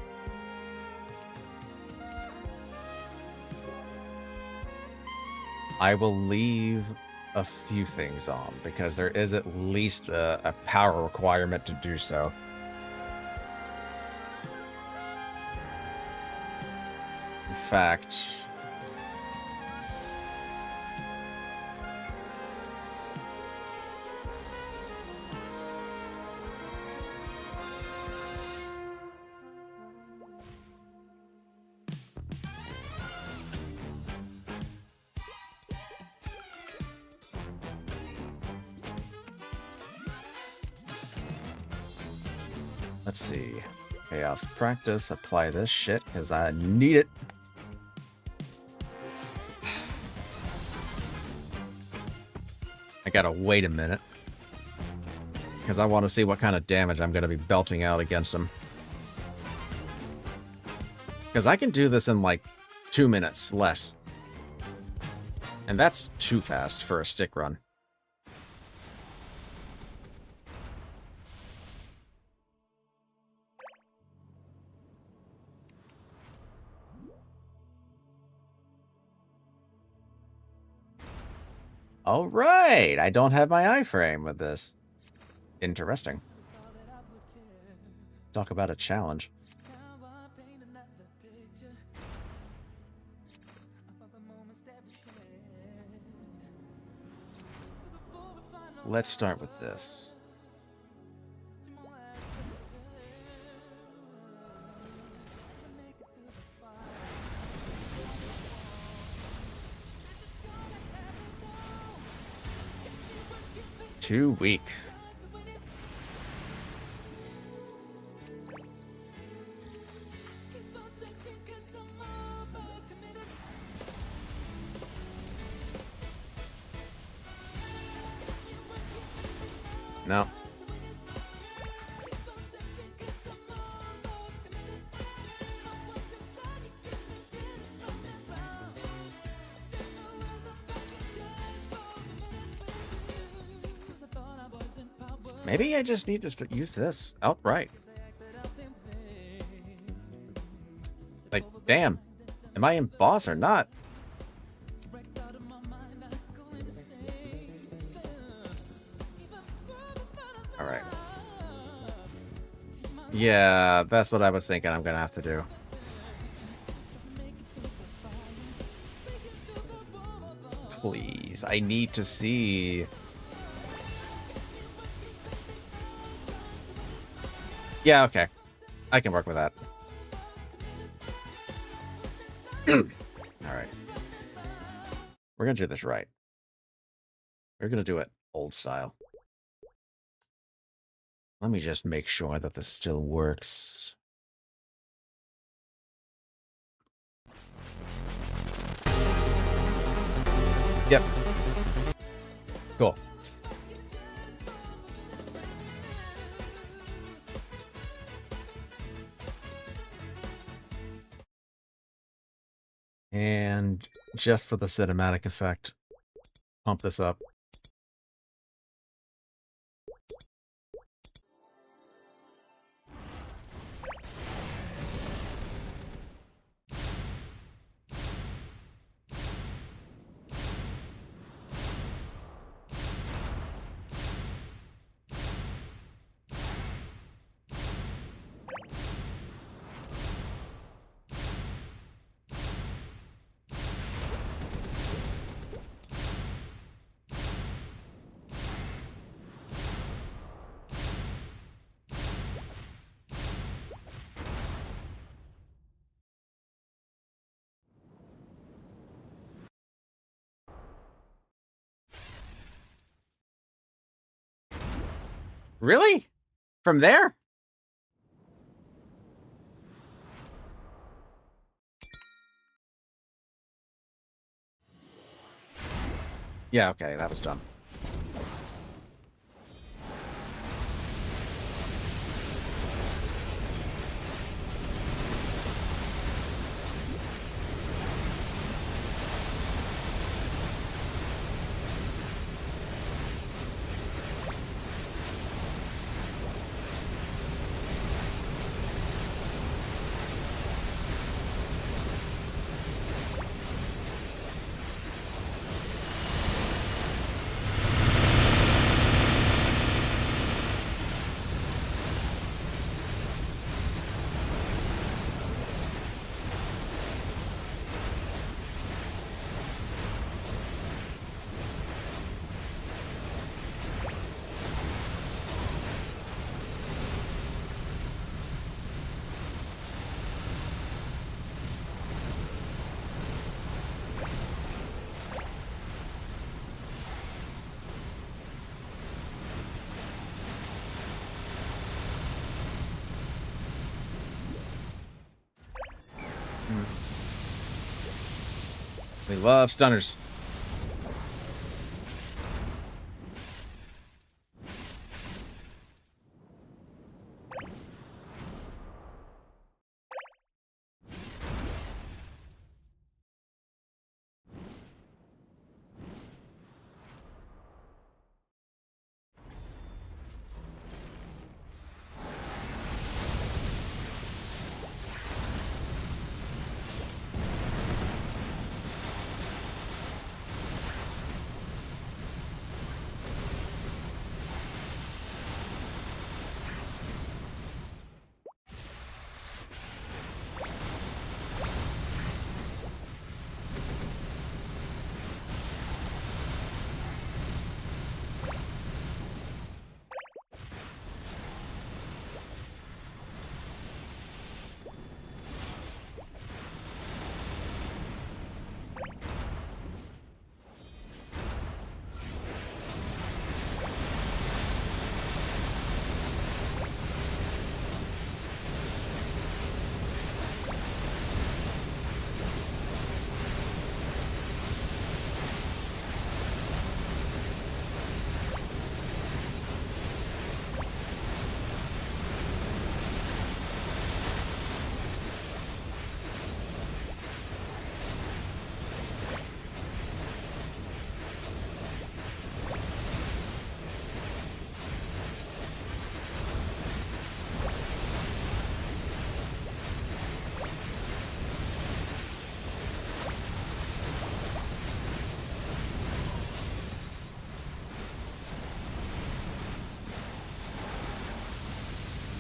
I will leave a few things on because there is at least a power requirement to do so. In fact... Let's see. Chaos practice. Apply this shit because I need it. I gotta wait a minute. Because I want to see what kind of damage I'm going to be belting out against him. Because I can do this in like 2 minutes less. And that's too fast for a stick run. All right, I don't have my iframe with this. Interesting. Talk about a challenge. Let's start with this. Too weak. No. Maybe I just need to use this outright. Like, damn. Am I in boss or not? Alright. Yeah, that's what I was thinking I'm gonna have to do. Please, I need to see. Yeah, okay. I can work with that. Alright. We're gonna do this right. We're gonna do it old style. Let me just make sure that this still works. Yep. Cool. And just for the cinematic effect, pump this up. Really? From there? Yeah, okay, that was dumb. We love stunners.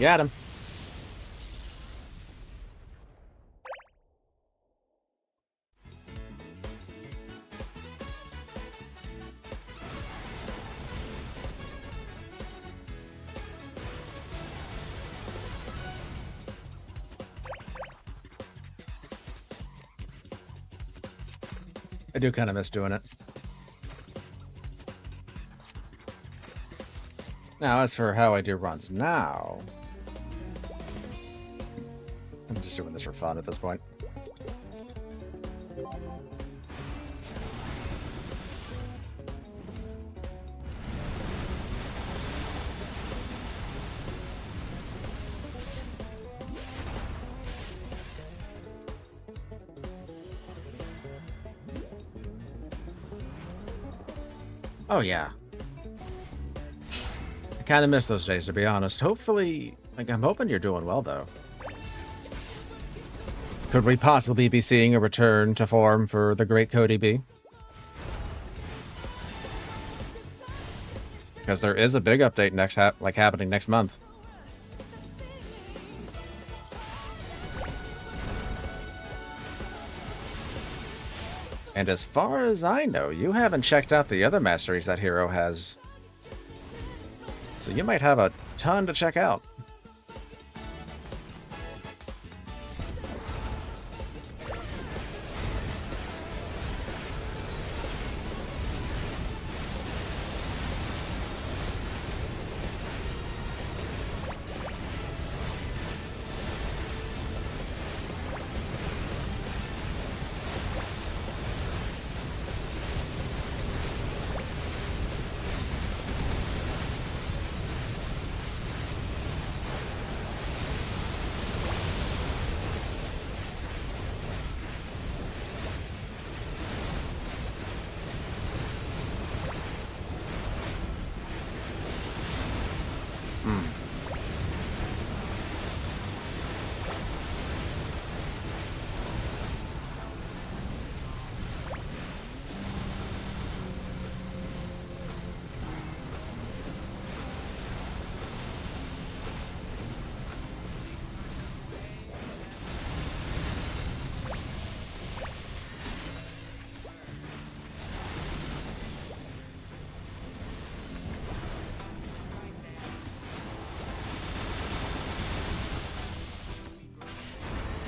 Got him. I do kind of miss doing it. Now, as for how I do runs now, I'm just doing this for fun at this point. Oh, yeah. I kind of miss those days, to be honest. Hopefully, I'm hoping you're doing well, though. Could we possibly be seeing a return to form for the great Cody B? Because there is a big update happening next month. And as far as I know, you haven't checked out the other masteries that hero has. So you might have a ton to check out.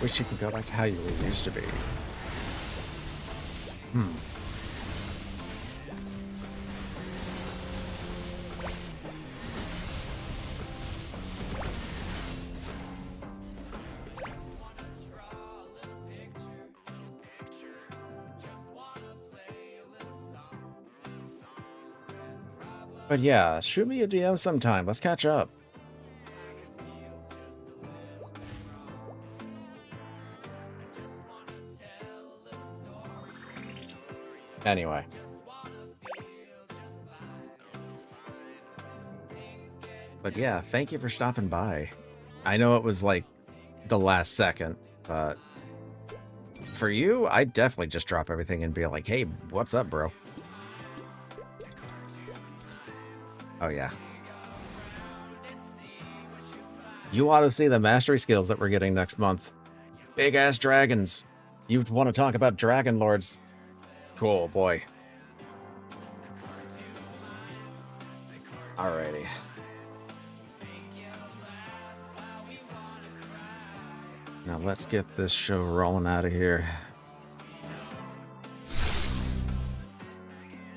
Wish you could go back to how you were used to be. But yeah, shoot me a DM sometime. Let's catch up. Anyway. But yeah, thank you for stopping by. I know it was like the last second, but for you, I'd definitely just drop everything and be like, hey, what's up, bro? Oh, yeah. You ought to see the mastery skills that we're getting next month. Big-ass dragons. You want to talk about dragon lords. Cool, boy. Alrighty. Now let's get this show rolling out of here.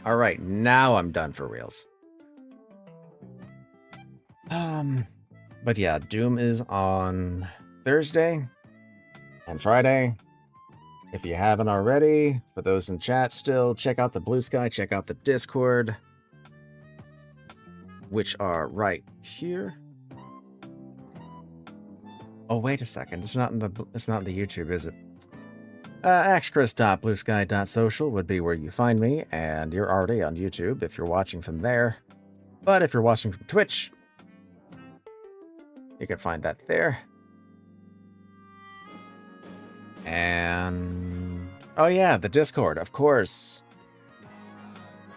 Alright, now I'm done for reals. But yeah, Doom is on Thursday and Friday. If you haven't already, for those in chat still, check out the BlueSky, check out the Discord, which are right here. Oh, wait a second. It's not in the YouTube, is it? axchris.bluesky.social would be where you find me, and you're already on YouTube if you're watching from there. But if you're watching from Twitch, you can find that there. And oh yeah, the Discord, of course.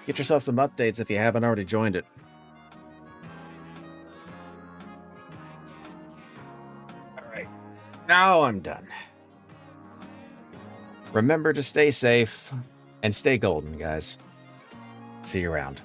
Get yourself some updates if you haven't already joined it. Now I'm done. Remember to stay safe and stay golden, guys. See you around.